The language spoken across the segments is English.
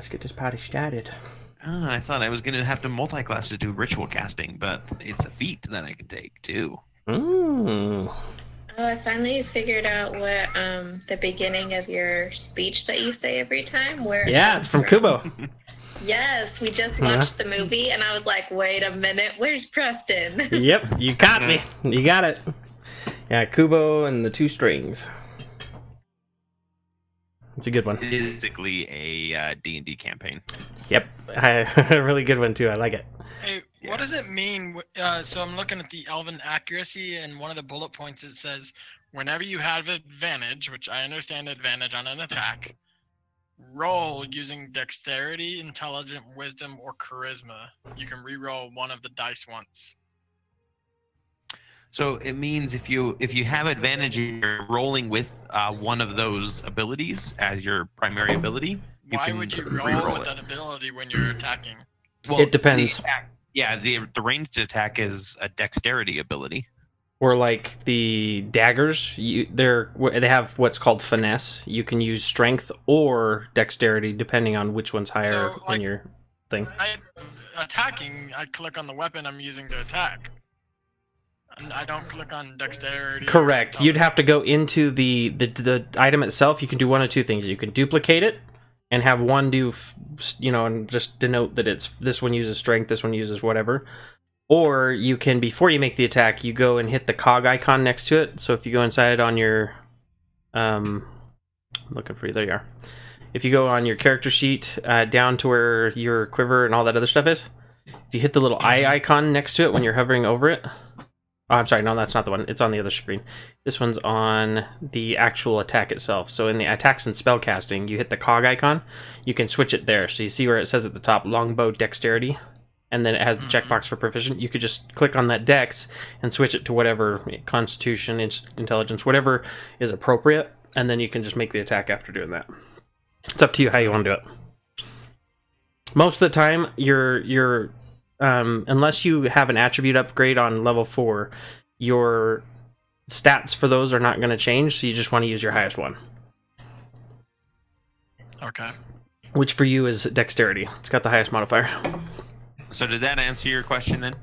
let's get this party started. I thought I was going to have to multi-class to do ritual casting, but it's a feat that I can take, too. Mm. Oh, I finally figured out what the beginning of your speech that you say every time. Where Yeah, it's from Kubo. Yes, we just watched the movie, and I was like, wait a minute, where's Preston? Yep, you caught me. You got it. Yeah, Kubo and the two strings. It's a good one. Basically a D&D campaign. Yep, a really good one too. I like it. Hey, what does it mean? So I'm looking at the Elven accuracy, and one of the bullet points it says, whenever you have advantage, which I understand advantage on an attack, roll using dexterity, intelligence, wisdom, or charisma. You can re-roll one of the dice once. So it means if you have advantage, you're rolling with one of those abilities as your primary ability. Why would you roll with that ability when you're attacking? Well, it depends. The ranged attack is a dexterity ability. Or like the daggers, they have what's called finesse. You can use strength or dexterity depending on which one's higher in your thing. Attacking, I click on the weapon I'm using to attack. I don't click on dexterity. Correct. You'd have to go into the item itself. You can do one of two things. You can duplicate it and have one do, and just denote that it's this one uses strength, this one uses whatever. Or you can, before you make the attack, you go and hit the cog icon next to it. So if you go inside on your, I'm looking for you. There you are. If you go on your character sheet down to where your quiver and all that other stuff is, if you hit the little eye icon next to it when you're hovering over it. Oh, I'm sorry, no, that's not the one. It's on the other screen. This one's on the actual attack itself. So in the attacks and spellcasting, you hit the cog icon. You can switch it there. So you see where it says at the top, longbow dexterity, and then it has the checkbox for proficient. You could just click on that dex and switch it to whatever, constitution, intelligence, whatever is appropriate, and then you can just make the attack after doing that. It's up to you how you want to do it. Most of the time, you're unless you have an attribute upgrade on level 4, your stats for those are not going to change, so you just want to use your highest one. Okay. Which for you is dexterity. It's got the highest modifier. So did that answer your question then?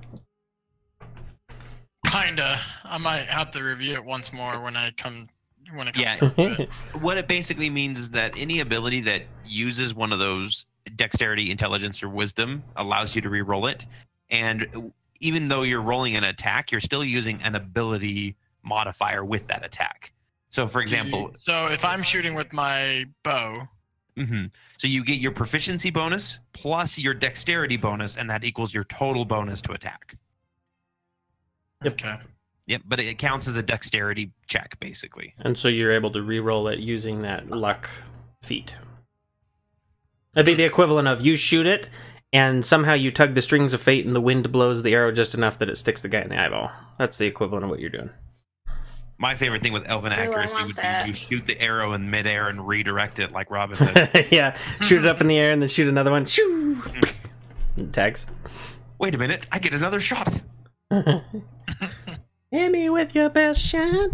Kinda. I might have to review it once more when it comes to it. What it basically means is that any ability that uses one of those dexterity, intelligence, or wisdom allows you to re-roll it, and even though you're rolling an attack, you're still using an ability modifier with that attack. So for example, so if I'm shooting with my bow, so you get your proficiency bonus plus your dexterity bonus, and that equals your total bonus to attack. Okay. Yep, but it counts as a dexterity check basically, and so you're able to re-roll it using that luck feat. That'd be the equivalent of you shoot it, and somehow you tug the strings of fate and the wind blows the arrow just enough that it sticks the guy in the eyeball. That's the equivalent of what you're doing. My favorite thing with Elven accuracy would be you shoot the arrow in midair and redirect it like Robin did. Yeah, shoot it up in the air and then shoot another one. Shoo! Tags. Wait a minute, I get another shot. Hit me with your best shot.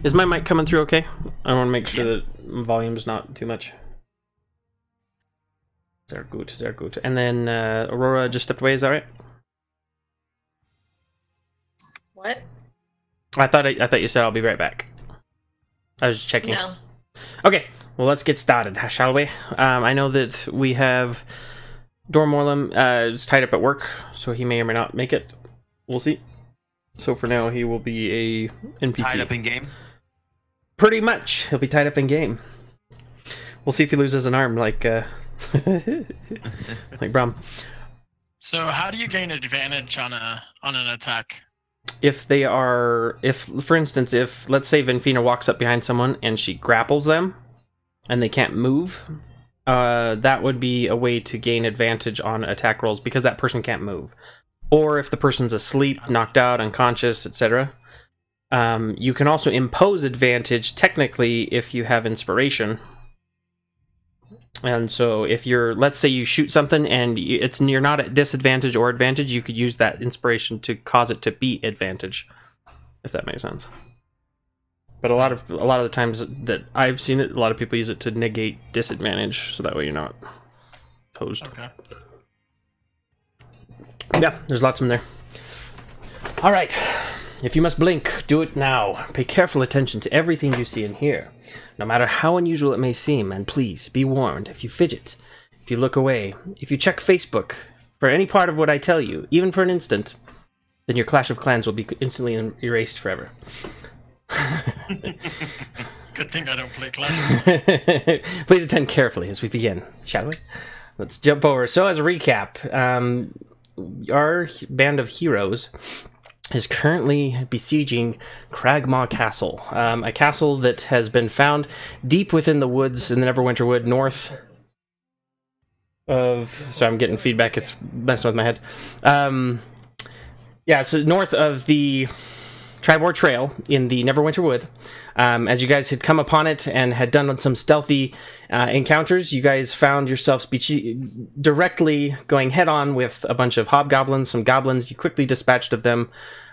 Is my mic coming through okay? I want to make sure that volume's not too much. Sehr gut, sehr gut. And then Aurora just stepped away. Is that right? What? I thought you said I'll be right back. I was just checking. No. Okay, well let's get started, shall we? I know that we have Dormorlam is tied up at work, so he may or may not make it. We'll see. So for now, he will be a NPC. Tied up in game? Pretty much. He'll be tied up in game. We'll see if he loses an arm like like Brom. So how do you gain advantage on an attack? If for instance, if let's say Vinfina walks up behind someone and she grapples them and they can't move, that would be a way to gain advantage on attack rolls because that person can't move. Or if the person's asleep, knocked out, unconscious, etc. You can also impose advantage technically if you have inspiration. And so if let's say you shoot something and you're not at disadvantage or advantage, you could use that inspiration to cause it to be advantage, if that makes sense. But a lot of the times that I've seen it, a lot of people use it to negate disadvantage, so that way you're not posed. Okay. Yeah, there's lots of them there. All right. If you must blink, do it now. Pay careful attention to everything you see and hear, no matter how unusual it may seem, and please be warned if you fidget, if you look away, if you check Facebook for any part of what I tell you, even for an instant, then your Clash of Clans will be instantly erased forever. Good thing I don't play Clash. Please attend carefully as we begin, shall we? Let's jump over. So as a recap, our band of heroes is currently besieging Cragmaw Castle, a castle that has been found deep within the woods in the Neverwinter Wood, north of... Sorry, I'm getting feedback. It's messing with my head. Yeah, so north of the Tribor Trail in the Neverwinter Wood. As you guys had come upon it and had done some stealthy encounters, you guys found yourselves directly going head-on with a bunch of hobgoblins, some goblins. You quickly dispatched of them,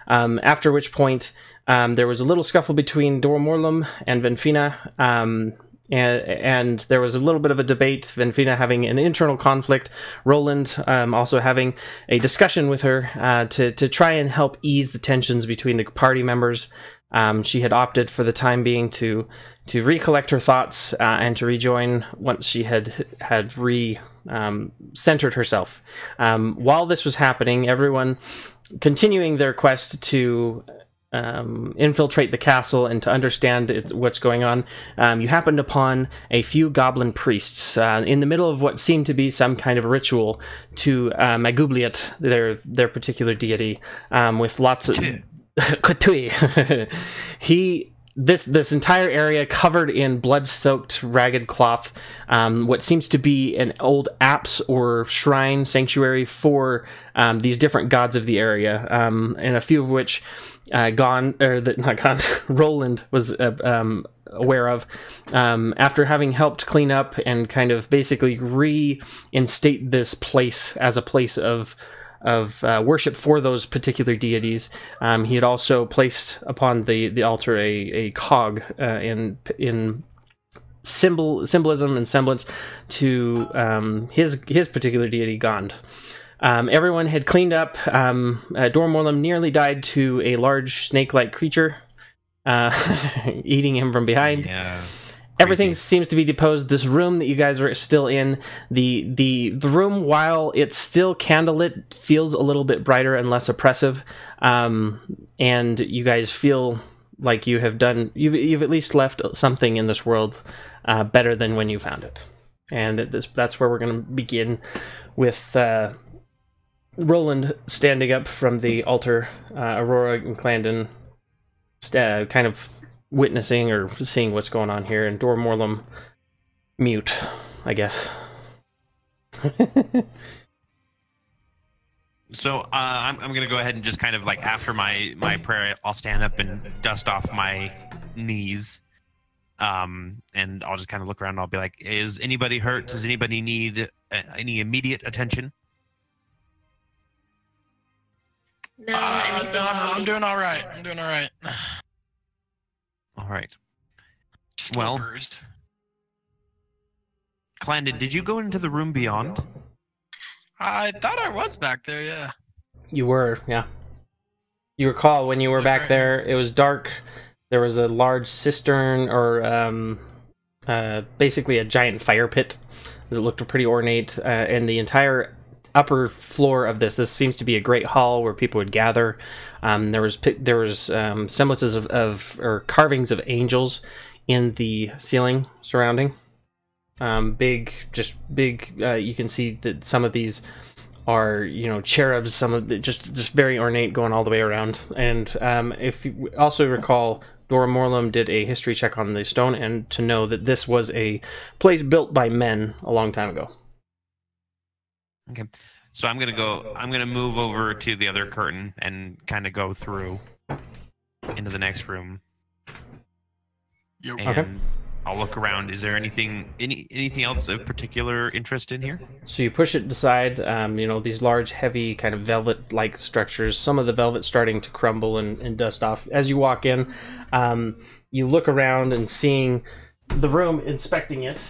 after which point there was a little scuffle between Dormorlum and Venfina, and there was a little bit of a debate, Venfina having an internal conflict, Roland also having a discussion with her to try and help ease the tensions between the party members. She had opted for the time being to recollect her thoughts and to rejoin once she had centered herself. While this was happening, everyone continuing their quest to infiltrate the castle and to understand what's going on, you happened upon a few goblin priests in the middle of what seemed to be some kind of ritual to Magubliet, their particular deity, with lots of... This entire area covered in blood-soaked, ragged cloth, what seems to be an old apse or shrine sanctuary for these different gods of the area, and a few of which Roland was aware of, after having helped clean up and kind of basically reinstate this place as a place of worship for those particular deities. He had also placed upon the altar a cog in symbolism and semblance to his particular deity, Gond. Everyone had cleaned up. Dormorlum nearly died to a large snake-like creature, eating him from behind. Yeah. Everything seems to be deposed. This room that you guys are still in, the room, while it's still candlelit, feels a little bit brighter and less oppressive. And you guys feel like you've at least left something in this world better than when you found it. And that's where we're going to begin with Roland standing up from the altar, Aurora and Clandon kind of witnessing or seeing what's going on here, and Dormorlum mute, I guess. So I'm going to go ahead and just kind of like after my prayer, I'll stand up and dust off my knees. And I'll just kind of look around and I'll be like, is anybody hurt? Does anybody need any immediate attention? No, anything I'm doing all right. All right. Just Well, bruised. Clandon, did you go into the room beyond? I thought I was back there, yeah. You were, yeah. You recall when you were back there, it was dark. There was a large cistern, or basically a giant fire pit that looked pretty ornate, and the entire upper floor of this seems to be a great hall where people would gather. There was semblances of or carvings of angels in the ceiling surrounding. Big. You can see that some of these are, cherubs. Some of the, just very ornate, going all the way around. And if you also recall, Dormorlum did a history check on the stone, and to know that this was a place built by men a long time ago. Okay. So I'm gonna move over to the other curtain and kind of go through into the next room. Yep. And Okay. I'll look around. Is there anything else of particular interest in here? So you push it aside, these large, heavy, kind of velvet-like structures, some of the velvet starting to crumble and dust off. As you walk in, you look around and seeing the room, inspecting it,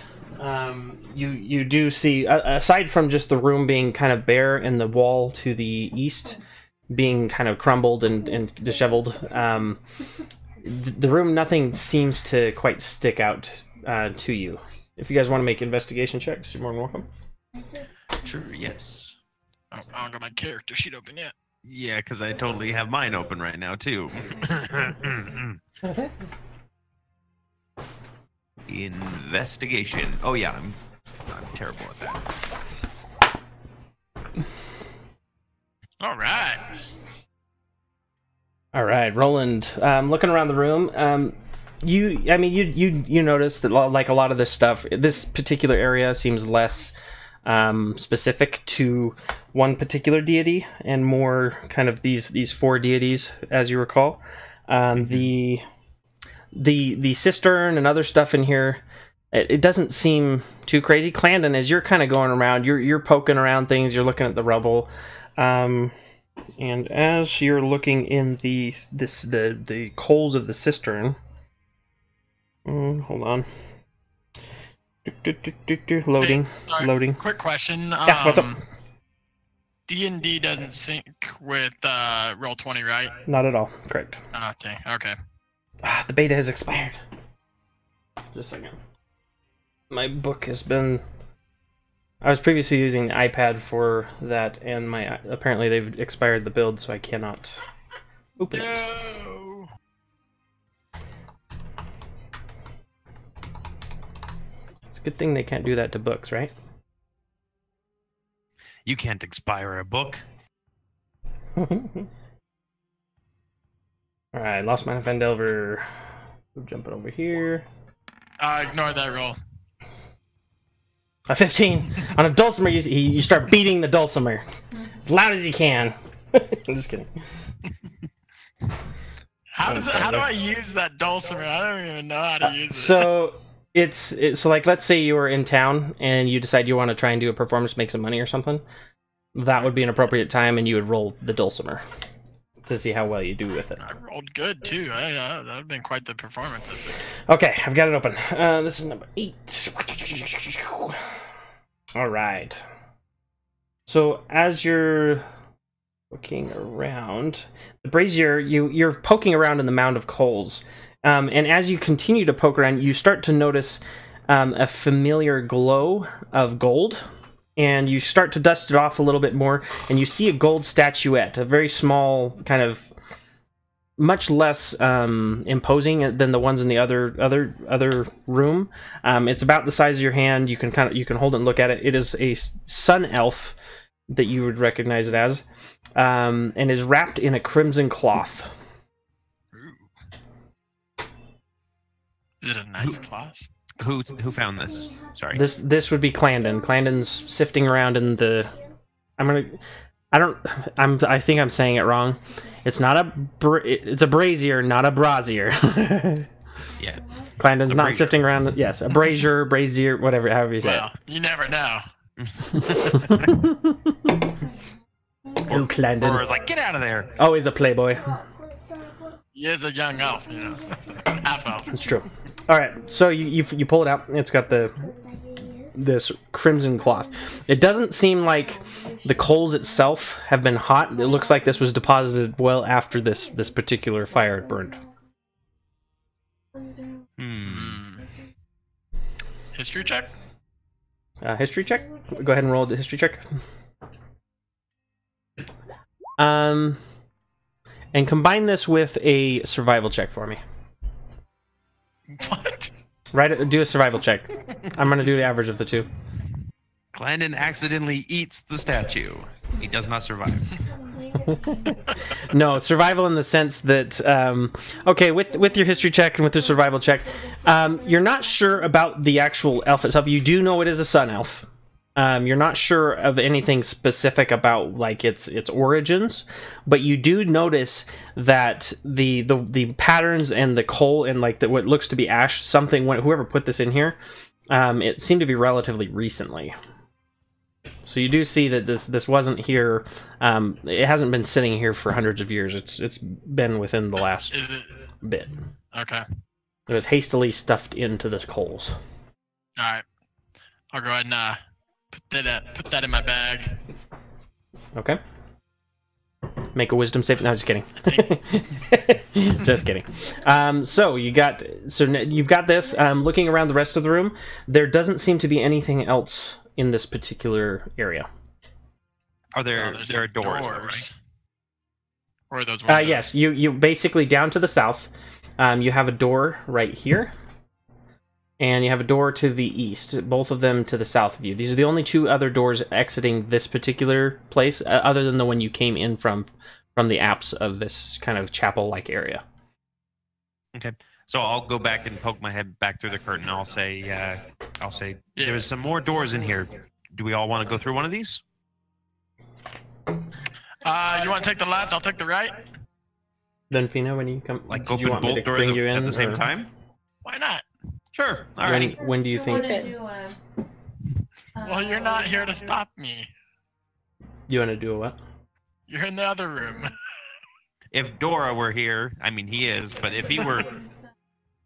you do see, aside from just the room being kind of bare and the wall to the east being kind of crumbled and disheveled, the room, nothing seems to quite stick out to you. If you guys want to make investigation checks, you're more than welcome. Sure, yes. Oh, I don't got my character sheet open yet. Yeah, because I totally have mine open right now, too. Investigation. Oh, yeah, I'm terrible at that. All right. All right, Roland. Looking around the room, you notice that like a lot of this stuff, this particular area seems less specific to one particular deity and more kind of these four deities, as you recall. The cistern and other stuff in here, it doesn't seem too crazy. Clandon, as you're kind of going around, you're poking around things, you're looking at the rubble. And as you're looking in the coals of the cistern, hold on, loading, Hey, sorry, loading. Quick question. Yeah, what's up? D&D doesn't sync with Roll20, right? Not at all. Correct. Oh, dang. Okay. The beta has expired. Just a second. My book has been. I was previously using the iPad for that, and apparently they've expired the build, so I cannot open it. No. It's a good thing they can't do that to books, right? You can't expire a book. Alright, lost my Fendelver. Jumping over here. Ignore that roll. A 15 on a dulcimer. You start beating the dulcimer as loud as you can. I'm just kidding. How do I use that dulcimer? I don't even know how to use it. So so like, let's say you were in town and you decide you want to try and do a performance, make some money or something. That would be an appropriate time, and you would roll the dulcimer to see how well you do with it. I rolled good too. That would have been quite the performance, I think. Okay, I've got it open. This is number 8. All right. So as you're looking around, the brazier, you're poking around in the mound of coals, and as you continue to poke around, you start to notice a familiar glow of gold. And you start to dust it off a little bit more, and you see a gold statuette, a very small, kind of much less imposing than the ones in the other room. It's about the size of your hand. You can hold it and look at it. It is a sun elf that you would recognize it as, and is wrapped in a crimson cloth. Ooh. Is it a nice cloth? Who found this? Sorry. This would be Clandon. Clandon's sifting around in the. I think I'm saying it wrong. It's not it's a brazier, not a brazier. Yeah. Clandon's not sifting around. Yes, a brazier, whatever, however you say Well, you never know. Oh, Clandon. Or it's like, get out of there. Oh, he's a playboy. He is a young elf, you know. Half elf. That's true. All right, so you pull it out. It's got this crimson cloth. It doesn't seem like the coals itself have been hot. It looks like this was deposited well after this particular fire had burned. History check? History check? Go ahead and roll the history check. And combine this with a survival check for me. What? Do a survival check. I'm going to do the average of the two. Clandon accidentally eats the statue. He does not survive. No, survival in the sense that, okay, with your history check and with your survival check, you're not sure about the actual elf itself. You do know it is a sun elf. You're not sure of anything specific about like its origins, but you do notice that the patterns and the coal and like what looks to be ash, whoever put this in here, it seemed to be relatively recently. So you do see that this wasn't here. It hasn't been sitting here for hundreds of years. It's been within the last bit. Okay. It was hastily stuffed into the coals. All right. I'll go ahead and put that in my bag. Okay. Make a wisdom save. No, just kidding. Just kidding. So you've got this. Looking around the rest of the room, there doesn't seem to be anything else in this particular area. Are there are doors? Though, right? Or are those windows? Yes, you basically down to the south. You have a door right here, and you have a door to the east. Both of them to the south of you. These are the only two other doors exiting this particular place, other than the one you came in from the apse of this kind of chapel-like area. Okay, so I'll go back and poke my head back through the curtain. I'll say, there's some more doors in here. Do we all want to go through one of these? You want to take the left? I'll take the right. Then Fina, when you come, like open both doors at the same time? Why not? Sure. All right. When do you think? Well, you're not here to stop me. You want to do a what? You're in the other room. If Dora were here, I mean he is, but if he were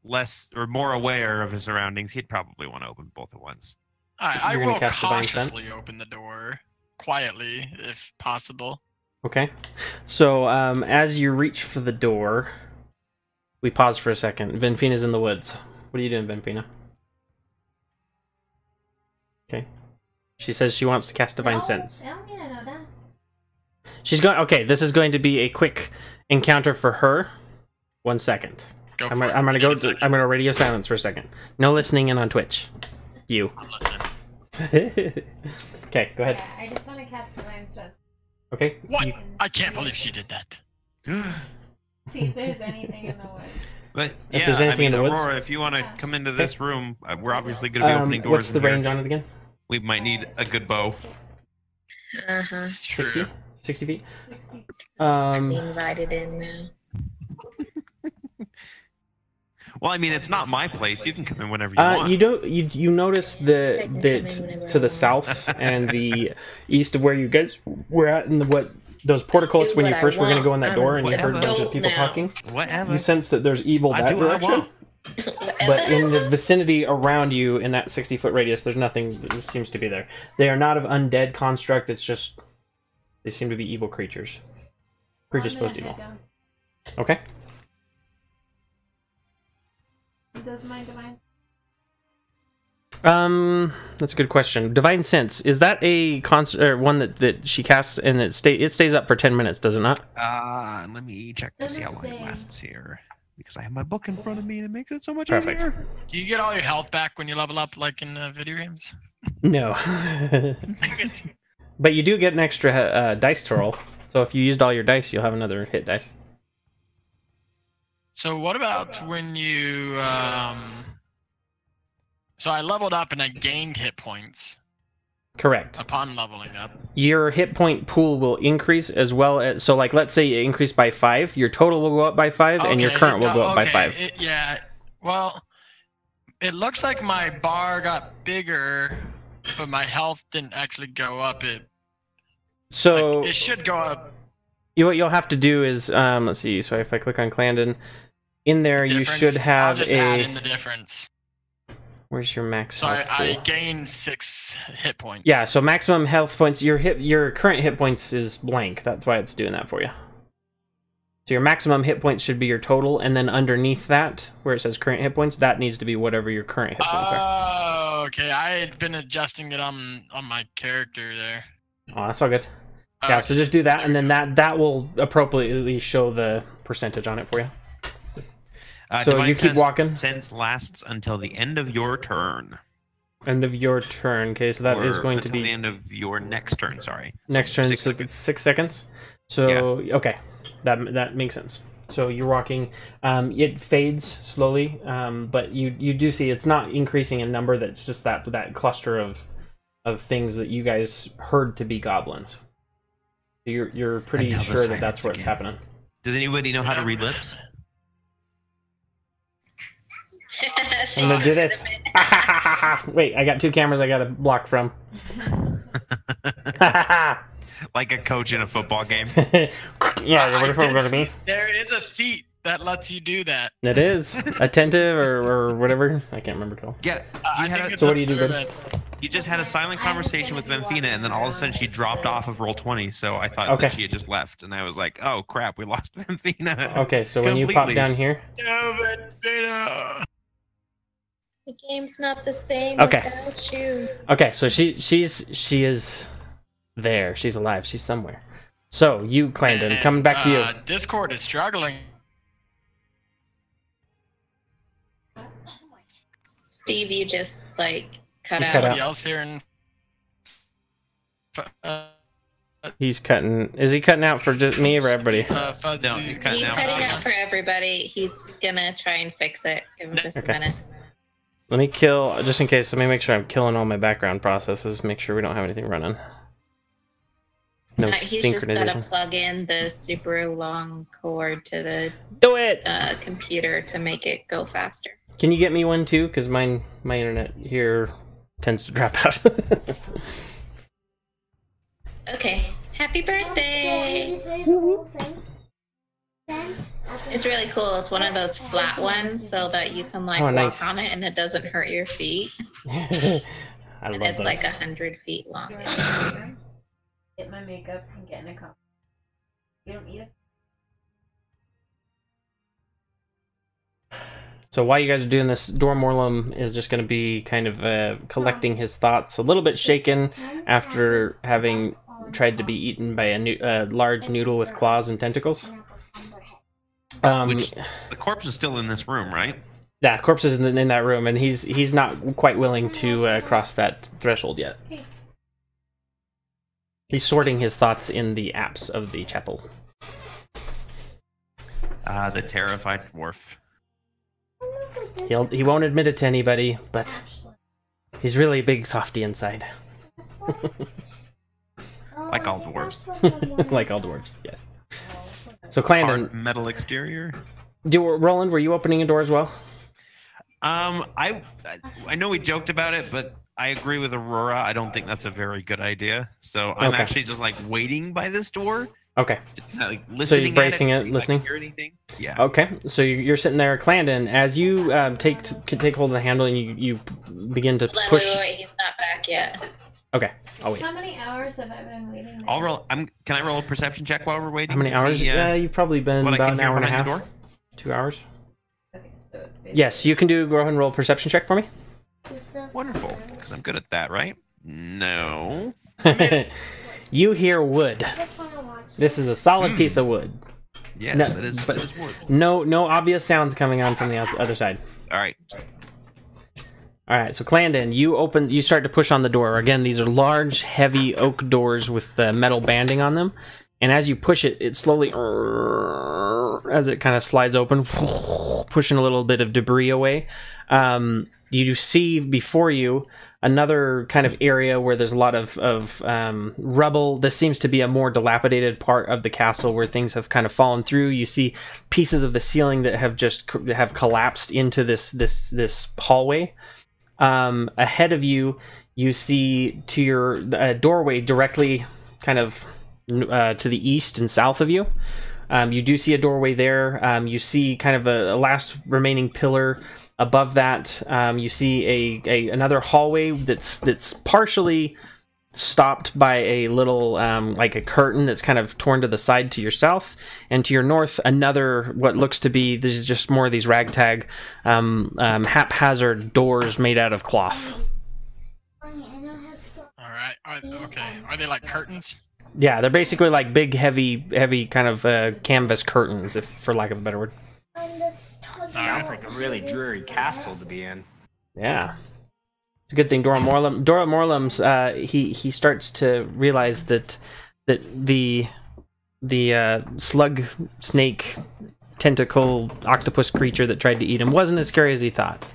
less or more aware of his surroundings, he'd probably want to open both at once. I will cautiously open the door, quietly, if possible. Okay. So, as you reach for the door, we pause for a second. Venfina's in the woods. What are you doing, Venfina? Okay. She says she wants to cast Divine Sense. She's going. Okay, this is going to be a quick encounter for her. 1 second. I'm gonna radio silence for a second. No listening in on Twitch. You. I'm listening. Okay, go ahead. Yeah, I just want to cast Divine Sense. Okay. What? I can't believe she did that. See if there's anything in the woods. But if yeah, there's anything in the woods, Aurora, if you want to come into this room, we're obviously going to be opening doors. What's the range on it again? We might need a good bow. 60? 60 feet? 60. I'm being invited in now. Well, I mean, it's not my place. You can come in whenever you want. You notice that to the south and the east of where you guys were at, in those portcullis when you first were going to go in that door and you heard a bunch of people talking. Whatever. You sense that there's evil that direction. But in the vicinity around you, in that 60-foot radius, there's nothing that seems to be there. They are not of undead construct. It's just they seem to be evil creatures, predisposed evil. Okay. Does my divine? That's a good question. Divine Sense, is that a one that she casts and it stays up for 10 minutes? Does it not? Let me check to see how long it lasts here. Because I have my book in front of me and it makes it so much Perfect. easier. Do you get all your health back when you level up, like in video games? No. But you do get an extra dice to roll. So if you used all your dice, you'll have another hit dice. So what about when you... So I leveled up and I gained hit points. Correct. Upon leveling up. Your hit point pool will increase as well as... So, like, let's say it increased by 5. Your total will go up by 5, and your current will go up by 5. Yeah. Well, it looks like my bar got bigger, but my health didn't actually go up. It should go up. What you'll have to do is... let's see. So if I click on Clandon, in there you should have I'll just add in the difference. Where's your max so health I pool? gained 6 hit points. Yeah, so maximum health points. Your current hit points is blank. That's why it's doing that for you. So your maximum hit points should be your total, and then underneath that, where it says current hit points, that needs to be whatever your current hit points are. Oh, okay. I had been adjusting it on my character there. Oh, that's all good. Yeah, so just do that, and then that will appropriately show the percentage on it for you. So you keep walking. Sense lasts until the end of your turn. End of your turn. Okay, so that is going to be the end of your next turn. Sorry. Next turn. So it's 6 seconds. So yeah. Okay, that makes sense. So you're walking. It fades slowly, but you do see it's not increasing in number. That's just that cluster of things that you guys heard to be goblins. You're pretty sure that that's where it's happening. Does anybody know how to read lips? I'm gonna do this. Wait, I got 2 cameras I gotta block from. Like a coach in a football game. Yeah, what if we're gonna be? There is a feat that lets you do that. It is attentive or whatever. I can't remember. Cole. Yeah. I You had think a, it's So what do you do, observant. you just had a silent conversation with Vanfina, and then all of a sudden she dropped off of Roll20. So I thought Okay. that she had just left, and I was like, "Oh crap, we lost Vanfina." Okay, so when you pop Completely. down here, Vanfina. The game's not the same Okay. without you. okay, so she is there. She's alive. She's somewhere. So you, Clandon, coming back to you. Discord is struggling. Steve, you just like cut You out. cut out. Anybody else here in He's cutting. Is he cutting out for just me or everybody? No, he's cutting He's out. cutting out for everybody. He's gonna try and fix it. Give him just Okay. a minute. Let me kill, just in case, let me make sure I'm killing all my background processes. Make sure we don't have anything running. No He's just gotta synchronization. plug in the super long cord to the Do it! computer to make it go faster. Can you get me one too? Because my internet here tends to drop out. Okay. Happy birthday! It's really cool. It's one of those flat ones so that you can like Oh, walk nice. on it and it doesn't hurt your feet. I And love it's those. like 100 feet long. Get my makeup and get in a cup. You don't need it. So while you guys are doing this, Dormorlum is just going to be kind of collecting his thoughts, a little bit shaken after having tried to be eaten by a large noodle with claws and tentacles. Which the corpse is still in this room, right? Yeah, corpse is in that room, and he's not quite willing to cross that threshold yet. He's sorting his thoughts in the apps of the chapel. The terrified dwarf. He won't admit it to anybody, but he's really a big softy inside. Like all dwarves. Like all dwarves, yes. So Clandon, Hard metal exterior. Roland, were you opening a door as well? I know we joked about it, but I agree with Aurora. I don't think that's a very good idea. So I'm Okay. actually just like waiting by this door, Okay. like listening. bracing at it, see if I listening? Hear anything? Yeah. Okay, so you're sitting there, Clandon, as you take hold of the handle and you begin to Wait, push. wait, he's not back yet. Okay, I'll wait. How many hours have I been waiting? I'll roll. Can I roll a perception check while we're waiting? How many to hours? see, You've probably been what I about can an hear hour and a behind half. the door? 2 hours. Okay, so it's basically Yes, you can go ahead and roll a perception check for me. Wonderful, because I'm good at that, right? No. You hear wood. This is a solid piece of wood. Yes, No, that is. but- That is wood. No obvious sounds coming on from the other side. All right. All right, so Clandon, you start to push on the door. Again, these are large, heavy oak doors with metal banding on them. And as you push it, it slowly, as it kind of slides open, pushing a little bit of debris away. You see before you another kind of area where there's a lot of rubble. This seems to be a more dilapidated part of the castle where things have kind of fallen through. You see pieces of the ceiling that have collapsed into this hallway. Ahead of you, you see to your doorway directly kind of to the east and south of you. You do see a doorway there. You see kind of a last remaining pillar. Above that, you see another hallway that's partially stopped by a little like a curtain that's kind of torn to the side to your south, and to your north another what looks to be, this is just more of these ragtag haphazard doors made out of cloth. All right. Okay. Are they like curtains? Yeah, they're basically like big heavy kind of canvas curtains, if for lack of a better word. Sounds like a really dreary castle to be in. Yeah. It's a good thing Dora Morlum's he starts to realize that the slug snake tentacle octopus creature that tried to eat him wasn't as scary as he thought.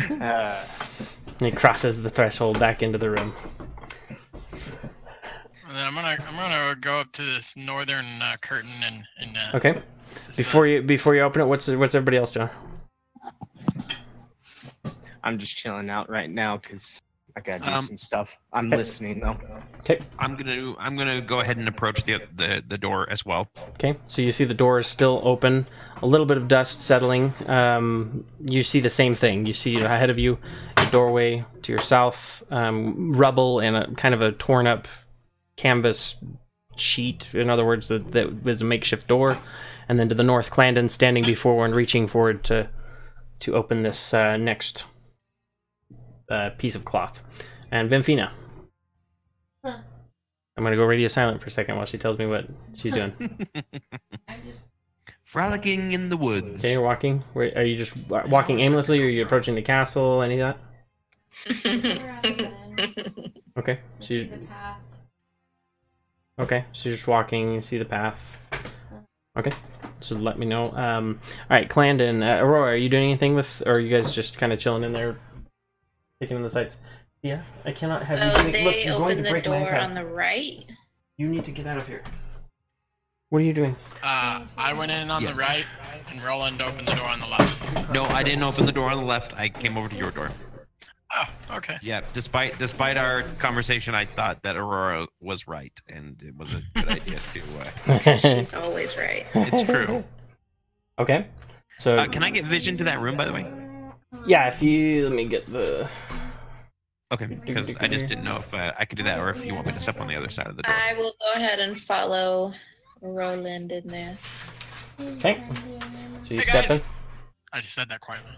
And he crosses the threshold back into the room. And then I'm gonna go up to this northern curtain and Okay. Before you open it, what's everybody else doing? I'm just chilling out right now because I gotta do some stuff. I'm listening though. Okay. I'm gonna go ahead and approach the door as well. Okay. So you see the door is still open. A little bit of dust settling. You see the same thing. You see ahead of you a doorway to your south, rubble and a kind of a torn up canvas sheet. In other words, that was a makeshift door. And then to the north, Clandon standing before and reaching forward to open this next piece of cloth. And Vimfina. Huh. I'm going to go radio silent for a second while she tells me what she's doing. I'm just Frolicking in the woods. Okay, you're walking. Are you just walking aimlessly, or are you approaching the castle, any of that? Okay, so see you, the path. okay, so you're just walking, you see the path. Okay, so let me know. Alright, Clandon, Aurora, are you doing anything with, or are you guys just kind of chilling in there, taking in the sights? Yeah, I cannot have So you. they Look, you're going open to the break my door tab. on the right. You need to get out of here. What are you doing? I went in on Yes. the right, and Roland opened the door on the left. No, I didn't open the door on the left. I came over to your door. Oh, okay. Yeah, despite our conversation, I thought that Aurora was right, and it was a good idea to. She's always right. It's true. Okay, so Can I get vision to that room, by the way? yeah, if you let me get the. Okay, because I just didn't know if I could do that, or if you want me to step on the other side of the door. I will go ahead and follow Roland in there. Okay, so you Hey, step guys. I just said that quietly.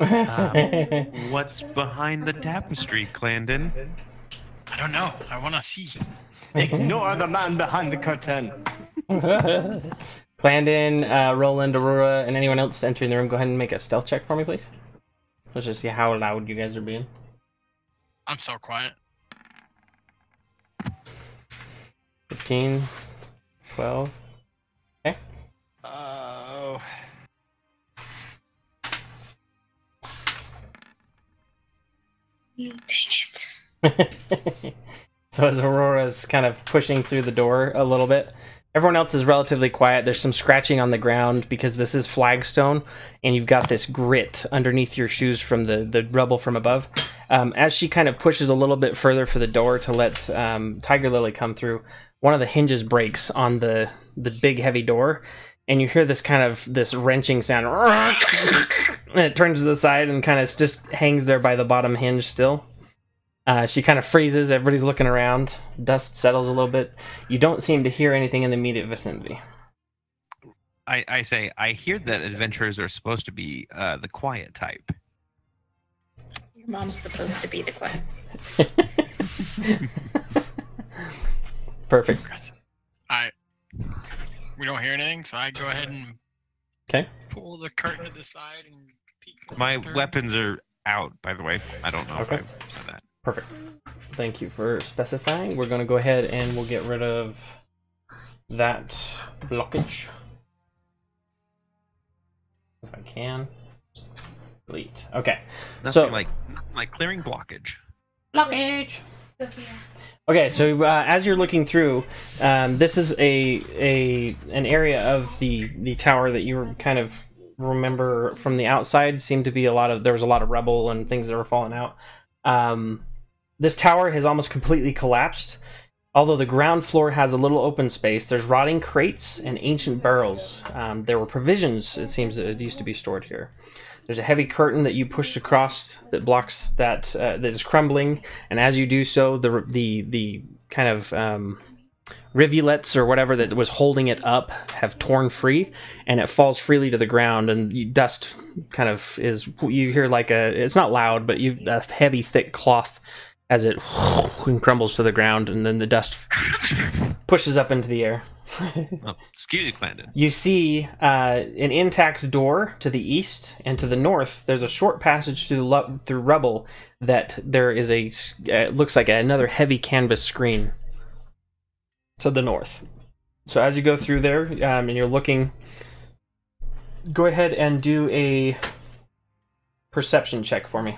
in. What's behind the tapestry, Clandon? I don't know. I want to see. Ignore the man behind the curtain. Clandon, Roland, Aurora, and anyone else entering the room, go ahead and make a stealth check for me, please. Let's just see how loud you guys are being. I'm so quiet. 15, 12. Okay. Oh. Dang it. So as Aurora's kind of pushing through the door a little bit, everyone else is relatively quiet. There's some scratching on the ground because this is flagstone, and you've got this grit underneath your shoes from the rubble from above. As she kind of pushes a little bit further for the door to let Tiger Lily come through, one of the hinges breaks on the big heavy door, and you hear this wrenching sound, and it turns to the side and kind of just hangs there by the bottom hinge still. She kind of freezes. Everybody's looking around. Dust settles a little bit. You don't seem to hear anything in the immediate vicinity. I say, I hear that adventurers are supposed to be the quiet type. Your mom's supposed to be the quiet. Perfect. We don't hear anything, so I go ahead and Okay. pull the curtain to the side and peek. My through. weapons are out, by the way. I don't know Okay. if I said that. Perfect. Thank you for specifying. We're going to go ahead and we'll get rid of that blockage. If I can. Delete. Okay. Nothing like clearing blockage. Blockage! Sophia. Okay, so as you're looking through, this is an area of the tower that you kind of remember from the outside. Seemed to be there was a lot of rubble and things that were falling out. This tower has almost completely collapsed. Although the ground floor has a little open space, there's rotting crates and ancient barrels. There were provisions, it seems, that used to be stored here. There's a heavy curtain that you pushed across that blocks that is crumbling, and as you do so, the kind of rivulets or whatever that was holding it up have torn free, and it falls freely to the ground, and dust kind of is, you hear like it's not loud, but a heavy thick cloth as it crumbles to the ground, and then the dust pushes up into the air. Oh, excuse you, Clandon. You see an intact door to the east, and to the north there's a short passage through rubble that there is looks like another heavy canvas screen to the north. So as you go through there and you're looking, go ahead and do a perception check for me.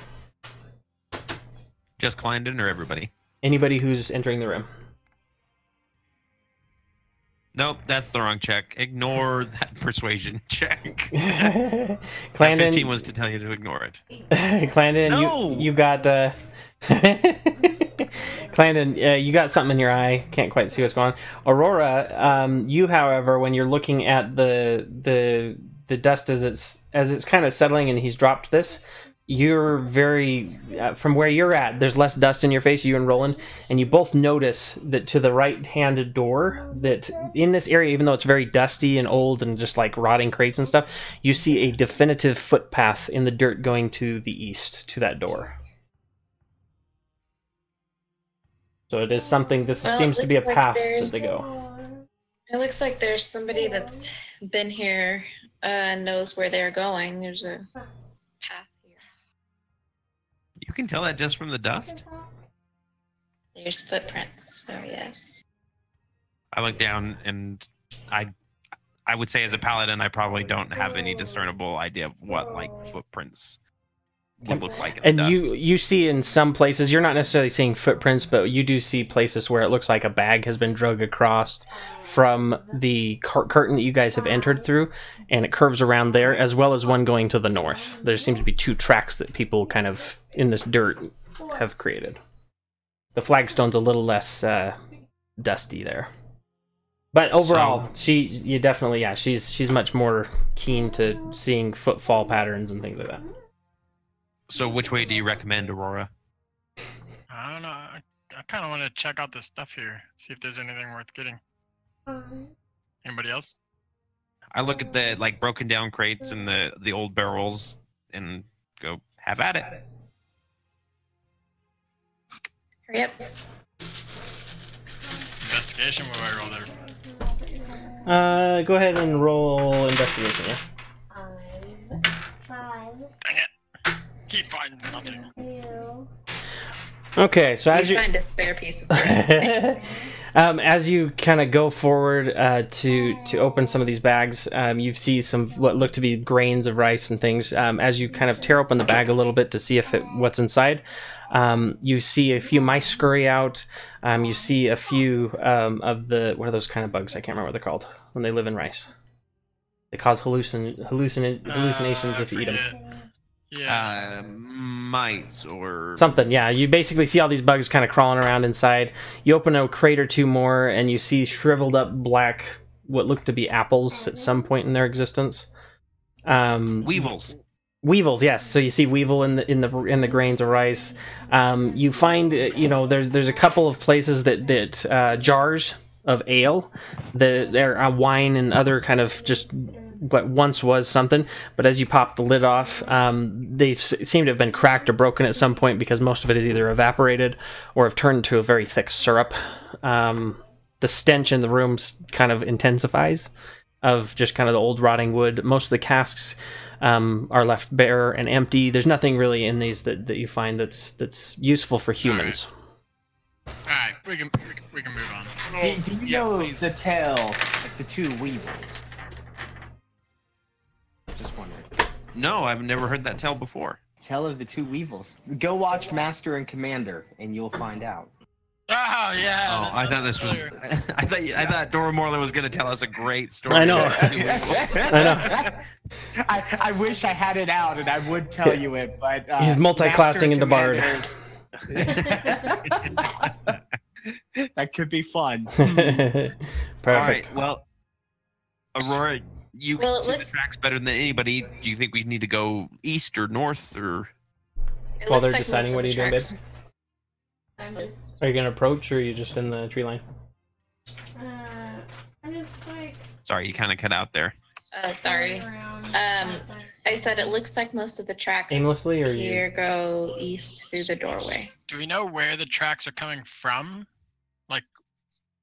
Just Clandon or everybody? Anybody who's entering the room. Nope, that's the wrong check. Ignore that persuasion check. Clandon, 15 was to tell you to ignore it. Clandon, No! you got Clandon, you got something in your eye. Can't quite see what's going on. Aurora, you, however, when you're looking at the dust as it's kind of settling and he's dropped this, you're very from where you're at. There's less dust in your face, you and Roland, and you both notice that to the right-handed door, that in this area, even though it's very dusty and old and just like rotting crates and stuff, you see a definitive footpath in the dirt going to the east to that door. So it is something. This seems to be a path that they go. It looks like there's somebody that's been here, knows where they're going. There's a path here. You can tell that just from the dust? There's footprints, so yes. I look down and I would say as a paladin, I probably don't have any discernible idea of what like footprints would look like in the dust. You see in some places, you're not necessarily seeing footprints, but you do see places where it looks like a bag has been dragged across from the curtain that you guys have entered through, and it curves around there, as well as one going to the north. There seems to be two tracks that people kind of, in this dirt, have created. The flagstone's a little less dusty there. But overall, she's much more keen to seeing footfall patterns and things like that. So which way do you recommend, Aurora? I don't know. I kind of want to check out this stuff here, see if there's anything worth getting. Anybody else? I look at the like broken down crates and the old barrels and go, have at it. Hurry up. Investigation, what do I roll there? Go ahead and roll investigation, yeah? 5. Dang it. Keep finding nothing. Okay, so as you find a spare piece of bread. as you kind of go forward to open some of these bags, you see some what look to be grains of rice and things. As you kind of tear open the bag a little bit to see what's inside, you see a few mice scurry out. You see a few of the what are those kind of bugs? I can't remember what they're called when they live in rice. They cause hallucinations if you eat them. Yeah. Mites or something. Yeah, you basically see all these bugs kind of crawling around inside. You open a crate or two more, and you see shriveled up black, what look to be apples at some point in their existence. Weevils. Weevils, yes. So you see weevil in the grains of rice. You find there's a couple of places that jars of ale, that are wine and other kind of just what once was something, but as you pop the lid off, they seem to have been cracked or broken at some point because most of it is either evaporated or have turned into a very thick syrup. The stench in the room kind of intensifies of just kind of the old rotting wood. Most of the casks are left bare and empty. There's nothing really in these that you find that's useful for humans. All right, we can move on. Do you know the tale of the two weevils? Just wondering. No, I've never heard that tale before. Tale of the two weevils. Go watch Master and Commander, and you'll find out. Oh yeah. Oh, I thought this was. I thought Dora Morland was going to tell us a great story. I know. I know. I wish I had it out, and I would tell you it, but he's multi-classing into Bard. That could be fun. Perfect. All right. Well, Aurora, you can see the tracks better than anybody. Do you think we need to go east or north or? While they're deciding, what are you doing, babe? I'm just. Are you gonna approach, or are you just in the tree line? I'm just like. Sorry, you kind of cut out there. Sorry. I said it looks like most of the tracks aimlessly, or here go east through the doorway. Do we know where the tracks are coming from? Like,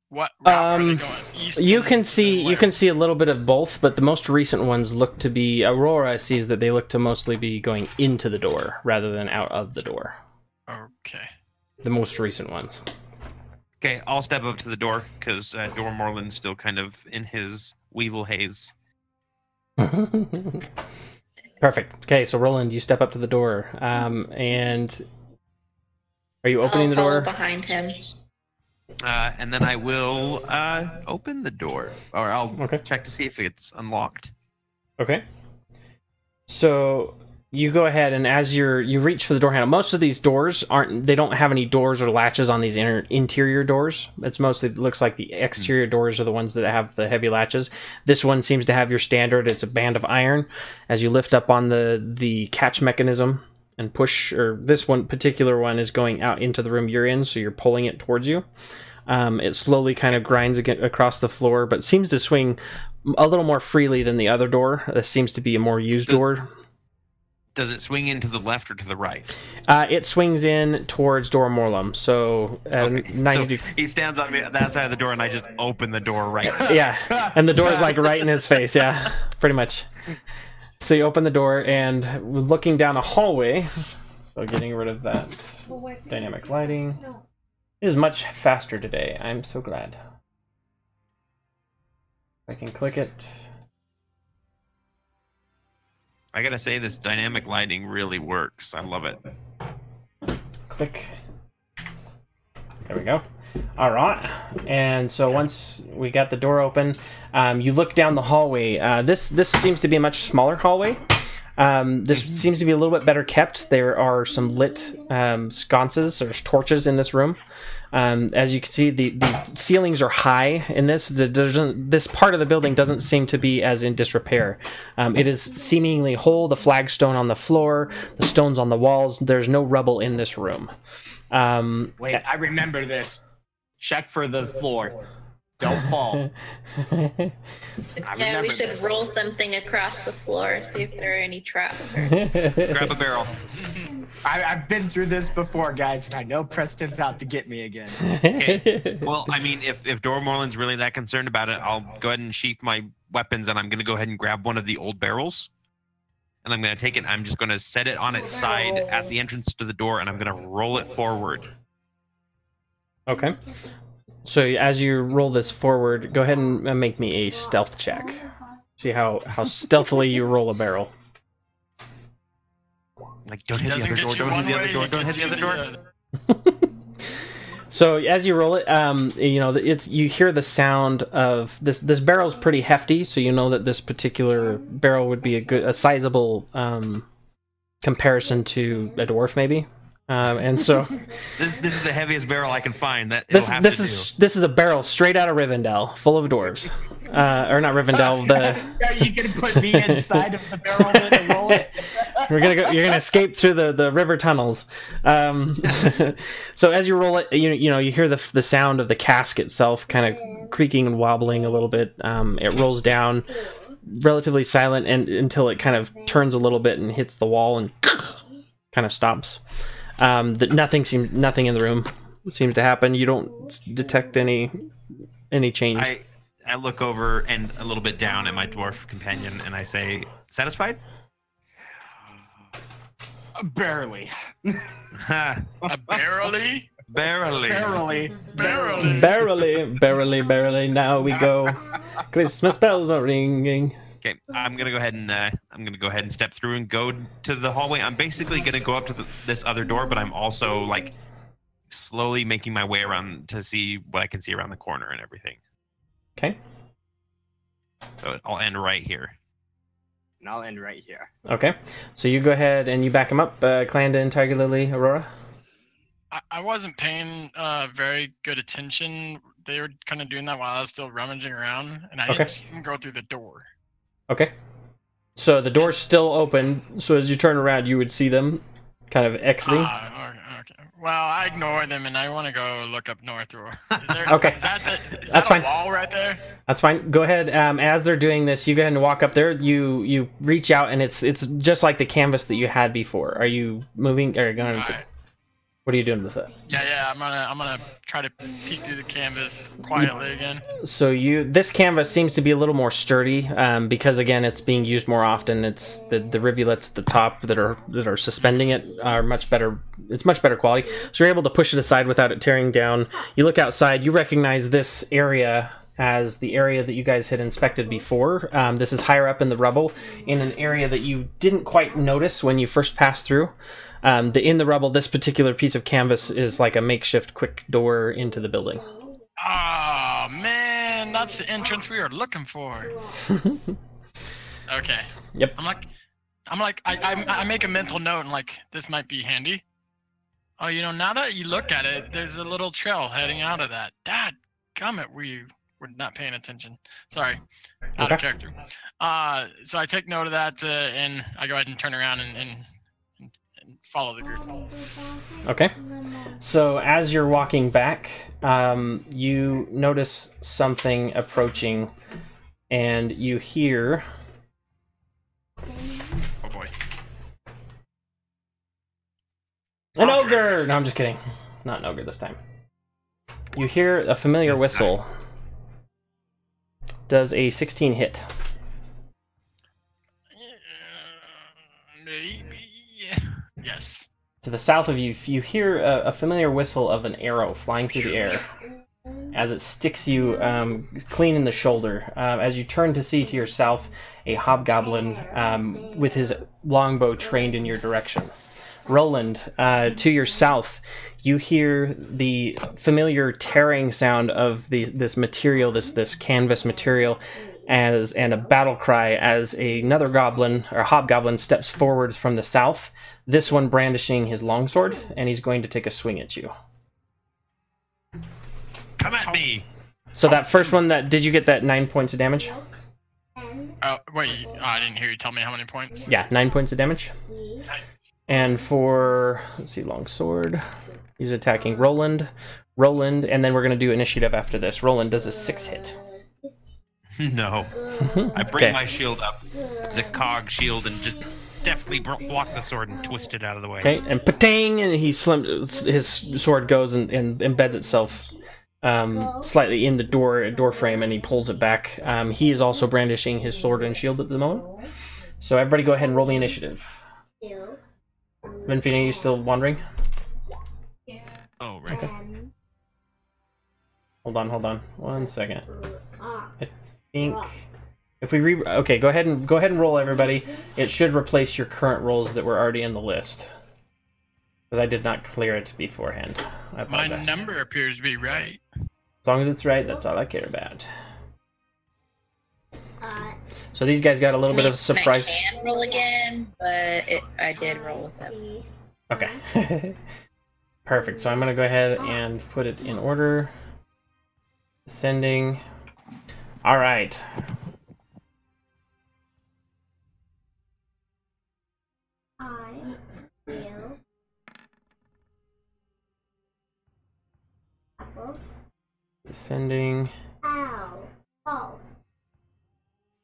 what route are they going? East. You can see a little bit of both, but the most recent ones look to be. Aurora sees that they look to mostly be going into the door rather than out of the door. Okay. The most recent ones. Okay, I'll step up to the door because Dora Morland's still kind of in his weevil haze. Perfect. Okay, so Roland, you step up to the door, and are you opening the door? Behind him. And then I will open the door, or I'll check to see if it's unlocked. Okay. So you go ahead and as you reach for the door handle, most of these doors they don't have any doors or latches on these interior doors. It's mostly, it looks like the exterior doors are the ones that have the heavy latches. This one seems to have your standard, it's a band of iron. As you lift up on the catch mechanism and push, or this one particular one is going out into the room you're in, so you're pulling it towards you. It slowly kind of grinds across the floor, but seems to swing a little more freely than the other door. This seems to be a more used door. Does it swing in to the left or to the right? It swings in towards Dora Morlum, so, Okay. 90 So he stands on that side of the door, and I just open the door right. Yeah, and the door's like right in his face, yeah, pretty much. So you open the door, and looking down a hallway, so getting rid of that dynamic lighting. It is much faster today, I'm so glad. I can click it. I gotta say, this dynamic lighting really works. I love it. Click. There we go. All right. And so once we got the door open, you look down the hallway. This seems to be a much smaller hallway. This seems to be a little bit better kept. There are some lit sconces. There's torches in this room. As you can see, the ceilings are high in this. This part of the building doesn't seem to be as in disrepair. It is seemingly whole. The flagstone on the floor, the stones on the walls. There's no rubble in this room. Wait, I remember this. Check for the floor. Don't fall. Yeah, we should roll something across the floor, see if there are any traps. Or... Grab a barrel. I've been through this before, guys, and I know Preston's out to get me again. Okay. Well, I mean, if Dora Morland's really that concerned about it, I'll go ahead and sheath my weapons, and I'm going to go ahead and grab one of the old barrels. And I'm going to take it, I'm just going to set it on its side at the entrance to the door, and I'm going to roll it forward. Okay. So as you roll this forward, go ahead and make me a stealth check. See how stealthily you roll a barrel. Like, don't hit the other door, don't hit the other door, don't hit the other door. So as you roll it, you know, you hear the sound of this barrel's pretty hefty, so you know that this particular barrel would be a sizable comparison to a dwarf, maybe. And so this is the heaviest barrel I can find. This is a barrel straight out of Rivendell, full of dwarves. Or not Rivendell. You can put me inside of the barrel and roll it. You're gonna escape through the river tunnels. So as you roll it, you hear the sound of the cask itself kind of creaking and wobbling a little bit. It rolls down, relatively silent, and until it kind of turns a little bit and hits the wall and kind of stops. Nothing in the room seems to happen. You don't detect any change. I look over and a little bit down at my dwarf companion, and I say, "Satisfied?" Barely. Barely? Barely. Now we go. Christmas bells are ringing. Okay, I'm gonna go ahead and step through and go to the hallway. I'm basically gonna go up to this other door, but I'm also like slowly making my way around to see what I can see around the corner and everything. Okay. So I'll end right here. And I'll end right here. Okay. So you go ahead and you back him up, Clandon, Tiger Lily, Aurora. I wasn't paying very good attention. They were kind of doing that while I was still rummaging around, and I didn't see them go through the door. Okay. So the door's still open, so as you turn around, you would see them kind of exiting. Okay. Well, I ignore them, and I want to go look up north. Okay. Is that That's fine. A wall right there? That's fine. Go ahead. As they're doing this, you go ahead and walk up there. You reach out, and it's just like the canvas that you had before. Are you moving? Or going? Right. What are you doing with it? Yeah. I'm gonna try to peek through the canvas quietly again. So this canvas seems to be a little more sturdy because again it's being used more often. It's the rivulets at the top that are suspending it are much better. It's much better quality. So you're able to push it aside without it tearing down. You look outside. You recognize this area as the area that you guys had inspected before. This is higher up in the rubble in an area that you didn't quite notice when you first passed through. In the rubble, this particular piece of canvas is like a makeshift quick door into the building. Oh man, that's the entrance we were looking for. Okay. Yep. I'm like, I'm like, I make a mental note and like, this might be handy. Oh, you know, now that you look at it, there's a little trail heading out of that. Dad, gummit, we're not paying attention. Sorry, out of character. So I take note of that, and I go ahead and turn around and follow the group. Okay. So as you're walking back, you notice something approaching, and you hear. Oh boy. An ogre! No, I'm just kidding. Not an ogre this time. You hear a familiar whistle. Does a 16 hit? Maybe. Yes. To the south of you, you hear a familiar whistle of an arrow flying through the air as it sticks you clean in the shoulder. As you turn to see to your south, a hobgoblin with his longbow trained in your direction. Roland, to your south, you hear the familiar tearing sound of this material, this canvas material, and a battle cry as another goblin, or hobgoblin, steps forward from the south, this one brandishing his longsword, and he's going to take a swing at you. Come at me! So that first one, did you get that 9 points of damage? Oh, wait, I didn't hear you tell me how many points. Yeah, 9 points of damage. And for, let's see, longsword, he's attacking Roland, and then we're going to do initiative after this. Roland does a 6 hit. No. I bring my shield up, the cog shield, and just definitely block the sword and twist it out of the way. Okay, and patang, and his sword goes and embeds itself slightly in the door frame, and he pulls it back. He is also brandishing his sword and shield at the moment. So everybody go ahead and roll the initiative. Vinfina, you still wandering? Oh, right. Okay. Hold on. 1 second. I think if we okay, go ahead and roll, everybody. It should replace your current rolls that were already in the list, because I did not clear it beforehand. I My apologize. number appears to be right. As long as it's right, that's all I care about. So these guys got a little bit of surprise. I can roll again, but I did roll a 7. Okay. Perfect. So I'm going to go ahead and put it in order. Ascending. All right. I will apples. Ascending. Ow. Oh.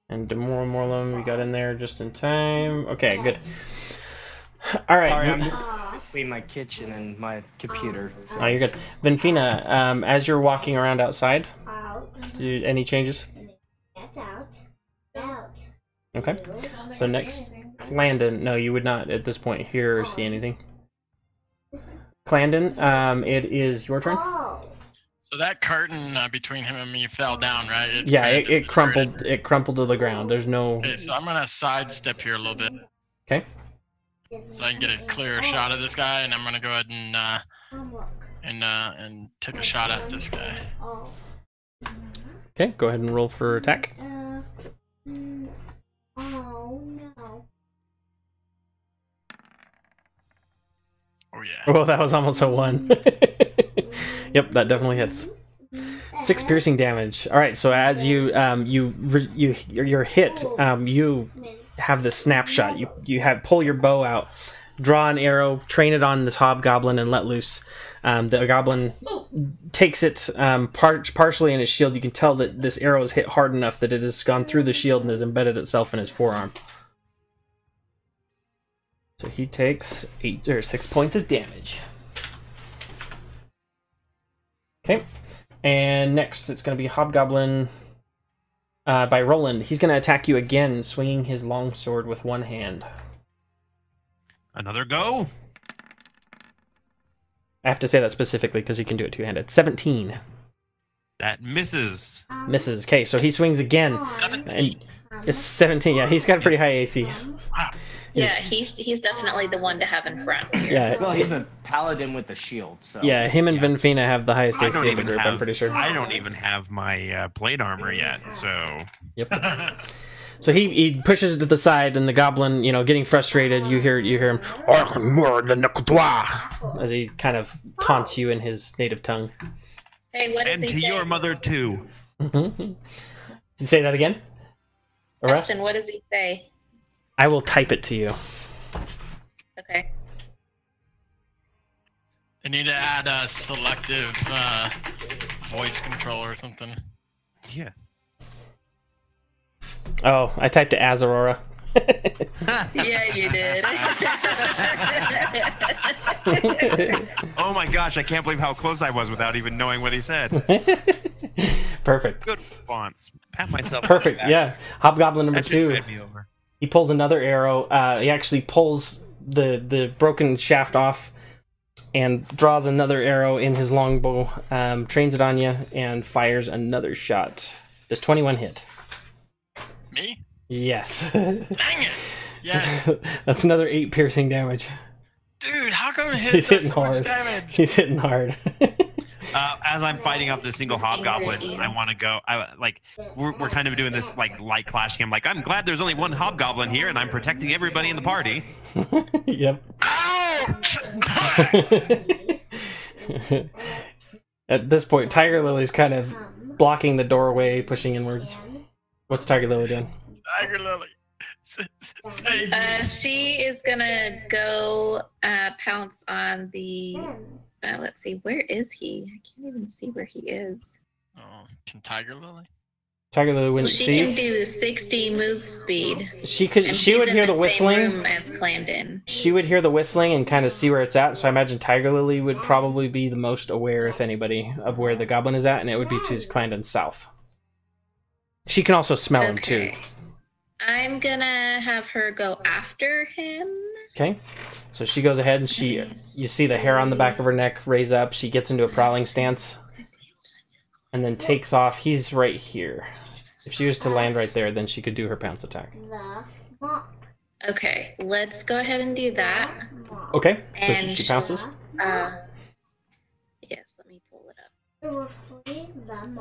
And Demorlum we got in there just in time. Okay, good. All right. Sorry, I'm between my kitchen and my computer. So. Oh, you're good. Vinfina, as you're walking around outside, Out. any changes? That's out. Out. Okay. So next, Clandon. No, you would not at this point hear or see anything. Clandon, it is your turn. Oh. So that curtain between him and me fell down, right? It crumpled. It crumpled to the ground. There's no. Okay, so I'm gonna sidestep here a little bit. Okay. So I can get a clearer shot of this guy, and I'm gonna go ahead and take a shot at this guy. Okay, go ahead and roll for attack. Oh no. Oh yeah. Well, that was almost a 1. Yep, that definitely hits. 6 piercing damage. All right, so as you're hit, you have the snapshot. You pull your bow out, draw an arrow, train it on this hobgoblin, and let loose. The goblin takes it partially in his shield. You can tell that this arrow is hit hard enough that it has gone through the shield and has embedded itself in his forearm. So he takes 6 points of damage. Okay, and next it's going to be Hobgoblin by Roland. He's going to attack you again, swinging his longsword with one hand. Another go? I have to say that specifically because he can do it two-handed. 17. That misses. Misses. Okay, so he swings again. 17. And it's 17. Yeah, he's got a pretty high AC. Wow. Yeah, he's definitely the one to have in front here. Yeah. Well, he's a paladin with a shield, so. Yeah, him and Vinfina have the highest I AC don't of the even group, I'm pretty sure. I don't even have my plate armor yet, so. Yep. So he pushes it to the side, and the goblin, you know, getting frustrated, you hear him as he kind of taunts you in his native tongue. Hey, what does And he to say? your mother too. You say that again? Aura? Preston, what does he say? I will type it to you. Okay. They need to add a selective voice control or something. Yeah. Oh, I typed it as Aurora. Yeah, you did. Oh my gosh, I can't believe how close I was without even knowing what he said. Perfect. Good response. Pat myself. Perfect. on the back. Yeah. Hobgoblin number That should 2. win me over. He pulls another arrow. He actually pulls the broken shaft off and draws another arrow in his longbow, trains it on you, and fires another shot. Does 21 hit? Me? Yes. Dang it! Yeah. That's another 8 piercing damage. Dude, how come it He's hits hitting so much hard. damage? He's hitting hard. As I'm fighting off the single hobgoblin, I want to go. We're kind of doing this like light clashing. I'm like, I'm glad there's only one hobgoblin here, and I'm protecting everybody in the party. Yep. Ouch! At this point, Tiger Lily's kind of blocking the doorway, pushing inwards. What's Tiger Lily doing? Tiger Lily. Save me. She is gonna go pounce on the. Let's see, where is he? I can't even see where he is. Oh, can Tiger Lily? Tiger Lily Well, wouldn't she see. can do 60 move speed. She could. And She she's would in hear the same whistling. room as Clandon. She would hear the whistling and kind of see where it's at. So I imagine Tiger Lily would probably be the most aware, if anybody, of where the goblin is at, and it would be to Clandon's south. She can also smell him too. Okay. I'm gonna have her go after him. Okay, so she goes ahead and you see the hair on the back of her neck raise up. She gets into a prowling stance and then takes off. He's right here. If she was to land right there, then she could do her pounce attack. Okay, let's go ahead and do that. Okay, so And she pounces. Yes, let me pull it up.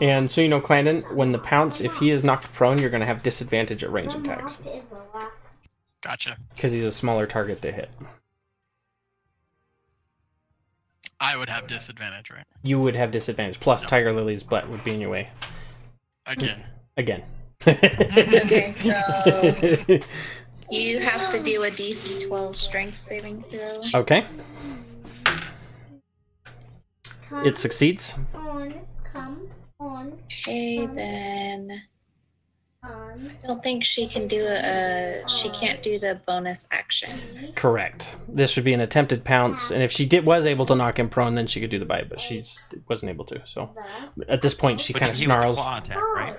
And so you know, Clandon, when the pounce, if he is knocked prone, you're going to have disadvantage at range attacks. Gotcha. Because he's a smaller target to hit. I would have disadvantage, right? You would have disadvantage. Plus, Tiger Lily's butt would be in your way. Again. Again. Okay, so you have to do a DC 12 strength saving throw. Okay. It succeeds. Okay, then I don't think she can do she can't do the bonus action. Correct. This would be an attempted pounce, and if she was able to knock him prone, then she could do the bite, but she wasn't able to. So at this point, she But kind of she with the snarls. claw attack, right?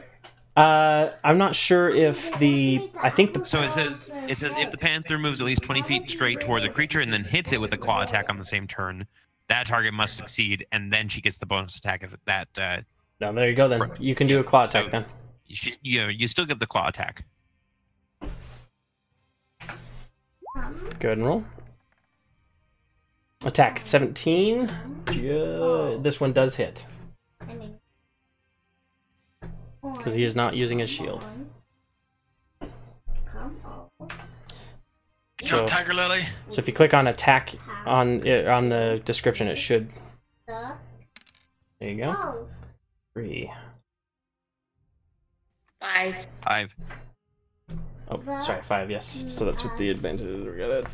I'm not sure if I think the So it says if the panther moves at least 20 feet straight towards a creature and then hits it with a claw attack on the same turn, that target must succeed, and then she gets the bonus attack if that. No, there you go. Then you can do a claw attack. So- Then You still get the claw attack. go ahead and roll. Attack 17. This one does hit because he is not using his shield. Go, Tiger Lily. So if you click on attack on the description, it should. There you go. 3. 5. 5. Oh, sorry, 5. Yes. So that's with the advantage. We got it.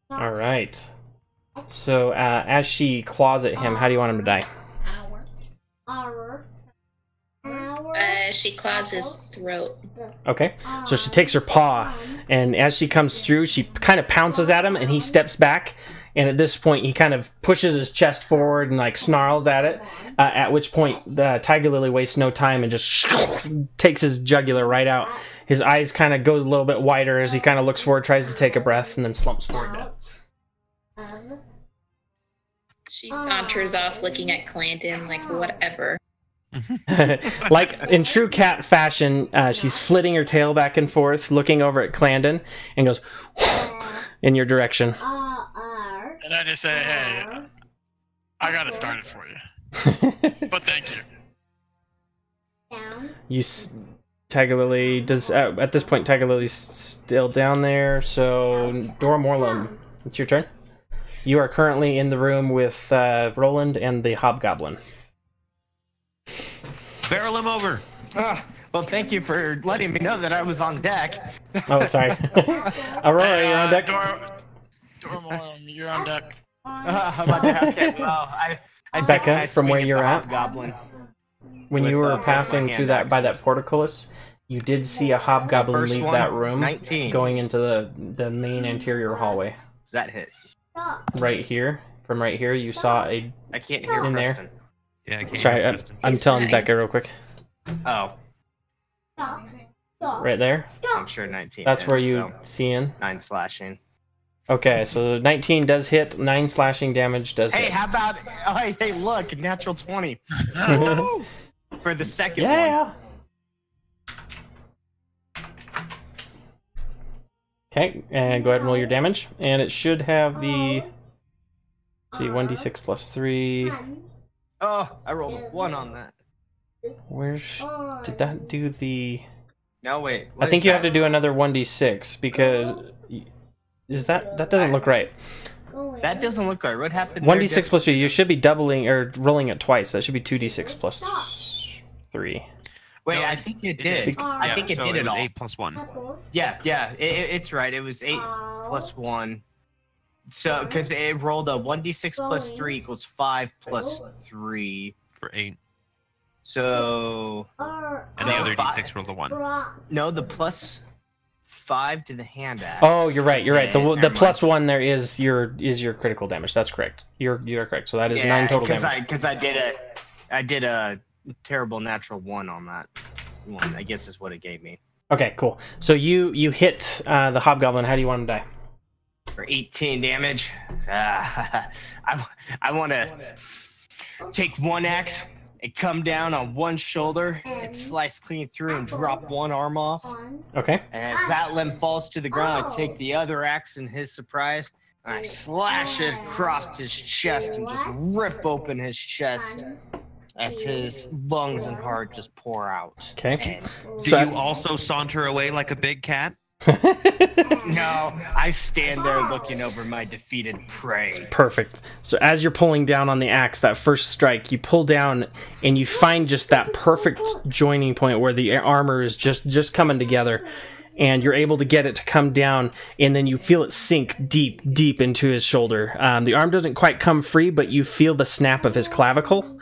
All right. So as she claws at him, how do you want him to die? She claws his throat. Okay. So she takes her paw, and as she comes through, she kind of pounces at him, and he steps back. And at this point, he kind of pushes his chest forward and like snarls at it. At which point, the Tiger Lily wastes no time and just takes his jugular right out. His eyes kind of go a little bit wider as he kind of looks forward, tries to take a breath, and then slumps forward down. She saunters off looking at Clandon like whatever. Like in true cat fashion, she's flitting her tail back and forth, looking over at Clandon, and goes in your direction. And I just say, hey, I got it started for you. But thank you. Tiger Lily does at this point. Tiger Lily's still down there. So Dora Morlum, it's your turn. You are currently in the room with Roland and the Hobgoblin. Barrel him over. Well, thank you for letting me know that I was on deck. Oh, sorry. Aurora, you're on deck. Dora, you're on deck. How about that? Okay, well, I Becca, from where you're at, Hobgoblin. when you were passing through that by that portcullis, you did see a Hobgoblin leave that room, 19. going into the main interior hallway. Does that hit? Right here, from right here, you saw a. I can't hear in Preston. Yeah, I can't. Sorry, I'm telling Becca real quick. Oh. Right there. I'm sure 19. That's where you so see in. 9 slashing. Okay, so 19 does hit. 9 slashing damage does hit. Hey, how about? Oh, hey, look, natural 20 for the second one. Yeah. Okay, and go ahead and roll your damage, and it should have the. Let's see, 1d6 plus 3. Oh, I rolled a 1 on that. Where's did that do the? No, wait. I think you have to do another 1d6 because is that doesn't look right. That doesn't look right. What happened? 1d6 plus 3. You should be doubling or rolling it twice. That should be 2d6 plus 3. Wait, No, I think it did. I think it so did it was all. 8 plus 1. Yeah, it's right. It was 8 plus 1. So, because it rolled a 1d6 plus 3 equals 5 plus 3. For 8. So. And the other d6 rolled a 1. No, the plus 5 to the hand axe. Oh, you're right. You're right. The Never plus 1 there is your critical damage. That's correct. You're correct. So that is 9 total damage. Because I did a terrible natural 1 on that one. I guess is what it gave me. Okay, cool. So you hit the Hobgoblin. How do you want him to die? For 18 damage. I want to take one axe and come down on one shoulder and slice clean through and drop one arm off. Okay. And as that limb falls to the ground, I take the other axe in his surprise and I slash it across his chest and just rip open his chest as his lungs and heart just pour out. Okay. Do you also saunter away like a big cat? No, I stand there looking over my defeated prey. Perfect. So as you're pulling down on the axe, that first strike, you pull down and you find just that perfect joining point where the armor is just coming together, and you're able to get it to come down, and then you feel it sink deep into his shoulder. The arm doesn't quite come free, but you feel the snap of his clavicle.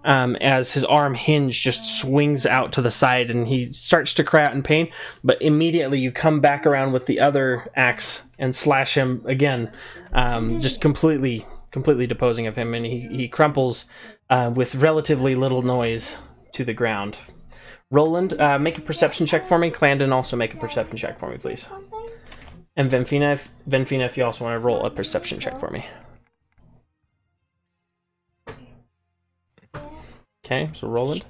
As his arm hinge just swings out to the side and he starts to cry out in pain, but immediately you come back around with the other axe and slash him again, just completely deposing of him, and he crumples with relatively little noise to the ground. Roland, make a perception check for me. Clandon, also make a perception check for me, please. And Venfina, if you also want to roll a perception check for me. Okay, so Roland,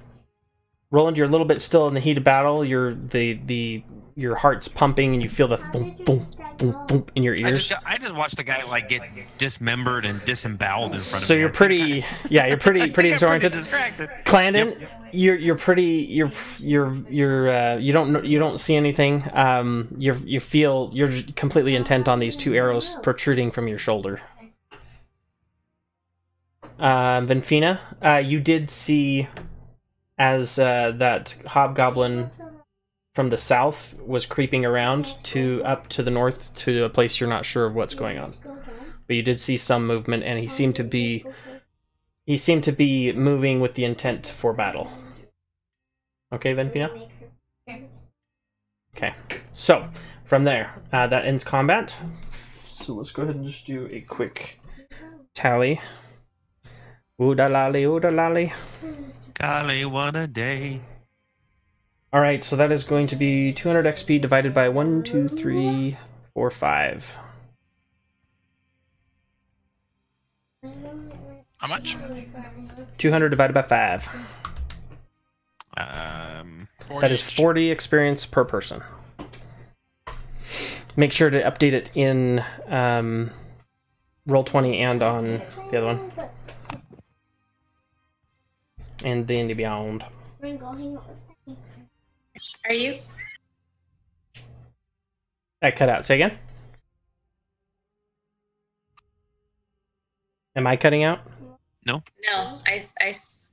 you're a little bit still in the heat of battle. Your heart's pumping, and you feel the thump, thump, thump, thump in your ears. I just watched a guy like get dismembered and disemboweled in front of me. So you're pretty disoriented. Distracted. Clandon, Yep. you don't see anything. You feel you're completely intent on these two arrows protruding from your shoulder. Venfina, you did see as that Hobgoblin from the south was creeping around up to the north to a place you're not sure of what's going on. But you did see some movement, and he seemed to be moving with the intent for battle. Okay, Venfina? Okay. So, from there, that ends combat. So let's go ahead and just do a quick tally. Ooda-lally. Golly, what a day. Alright, so that is going to be 200 XP divided by 1, 2, 3, 4, 5. How much? 200 divided by 5. 40 That is 40 experience per person. Make sure to update it in Roll20 and on the other one. And D&D Beyond. Are you? That cut out. Say again. Am I cutting out? No. No,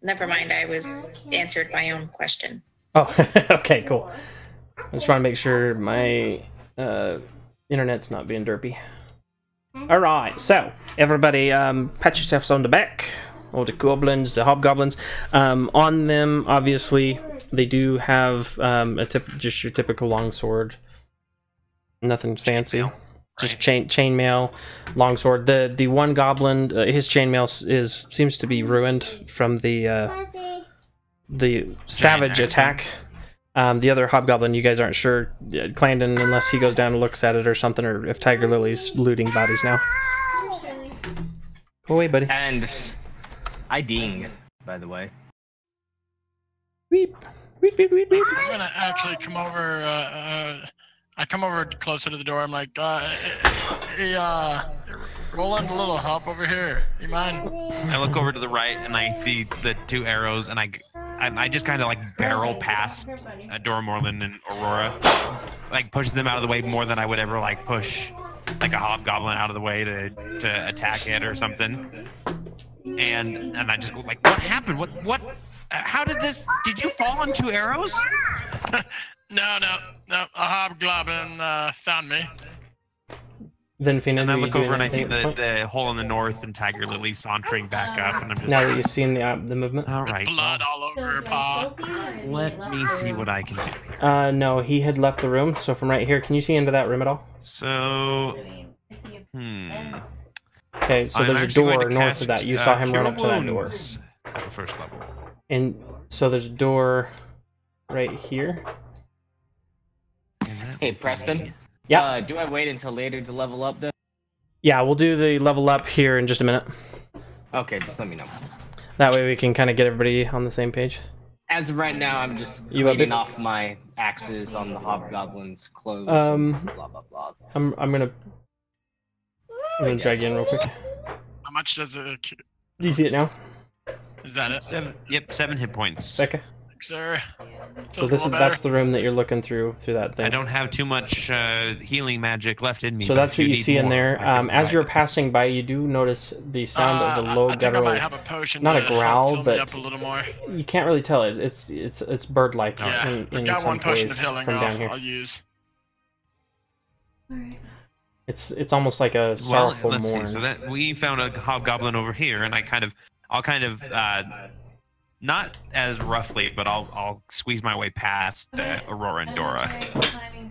never mind. I was answered my own question. Oh, okay, cool. I just want to make sure my internet's not being derpy. Alright, so, everybody pat yourselves on the back. All the goblins, the hobgoblins. On them, obviously, they do have just your typical longsword. Nothing fancy. Just chainmail, longsword. The one goblin, his chainmail seems to be ruined from the savage attack. The other hobgoblin, you guys aren't sure. Clandon, unless he goes down and looks at it or something, or if Tiger Lily's looting bodies now. Go away, buddy. And I ding, by the way. Weep. Weep, weep, weep, weep. I'm gonna actually come over. I come over closer to the door. I'm like, hey, Roland, a little help over here. You mind? I look over to the right and I see the 2 arrows, and I just kind of like barrel past Dora Morland and Aurora, like push them out of the way more than I would ever like push like a hobgoblin out of the way to attack it or something. And I just go like, what happened? What? How did this? Did you fall on 2 arrows? No. A hobgoblin found me. Then Fina, and I look over and I see the hole in the north and Tiger Lily sauntering back up, and I'm just now that you've seen the movement. All right, Blood all over her paw. Let me see what I can do. No, he had left the room. So from right here, can you see into that room at all? So, Okay, so there's a door north of that. You saw him run up to that door. At the first level. And so there's a door right here. Hey, Preston. Yeah. Do I wait until later to level up, though? Yeah, we'll do the level up here in just a minute. Okay, just let me know. That way we can kind of get everybody on the same page. As of right now, I'm just You cleaning off my axes on the hobgoblins' clothes. Blah blah blah. I'm gonna drag you in real quick. How much does it? Do you see it now? Is that it? 7 hit points. Becca. Thanks, sir. So that's the room that you're looking through that thing. I don't have too much healing magic left in me. So that's what you see in there. As you're passing by, you do notice the sound of the low guttural. I might have a potion. Not a growl, but up a little more. You can't really tell it. It's bird-like in I got some one potion ways of healing from down here. I'll use. It's almost like a sorrowful let's mourn. see. So that we found a hobgoblin over here, and I'll kind of not as roughly, but I'll squeeze my way past Aurora and Dora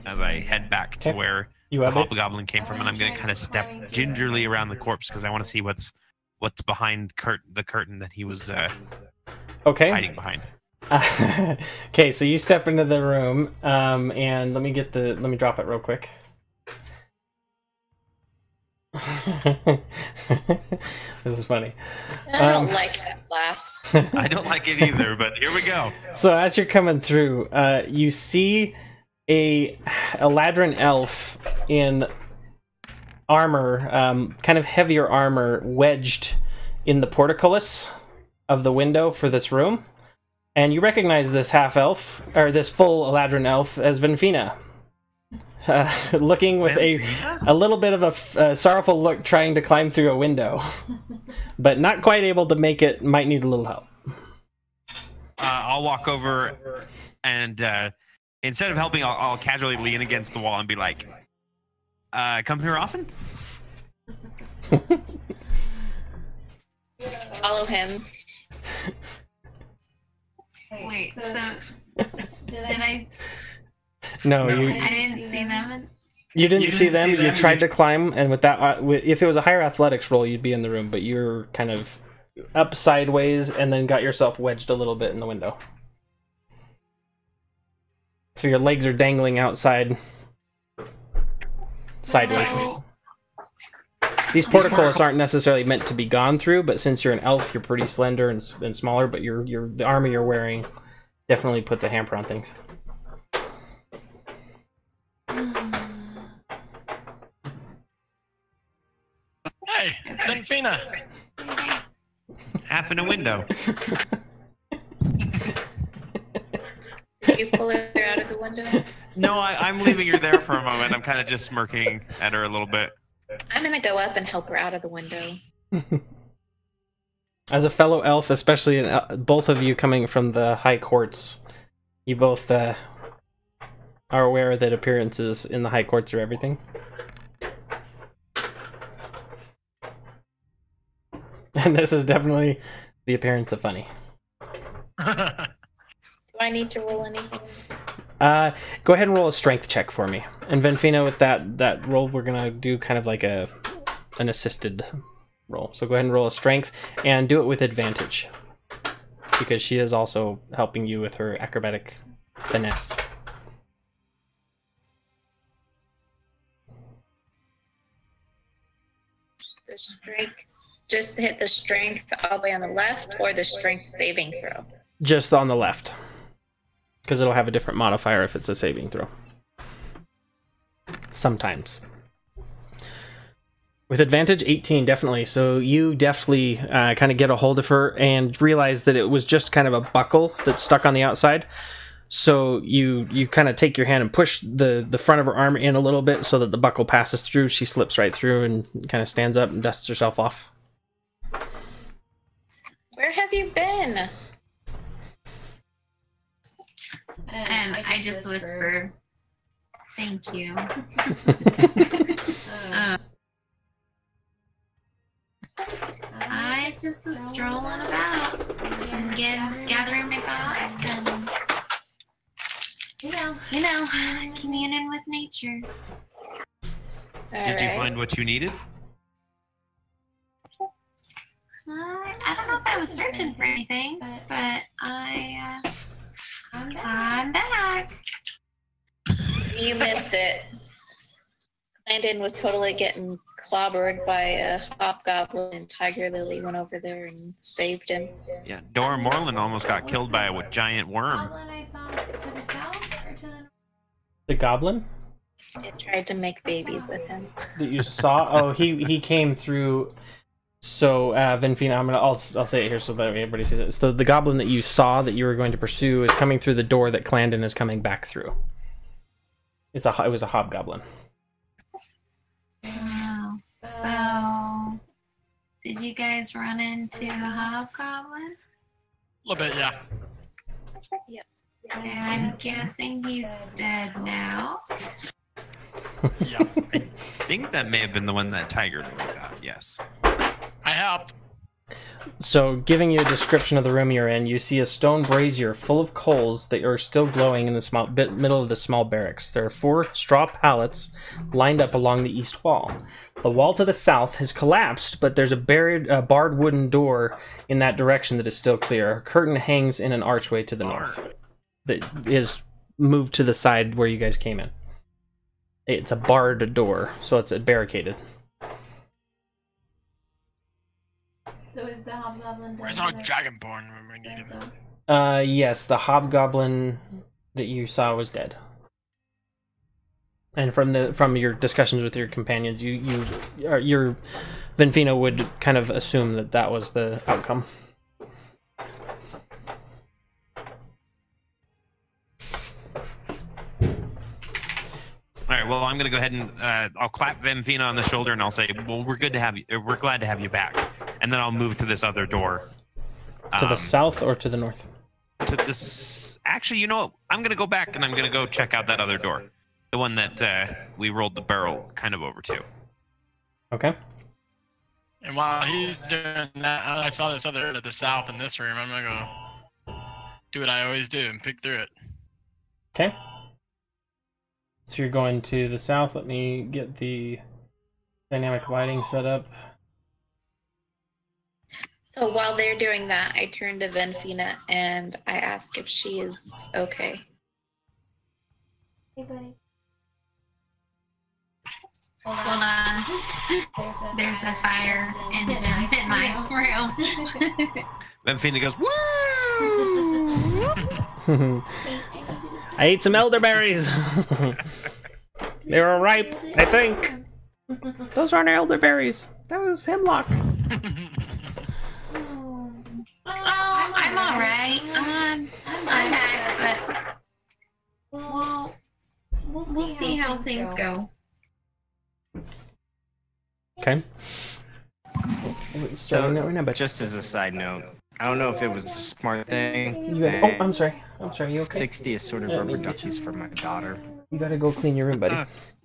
as I head back to where the hobgoblin came from, and I'm gonna kind of step gingerly around the corpse because I want to see what's behind the curtain that he was hiding behind. Okay, so you step into the room, and let me drop it real quick. This is funny. I don't like that laugh. I don't like it either, but here we go. So as you're coming through, you see a Eladrin elf in armor, kind of heavier armor, wedged in the portcullis of the window for this room. And you recognize this half-elf, or this full Eladrin elf, as Venfina. Looking with a little bit of a sorrowful look, trying to climb through a window. But not quite able to make it, might need a little help. I'll walk over and instead of helping, I'll casually lean against the wall and be like, come here often? Follow him. Wait, so did I? No, I didn't see them. You didn't see them. You tried to climb, and with that, if it was a higher athletics roll, you'd be in the room. But you're kind of up sideways, and then got yourself wedged a little bit in the window. So your legs are dangling outside, sideways. These portcullis aren't necessarily meant to be gone through, but since you're an elf, you're pretty slender and smaller. But the armor you're wearing definitely puts a hamper on things. Hey, Venfina. Half in a window. You pull her out of the window? No, I'm leaving her there for a moment. I'm kind of just smirking at her a little bit. I'm gonna go up and help her out of the window. As a fellow elf, especially both of you coming from the high courts, you both are aware that appearances in the high courts are everything. And this is definitely the appearance of funny. Do I need to roll anything? Go ahead and roll a strength check for me. And Venfina, with that roll, we're gonna do kind of like an assisted roll. So go ahead and roll a strength and do it with advantage, because she is also helping you with her acrobatic finesse. The strength, just hit the strength all the way on the left, or the strength saving throw? Just on the left, because it'll have a different modifier if it's a saving throw. Sometimes. With advantage, 18, definitely. So you deftly kind of get a hold of her and realize that it was just kind of a buckle that's stuck on the outside. So you kind of take your hand and push the front of her arm in a little bit so that the buckle passes through. She slips right through and kind of stands up and dusts herself off. Where have you been? And I just whisper, "Thank you." I just was strolling about and gathering my thoughts and, you know, communing with nature. Did you find what you needed? I don't know if I was searching for anything, but I'm back. You missed it. Landon was totally getting clobbered by a hobgoblin, and Tiger Lily went over there and saved him. Yeah, Dora Morland almost got killed by a giant worm. Goblin I saw to the south or to the The goblin It tried to make babies with him. that you saw? Oh, he came through. So, Venfina, I'll say it here so that everybody sees it. So the goblin that you saw that you were going to pursue is coming through the door that Clandon is coming back through. It was a hobgoblin. Oh, so did you guys run into a hobgoblin? A little bit, yeah. I'm guessing he's dead now. Yeah. I think that may have been the one that Tiger Lily got, yes. I helped. So, giving you a description of the room you're in, you see a stone brazier full of coals that are still glowing in the middle of the small barracks. There are 4 straw pallets lined up along the east wall. The wall to the south has collapsed, but there's a barred wooden door in that direction that is still clear. A curtain hangs in an archway to the north that is moved to the side where you guys came in. It's a barred door, so it's barricaded. So is the hobgoblin dead? Where's our dragonborn when we need him? Yes, the hobgoblin that you saw was dead. And from your discussions with your companions, your Venfina would kind of assume that was the outcome. All right, well, I'm going to go ahead and I'll clap Venfina on the shoulder and I'll say, well, we're glad to have you back. And then I'll move to this other door. To the south or to the north? To this. Actually, you know what? I'm going to go back and I'm going to go check out that other door. The one that we rolled the barrel kind of over to. Okay. And while he's doing that, I saw this other to the south in this room. I'm going to go do what I always do and pick through it. Okay. So you're going to the south. Let me get the dynamic lighting set up. So while they're doing that, I turn to Venfina and I ask if she is okay. Hey, buddy. Hold on. There's a fire engine in my room. Venfina goes, woo! I ate some elderberries. They were ripe, I think. Those aren't elderberries. That was hemlock. Oh, I'm all right. I'm back, but Well, we'll see how things go. Okay. So, just as a side note, I don't know if it was a smart thing. Oh, I'm sorry. I'm sorry. You okay? 60 is sort of rubber duckies for my daughter. You gotta go clean your room, buddy.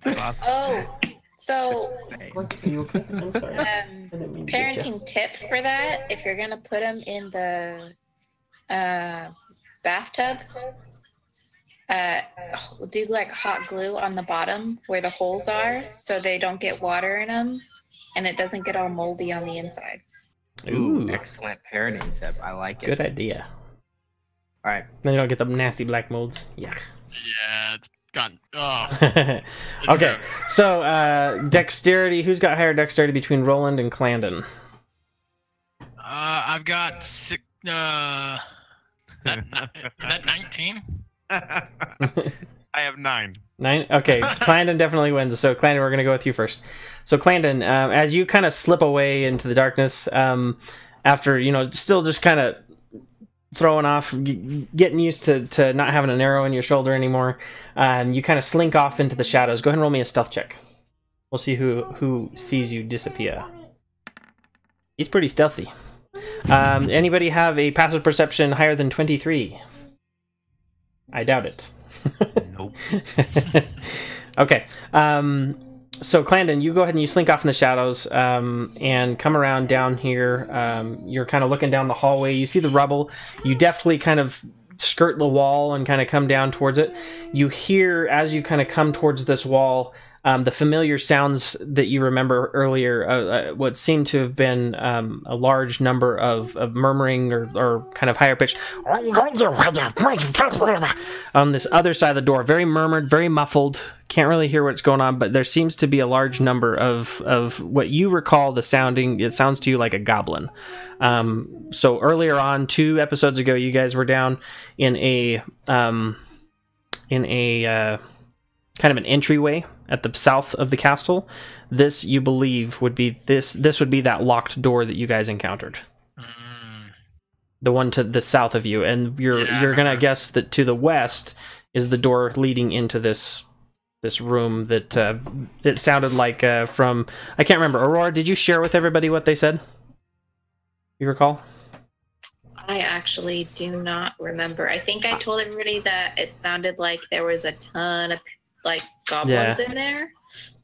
That's awesome. Oh, so Are you okay? I'm sorry. I didn't mean to get you. parenting tip for that: if you're gonna put them in the bathtub, do like hot glue on the bottom where the holes are, so they don't get water in them, and it doesn't get all moldy on the inside. Ooh, excellent parenting tip. I like it. Good idea. All right. Then you don't get the nasty black molds. Yeah. Yeah, it's gone. Oh, Okay, so dexterity. Who's got higher dexterity between Roland and Clandon? I've got six. Is that 19? I have 9. 9? Okay, Clandon definitely wins. So Clandon, we're going to go with you first. So Clandon, as you kind of slip away into the darkness, after, still just kind of throwing off, getting used to not having an arrow in your shoulder anymore, you kind of slink off into the shadows. Go ahead and roll me a stealth check. We'll see who sees you disappear. He's pretty stealthy. Anybody have a passive perception higher than 23? I doubt it. Nope. Okay. So Clandon, you go ahead and you slink off in the shadows and come around down here. You're kind of looking down the hallway. You see the rubble. You deftly kind of skirt the wall and kind of come down towards it. You hear, as you kind of come towards this wall, the familiar sounds that you remember earlier, what seemed to have been a large number of murmuring or kind of higher pitched on this other side of the door. Very murmured, very muffled. Can't really hear what's going on, but there seems to be a large number of what you recall the sounding. It sounds to you like a goblin. So earlier on, 2 episodes ago, you guys were down in a kind of an entryway at the south of the castle. This, you believe, would be this would be that locked door that you guys encountered. The one to the south of you, and you're gonna guess that to the west is the door leading into this room that it sounded like from, I can't remember. Aurora, did you share with everybody what they said? You recall? I actually do not remember. I think I told everybody that it sounded like there was a ton of goblins in there,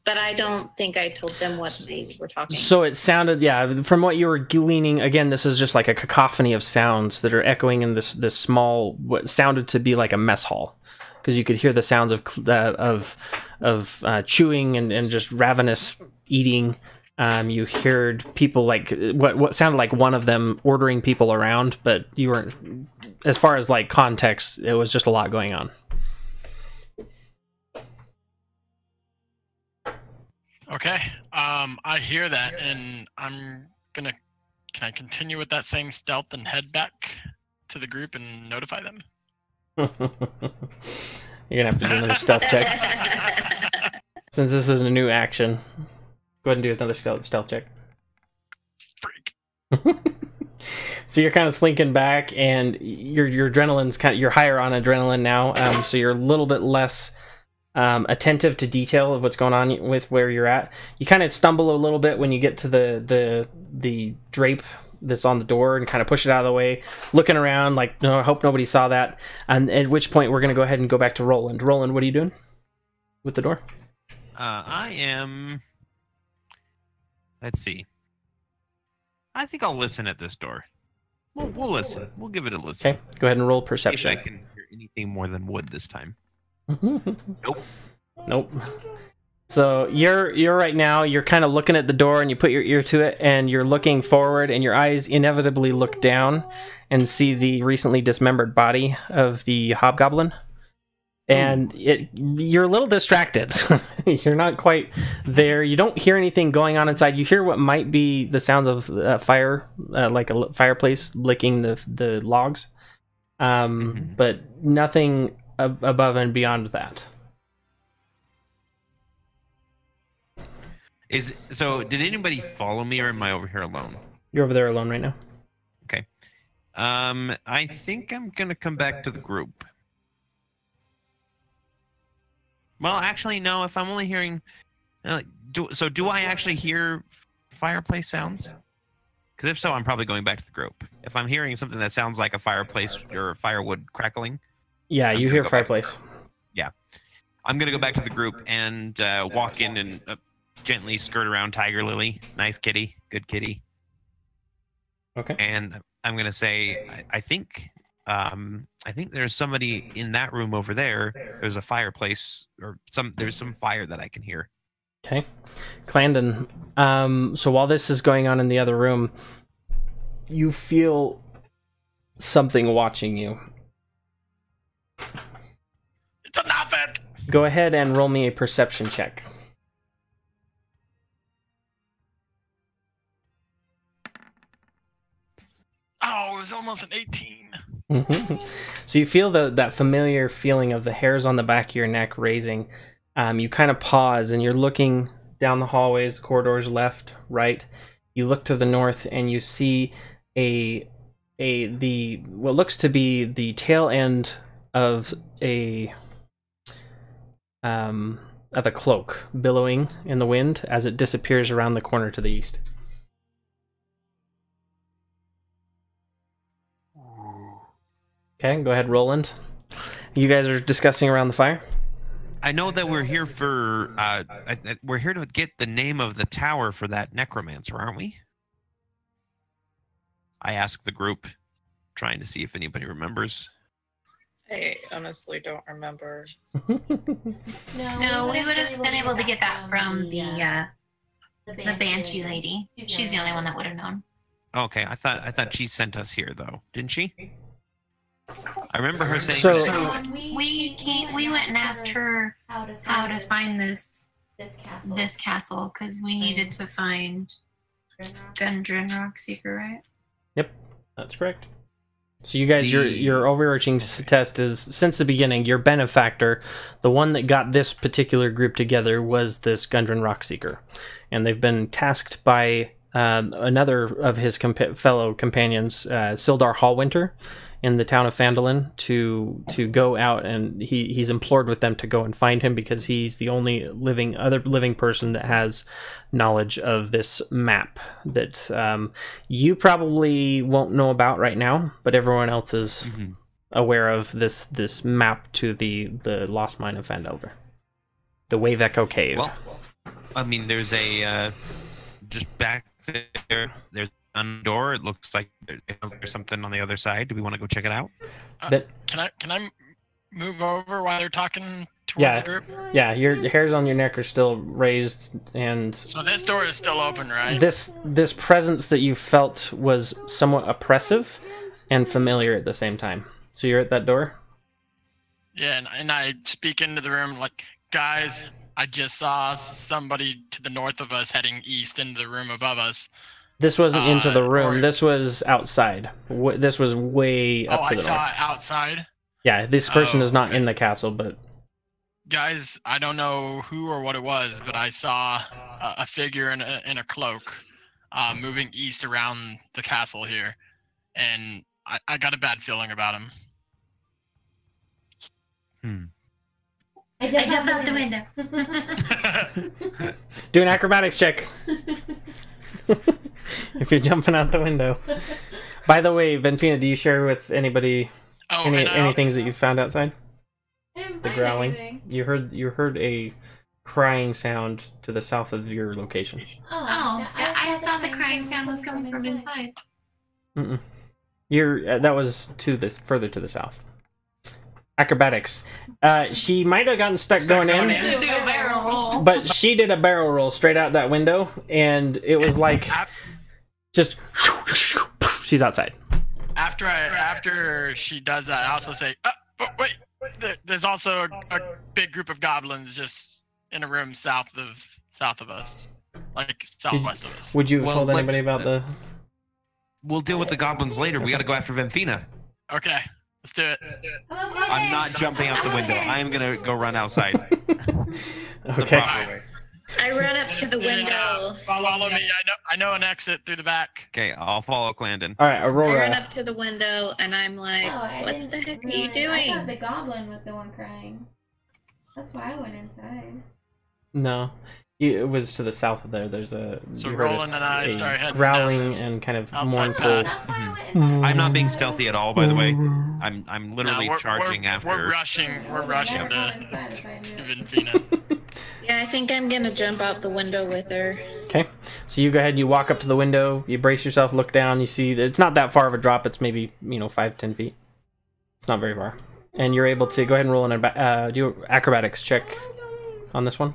but I don't think I told them what they were talking. So it sounded, from what you were gleaning, again, this is just like a cacophony of sounds that are echoing in this small, what sounded to be like a mess hall, because you could hear the sounds of chewing and just ravenous eating. You heard people like what sounded like one of them ordering people around, but you weren't, as far as like context, it was just a lot going on. Okay. I hear that, and I'm gonna. Can I continue with that same stealth and head back to the group and notify them? You're gonna have to do another stealth check since this is a new action. Go ahead and do another stealth check. Freak. So you're kind of slinking back, and your adrenaline's you're higher on adrenaline now, so you're a little bit less attentive to detail of what's going on with where you're at. You kind of stumble a little bit when you get to the drape that's on the door and kind of push it out of the way, looking around like, no, I hope nobody saw that. And at which point we're going to go ahead and go back to Roland. Roland, what are you doing with the door? I am. Let's see. I think I'll listen at this door. We'll listen. We'll give it a listen. Okay, go ahead and roll See if perception. I can hear anything more than wood this time. Nope. So you're right now, you're kind of looking at the door and you put your ear to it and you're looking forward and your eyes inevitably look down and see the recently dismembered body of the hobgoblin. And you're a little distracted. You're not quite there. You don't hear anything going on inside. You hear what might be the sounds of fire, like a fireplace licking the logs, but nothing above and beyond that. Did anybody follow me, or am I over here alone? You're over there alone right now. Okay. I think I'm gonna come back to the group. Well, actually, no. If I'm only hearing, do I actually hear fireplace sounds? Because if so, I'm probably going back to the group. If I'm hearing something that sounds like a fireplace or firewood crackling, Yeah, I'm you gonna hear go back to the fireplace. group. Yeah, I'm gonna go back to the group and walk in and gently skirt around Tiger Lily. Nice kitty, good kitty. Okay. And I'm gonna say, I think there's somebody in that room over there. There's a fireplace or there's some fire that I can hear. Okay. Clandon, so while this is going on in the other room, you feel something watching you. It's a nothing. Go ahead and roll me a perception check. Oh, it was almost an 18. So you feel that familiar feeling of the hairs on the back of your neck raising. You kind of pause and you're looking down the hallways, the corridors, left, right. You look to the north and you see what looks to be the tail end of a cloak billowing in the wind as it disappears around the corner to the east. Okay, go ahead, Roland. You guys are discussing around the fire? I know that we're here for we're here to get the name of the tower for that necromancer, aren't we? I asked the group, trying to see if anybody remembers. I honestly don't remember. No, we would have been able to get that from the Banshee lady. She's the only one that would have known. Okay, I thought she sent us here though, didn't she? I remember her saying. So we went and asked her how to find this castle because we needed to find Gundren Rockseeker, right? Yep, that's correct. So you guys, your overarching test is, since the beginning, your benefactor, the one that got this particular group together, was this Gundren Rockseeker. And they've been tasked by another of his fellow companions, Sildar Hallwinter, in the town of Phandalin, to go out, and he's implored with them to go and find him because he's the only other living person that has knowledge of this map that you probably won't know about right now, but everyone else is aware of this map to the lost mine of Phandelver, the Wave Echo Cave. Well, I mean, there's a just back there. There's on the door. It looks like there's something on the other side. Do we want to go check it out? Can I move over while they're talking towards the group? Yeah, your hairs on your neck are still raised, and so this door is still open, right? This presence that you felt was somewhat oppressive and familiar at the same time. So you're at that door? Yeah, and I speak into the room like, guys, I just saw somebody to the north of us heading east into the room above us. This wasn't into the room. This was outside. This was way up to the north. Oh, I saw it outside? Yeah, this person is not in the castle, but... Guys, I don't know who or what it was, but I saw a figure in a cloak moving east around the castle here, and I got a bad feeling about him. I jumped out the window. Do an acrobatics check. If you're jumping out the window. By the way, Benfina, do you share with anybody any things that you found outside? The growling. Anything. You heard a crying sound to the south of your location. I thought the crying sound was coming from inside. Mm-mm. That was further to the south. Acrobatics. She might have gotten stuck going in, Do a barrel roll. but she did a barrel roll straight out that window, and it was like just she's outside. After she does that, I also say, wait. There's also a big group of goblins just in a room south of us, like southwest of us. Would you have told anybody about the? We'll deal with the goblins later. We got to go after Venfina. Okay, let's do it. I'm not jumping out the window. I am gonna go run outside. Okay. I run up to the window. Follow me. I know an exit through the back. Okay, I'll follow Clandon. All right, I Aurora. run up to the window and I'm like, Oh, what the heck are you I doing? thought the goblin was the one crying. That's why I went inside. No. It was to the south of there. There's a So you heard Roland and I start heading growling down this and kind of outside mournful. path. That's why I went inside. I'm not being stealthy at all, by the way. I'm literally No, charging after. We're rushing. We're rushing Never go to inside if I knew. Vinfina. Yeah, I think I'm gonna jump out the window with her. Okay, so you go ahead and you walk up to the window, you brace yourself, look down, you see that it's not that far of a drop, it's maybe, 5-10 feet. It's not very far. And you're able to go ahead and roll an do acrobatics check on this one.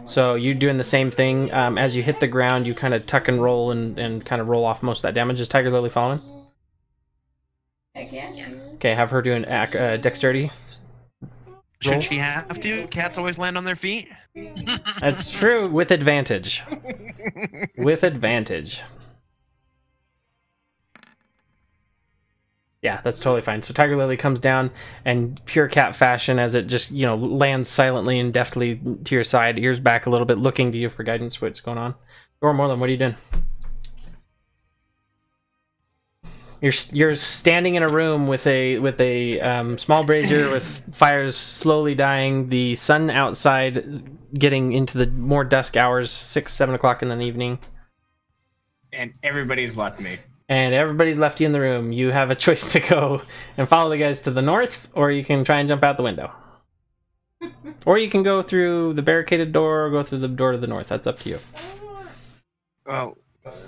So you're doing the same thing. As you hit the ground, you kind of tuck and roll and kind of roll off most of that damage. Is Tiger Lily following? Heck yeah. Okay, have her do an dexterity. Should she have to? Cats always land on their feet. That's true, with advantage. With advantage. Yeah, that's totally fine. So Tiger Lily comes down, and pure cat fashion, as it just, lands silently and deftly to your side, ears back a little bit, looking to you for guidance. What's going on? Morland, what are you doing? You're standing in a room with a small brazier with fires slowly dying. The sun outside getting into the more dusk hours, 6-7 o'clock in the evening, And everybody's left me. and everybody's left you in the room. You have a choice to go and follow the guys to the north, or you can try and jump out the window, or you can go through the barricaded door or go through the door to the north. That's up to you. Well,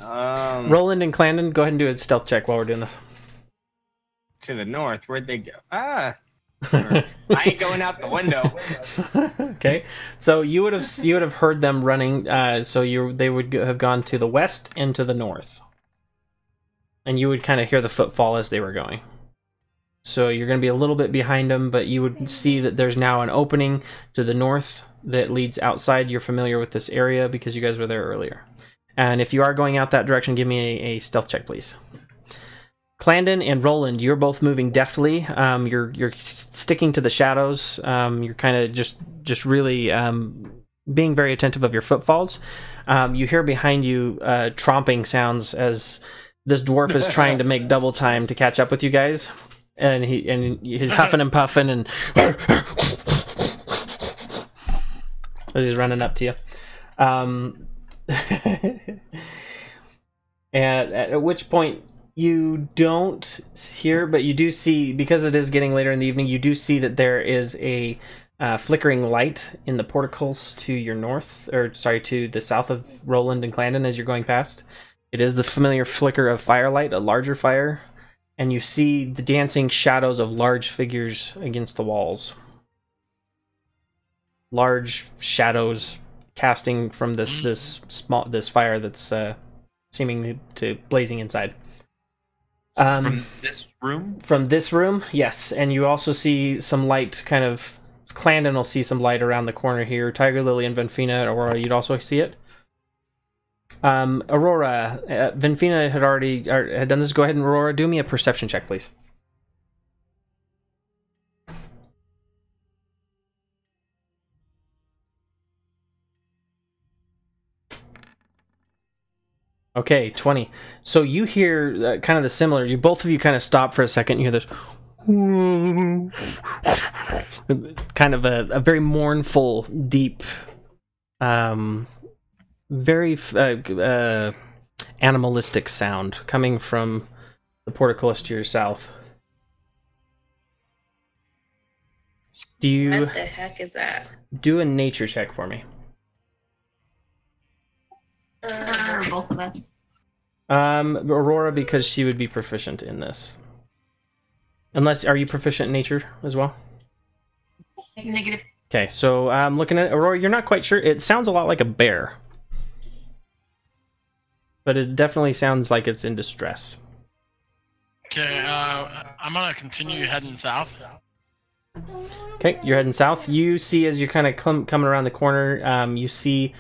Roland and Clandon, go ahead and do a stealth check while we're doing this. to the north. Where'd they go? I ain't going out the window. Okay, so you would have heard them running. They would have gone to the west and to the north, and you would kind of hear the footfall as they were going. So you're going to be a little bit behind them, but you would see that there's now an opening to the north that leads outside. You're familiar with this area because you guys were there earlier. And if you are going out that direction, give me a stealth check, please. Clandon and Roland, you're both moving deftly. You're sticking to the shadows. You're kind of just really being very attentive of your footfalls. You hear behind you tromping sounds as this dwarf is trying to make double time to catch up with you guys, and he's huffing and puffing and as he's running up to you. And at which point you don't hear, but you do see, because it is getting later in the evening, you do see that there is a flickering light in the porticles to your north, to the south of Roland and Clandon as you're going past. It is the familiar flicker of firelight, a larger fire, and you see the dancing shadows of large figures against the walls. Large shadows casting from this fire that's seeming to blazing inside. From this room? From this room, yes. And you also see some light kind of... Clandon will see some light around the corner here. Tiger Lily and Vinfina, Aurora, you'd also see it. Aurora, Vinfina had done this. Go ahead and, Aurora, do me a perception check, please. Okay, 20. So you hear kind of the similar. Both of you kind of stop for a second. You hear this kind of a very mournful, deep, very animalistic sound coming from the portcullis to your south. Do you? What the heck is that? Do a nature check for me. Both of us. Aurora, because she would be proficient in this. Unless, are you proficient in nature as well? Negative. Okay, so I'm looking at Aurora. You're not quite sure. It sounds a lot like a bear, but it definitely sounds like it's in distress. Okay, I'm gonna continue heading south. Okay, you're heading south. You see, as you're kind of coming around the corner, you see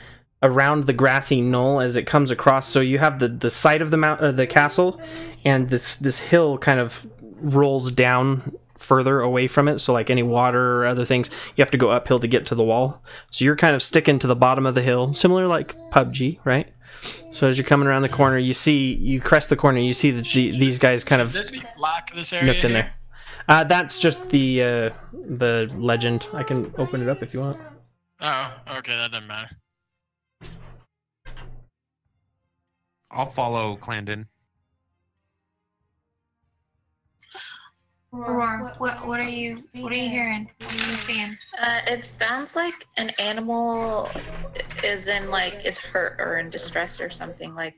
around the grassy knoll as it comes across. So you have the side of the castle, and this hill kind of rolls down further away from it. So like any water or other things, you have to go uphill to get to the wall. So you're kind of sticking to the bottom of the hill, similar like PUBG, right? So as you're coming around the corner, you crest the corner, you see that these guys kind of This be black, this area nooked in there. That's just the legend. I can open it up if you want. Oh, okay, that doesn't matter. I'll follow Clandon. Aurora, what are you hearing? What are you seeing? It sounds like an animal is hurt or in distress or something. Like,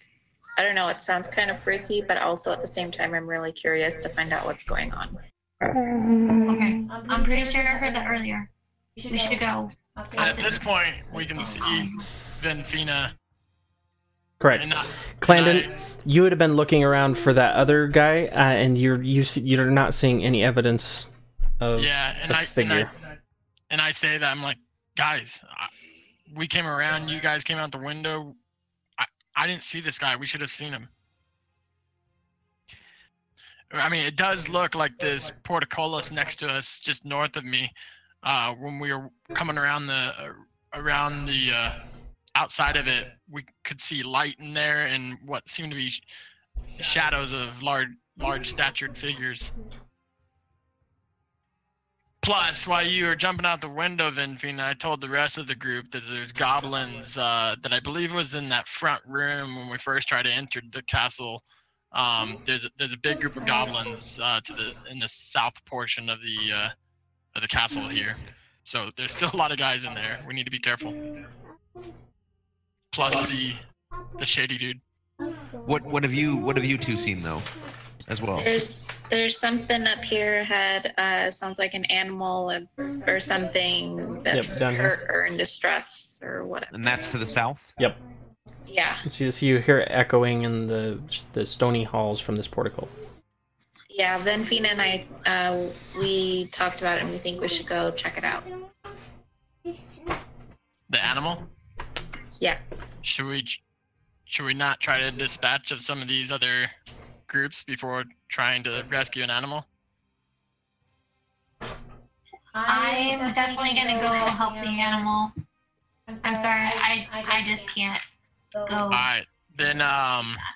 I don't know. It sounds kind of freaky, but also at the same time, I'm really curious to find out what's going on. Okay, I'm pretty sure I heard that earlier. We should go. At this point, we can see Venfina. Correct. Clandon, you would have been looking around for that other guy, and you're not seeing any evidence of the figure. And I say that I'm like, guys, we came around. You guys came out the window. I didn't see this guy. We should have seen him. I mean, it does look like this portcullis next to us, just north of me. When we were coming around the outside of it, we could see light in there and what seemed to be shadows of large statured figures. Plus, while you were jumping out the window, Venfina, I told the rest of the group that there's goblins that I believe was in that front room when we first tried to enter the castle. There's a big group of goblins in the south portion of the castle here. So there's still a lot of guys in there. We need to be careful. Plus the shady dude. What have you two seen though, as well? There's something up here ahead. Sounds like an animal or something that's hurt or in distress or whatever. And that's to the south? Yep. Yeah. So you hear it echoing in the stony halls from this portico. Yeah, Venfina and I, we talked about it and we think we should go check it out. The animal? Yeah. Should we not try to dispatch of some of these other groups before trying to rescue an animal? I'm definitely gonna go help the animal. I'm sorry, I just can't go. All right, then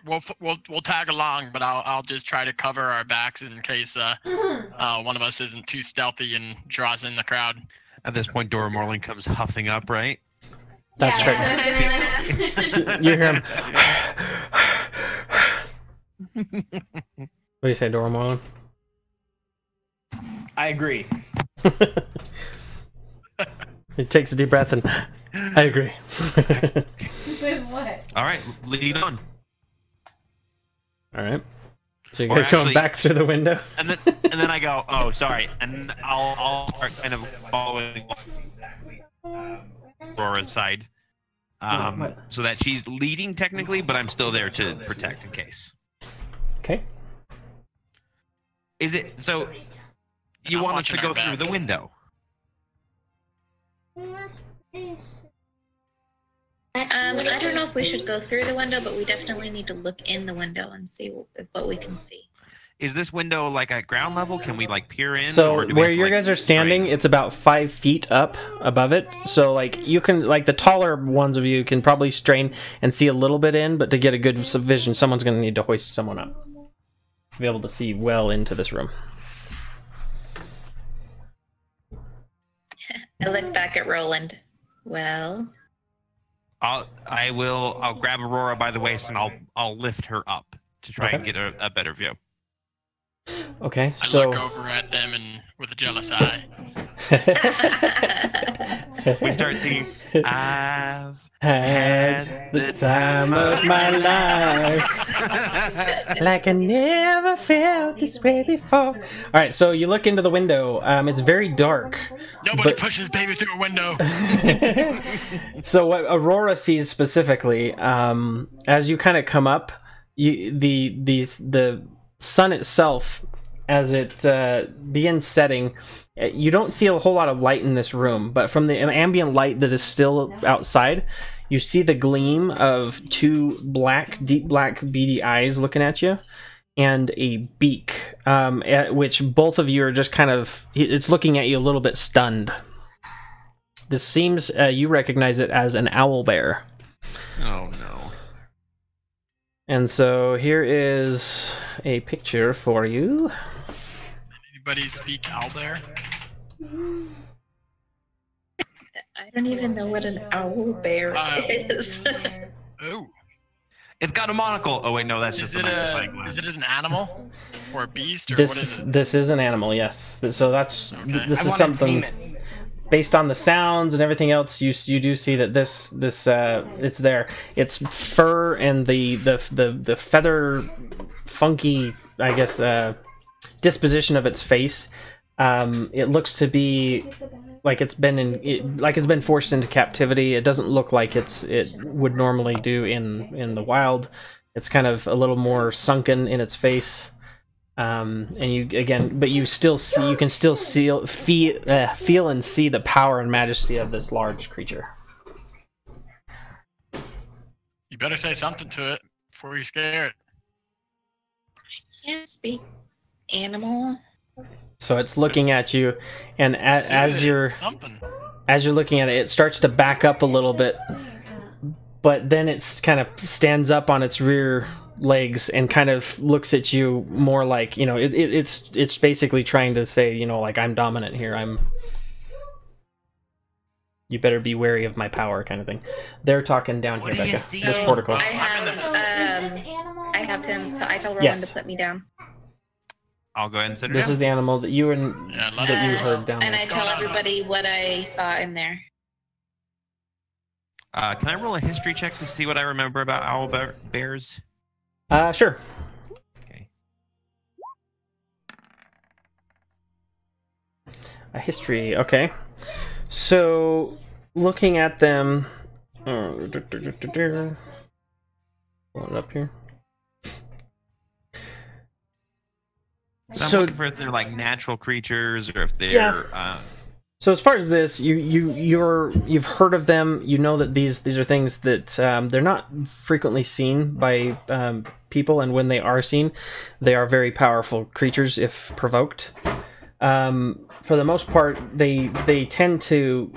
we'll tag along, but I'll just try to cover our backs in case one of us isn't too stealthy and draws in the crowd. At this point, Dora Morland comes huffing up, right? That's correct. You hear him. What do you say, Dora Morland? I agree. He takes a deep breath and I agree. With what? All right, lead on. All right. So you guys going back through the window? And then I go, oh, sorry, and I'll start kind of following Aurora's side, so that she's leading technically, but I'm still there to protect in case. Okay. Is it so? You want us to go through the window? I don't know if we should go through the window, but we definitely need to look in the window and see what we can see. Is this window like at ground level? Can we like peer in? So or do we where have to, you like, guys are standing, strain? it's about 5 feet up above it. So like you can, like the taller ones of you can probably strain and see a little bit in, but to get a good vision, someone's going to need to hoist someone up to be able to see well into this room. I look back at Roland. Well, I'll grab Aurora by the waist and I'll lift her up to try and get a better view. Okay, I so look over at them and with a jealous eye. We start singing, I've had the time of my life, like I never felt this way before. All right, so you look into the window. It's very dark. Nobody pushes baby through a window. So what Aurora sees specifically, as you kind of come up, the sun itself, as it begins setting, you don't see a whole lot of light in this room, but from the ambient light that is still outside, you see the gleam of two deep black beady eyes looking at you, and a beak, at which both of you are just kind of, it's looking at you a little bit stunned. This seems, you recognize it as an owl bear. Oh no. And so here is a picture for you. anybody speak owlbear? I don't even know what an owl bear is. Oh. It's got a monocle. Oh wait, no, that's just Is the it magnifying glass. is it an animal or a beast or what is it? This is an animal, yes. So that's Okay. this I is wanna something. tame it. Based on the sounds and everything else, you do see that this it's there. Its fur and the feather funky, I guess, disposition of its face. It looks to be like it's been forced into captivity. It doesn't look like it would normally do in the wild. It's kind of a little more sunken in its face. And but you can still feel and see the power and majesty of this large creature. You better say something to it before you scare it. Can't speak animal. So it's looking at you, and as you're looking at it, it starts to back up a little bit, but then it's kind of stands up on its rear legs and kind of looks at you more like, you know, it's basically trying to say, you know, like, I'm dominant here. You better be wary of my power, kind of thing. They're talking down here, Becca. This portico. I have him. I tell Rowan to put me down. I'll go ahead and sit This down. is the animal that you heard down And there. I tell everybody what I saw in there. Can I roll a history check to see what I remember about owl bears? Sure. Okay. A history, okay. So, looking at them... Pull it up here. I'm looking for if they're like natural creatures or if they're... So as far as this, you've heard of them. You know that these are things that they're not frequently seen by people, and when they are seen, they are very powerful creatures if provoked. For the most part, they tend to,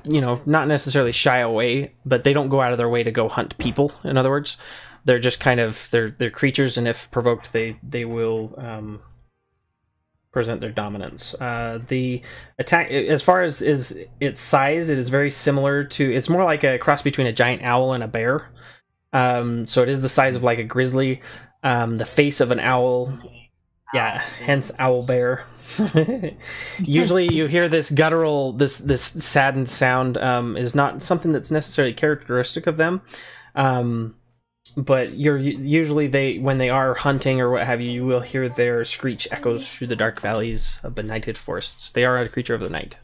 you know, not necessarily shy away, but they don't go out of their way to go hunt people. In other words, they're just kind of they're creatures, and if provoked, they will. Present their dominance. The attack, as far as is its size, it is very similar to. It's more like a cross between a giant owl and a bear. So it is the size of like a grizzly. The face of an owl. Yeah, hence owl bear. Usually, you hear this guttural, this saddened sound. Is not something that's necessarily characteristic of them. But usually when they are hunting or what have you, you will hear their screech echoes through the dark valleys of benighted forests. They are a creature of the night.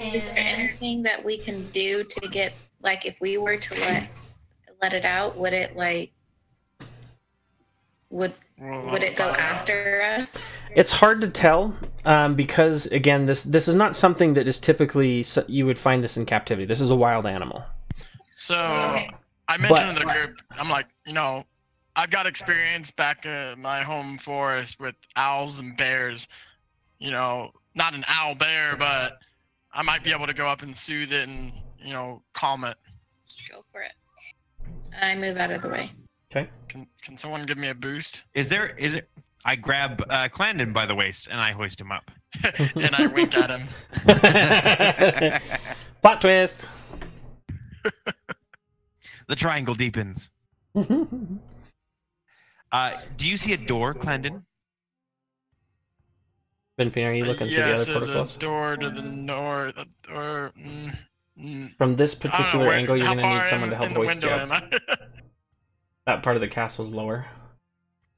Is there anything that we can do to get, like, if we were to let it out, would it would it go after us? It's hard to tell because again, this is not something that is typically you would find this in captivity. This is a wild animal. So. I mentioned in the group, I'm like, you know, I've got experience back in my home forest with owls and bears. You know, not an owl bear, but I might be able to go up and soothe it and, you know, calm it. Go for it. I move out of the way. Okay. Can someone give me a boost? Is it? I grab Clandon by the waist and I hoist him up. And I wink at him. Plot twist. The triangle deepens. Do you see a door, Clandon? Benfine, are you looking through the other protocols? Yes, there's a door to the north. From this particular angle, you're going to need someone to help hoist you am up. I? That part of the castle's lower.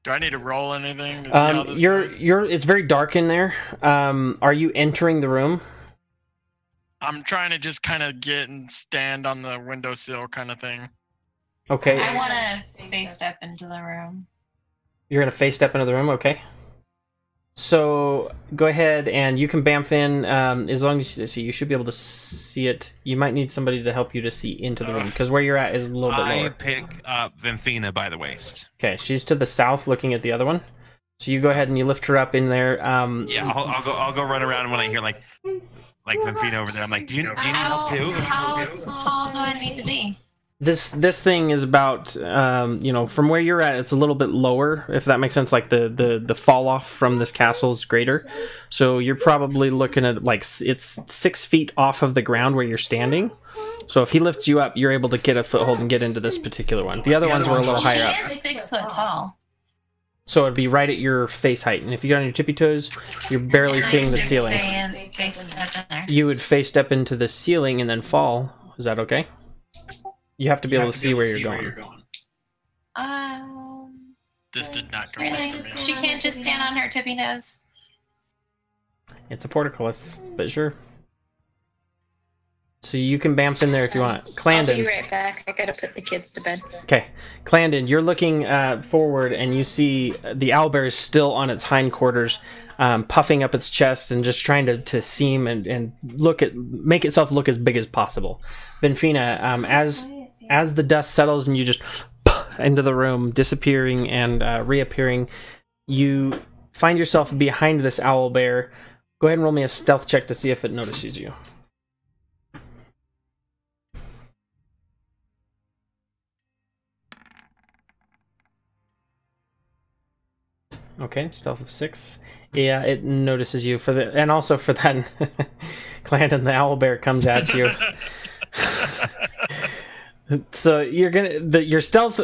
Do I need to roll anything? To see how this goes? It's very dark in there. Are you entering the room? I'm trying to just kind of get and stand on the windowsill kind of thing. Okay. I want to face step into the room. You're going to face step into the room? Okay. So, go ahead and you can bamf in, as long as you should be able to see it. You might need somebody to help you to see into the room, because where you're at is a little bit lower. I pick up Venfina by the waist. Okay, she's to the south looking at the other one. So you go ahead and you lift her up in there. Yeah, I'll go run around when I hear like Venfina over there. I'm like, do you need help too? How tall do I need to be? This thing is about you know, from where you're at, it's a little bit lower, if that makes sense. Like the fall off from this castle is greater, so you're probably looking at like it's 6 feet off of the ground where you're standing. So if he lifts you up, you're able to get a foothold and get into this particular one. The other ones were a little higher up. She is 6 foot tall. So it'd be right at your face height, and if you got on your tippy toes, you're barely seeing the ceiling. You would face step into the ceiling and then fall. Is that okay? You have to be able to see where you're going. This did not go Really? well for me. She can't just stand on her tippy nose. It's a portcullis, but sure. So you can bamf in there if you want. I'll be Clandon. right back. I gotta put the kids to bed. Okay. Clandon, you're looking forward and you see the owlbear is still on its hindquarters, puffing up its chest and just trying to seem and make itself look as big as possible. Benfina, as the dust settles and you just into the room, disappearing and reappearing, you find yourself behind this owlbear. Go ahead and roll me a stealth check to see if it notices you. Okay, stealth of 6. Yeah, it notices you and also for that, Clandon, the owlbear comes at you. So you're your stealth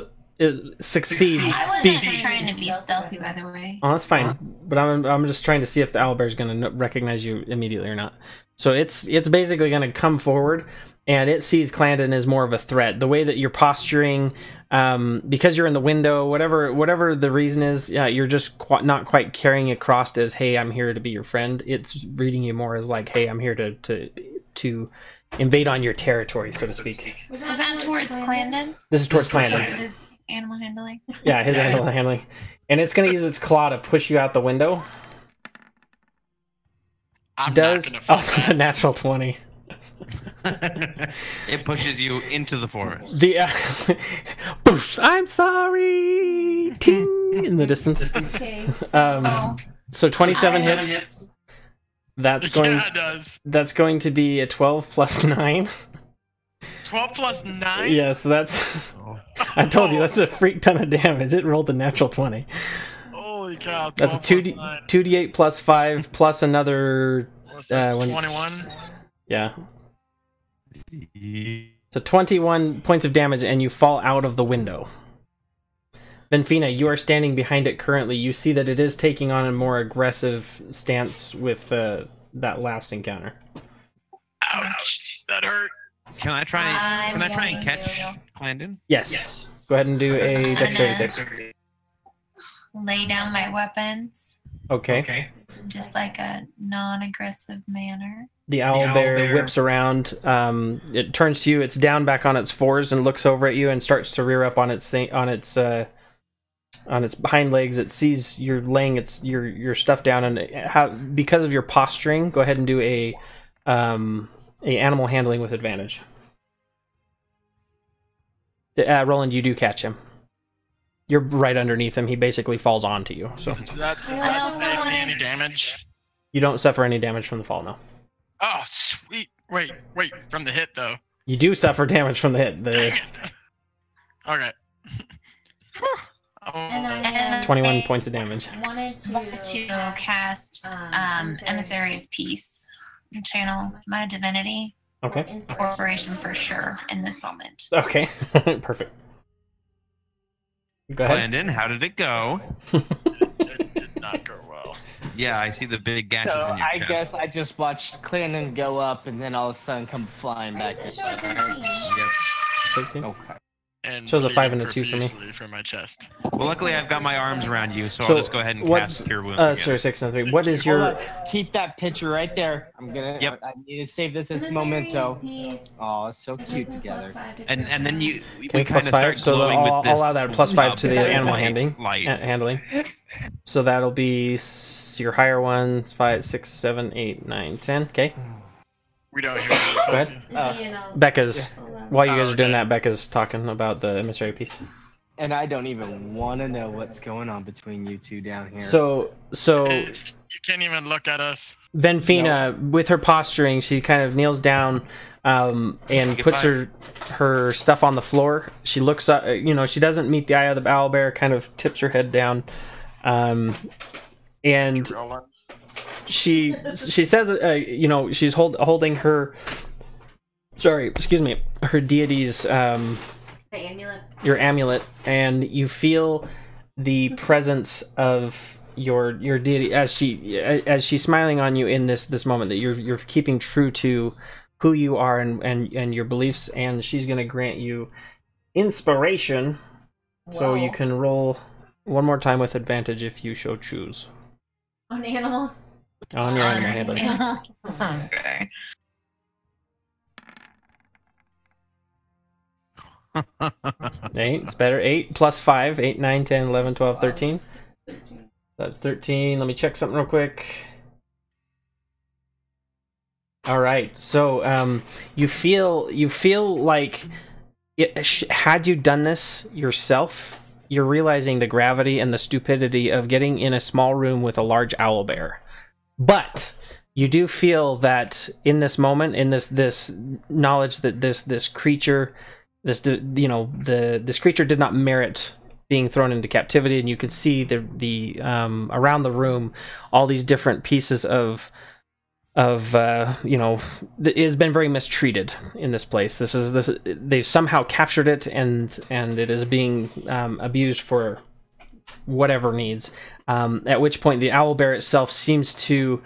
succeeds. I wasn't trying to be stealthy, by the way. Oh, that's fine. But I'm just trying to see if the owlbear is going to recognize you immediately or not. So it's basically going to come forward, and it sees Clandon as more of a threat. The way that you're posturing, because you're in the window, whatever the reason is, you're just not quite carrying across as, hey, I'm here to be your friend. It's reading you more as like, hey, I'm here to invade on your territory, so to speak. Was that towards Clandon? This is towards Clandon. His animal handling? Yeah, his animal handling. And it's going to use its claw to push you out the window. That's a natural 20. It pushes you into the forest. I'm sorry. Ting in the distance. So 27 hits. That's going to be a 12 plus 9. 12 plus 9? Yeah, so that's I told you that's a freak ton of damage. It rolled a natural 20. Holy cow. That's 2d8 plus 5 plus another 21. Yeah. So 21 points of damage, and you fall out of the window. Benfina, you are standing behind it currently. You see that it is taking on a more aggressive stance with that last encounter. Ouch, that hurt. Can I try and catch Clandon? Yes. Go ahead and do a dexterity save. Lay down my weapons. Okay. Just like a non-aggressive manner. The owlbear whips around. It turns to you. It's down back on its fours and looks over at you and starts to rear up on its hind legs. It sees you're laying your stuff down, and because of your posturing, go ahead and do a animal handling with advantage. Roland, you do catch him. You're right underneath him. He basically falls onto you. So Does that save me any damage? You don't suffer any damage from the fall, no. Oh, sweet. Wait. From the hit, though. You do suffer damage from the hit. Dang it. Okay. 21 points of damage. Wanted to cast Emissary of Peace and channel my divinity. Okay. Incorporation for sure in this moment. Okay. Perfect. Go ahead. Clandon, how did it go? It did not go well. Yeah, I see the big gashes So in your I chest. guess I just watched Clandon go up and then all of a sudden come flying back. Yep. 13. Okay. And Shows a 5 and a bleeding 2 for me. profusely from my chest. Well, luckily I've got my arms around you, so I'll just go ahead and cast Cure Wound. Sorry, 6 and 3. What is Hold your... on. Keep that picture right there. I'm gonna. Yep. I need to save this as memento. Oh, it's so cute together. And then we Okay, kind plus of 5, start so glowing I'll with this. allow that plus 5 to the animal light. handling. So that'll be your higher one, 5, 6, 7, 8, 9, 10. Okay. We don't hear it. Go ahead. Becca's... While you guys are doing that, Becca's talking about the emissary piece. And I don't even want to know what's going on between you two down here. So You can't even look at us. Benfina, with her posturing, she kind of kneels down, and puts her stuff on the floor. She looks up, you know, she doesn't meet the eye of the owlbear, kind of tips her head down, and she says, you know, she's holding her, sorry, excuse me, her deity's amulet. Your amulet, and you feel the presence of your deity as she's smiling on you in this moment, that you're keeping true to who you are and your beliefs, and she's going to grant you inspiration. Whoa. So you can roll one more time with advantage if you so choose. On animal? On your animal handling. Okay. 8, it's better. 8 plus 5, 8, 9, 10, 11, 12, 13. That's 13. Let me check something real quick. All right. So you feel like had you done this yourself, you're realizing the gravity and the stupidity of getting in a small room with a large owlbear. But you do feel that in this moment, in this knowledge that this creature, this creature did not merit being thrown into captivity, and you could see the around the room all these different pieces of it has been very mistreated in this place. They've somehow captured it, and it is being abused for whatever needs. At which point the owlbear itself seems to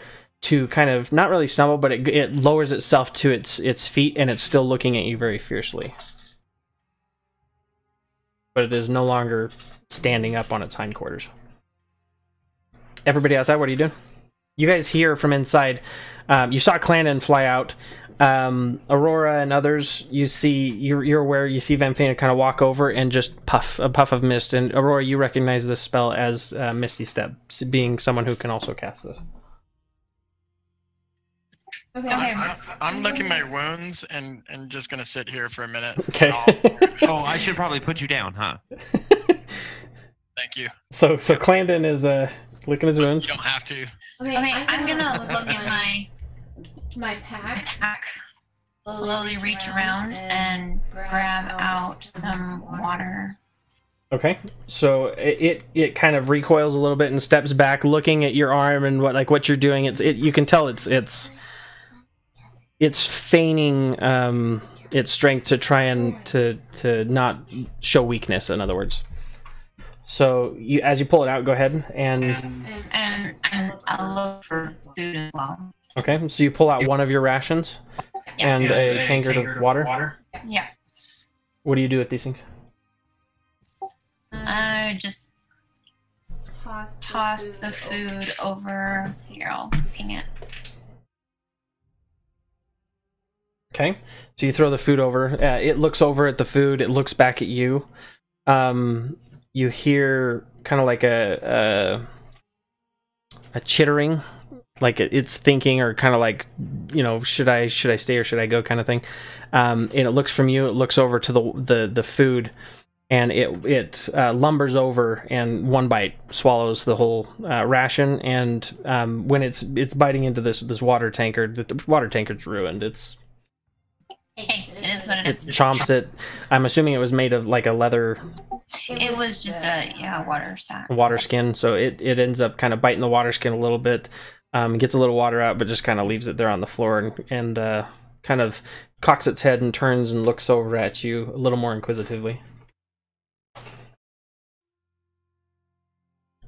kind of not really stumble, but it lowers itself to its feet, and it's still looking at you very fiercely. But it is no longer standing up on its hindquarters. Everybody outside, what are you doing? You guys hear from inside. You saw Clandon fly out. Aurora and others, you're aware. You see Vanfina kind of walk over and just a puff of mist. And Aurora, you recognize this spell as Misty Step, being someone who can also cast this. Okay. I'm licking my wounds and just gonna sit here for a minute. Okay. Oh, I should probably put you down, huh? Thank you. So Clandon is licking his wounds. You don't have to. Okay, I'm gonna look at my pack. Slowly reach around and grab out some water. Okay, so it kind of recoils a little bit and steps back, looking at your arm and what you're doing. You can tell it's feigning its strength to try and to not show weakness. In other words, so as you pull it out, go ahead and I'll look for food as well. Okay, so you pull out one of your rations and a tankard of water. Yeah. What do you do with these things? I just toss the food over. Here, I'll ping it. Okay, so you throw the food over. It looks over at the food. It looks back at you. You hear kind of like a chittering, like it's thinking, or kind of like, should I stay or should I go, kind of thing. And it looks from you. It looks over to the food, and it lumbers over, and one bite swallows the whole ration. And when it's biting into this water tankard, the water tankard's ruined. Hey, it is what it is. It chomps it. I'm assuming it was made of like a leather. It was just a water sack. Water skin. So it ends up kind of biting the water skin a little bit. Gets a little water out, but just kind of leaves it there on the floor, and kind of cocks its head and turns and looks over at you a little more inquisitively.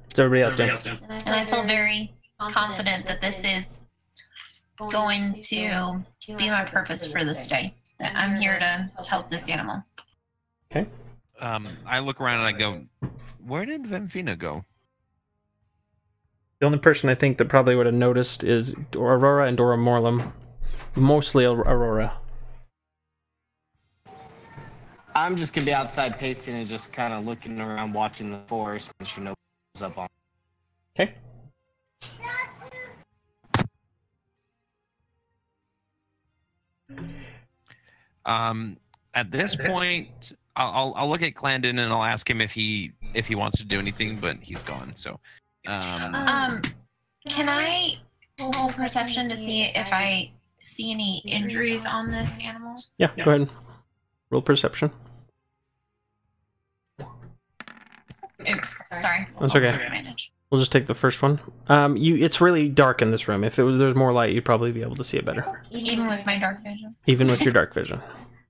What's everybody else doing? And I feel very confident that this is going to be my purpose for this day. That I'm here to help this animal. Okay. I look around and I go, where did Vanfina go? The only person I think that probably would have noticed is Aurora and Dora Morlem. Mostly Aurora. I'm just gonna be outside pacing and just kind of looking around, watching the forest, make sure nobody's up on. Okay. At this point, I'll look at Clandon and I'll ask him if he wants to do anything, but he's gone. So, can I roll perception to see if I see any injuries on this animal? Yeah, go ahead. Roll perception. Oops, sorry. That's okay. Advantage. We'll just take the first one. It's really dark in this room. If there's more light, you'd probably be able to see it better. Even with my dark vision. Even with your dark vision.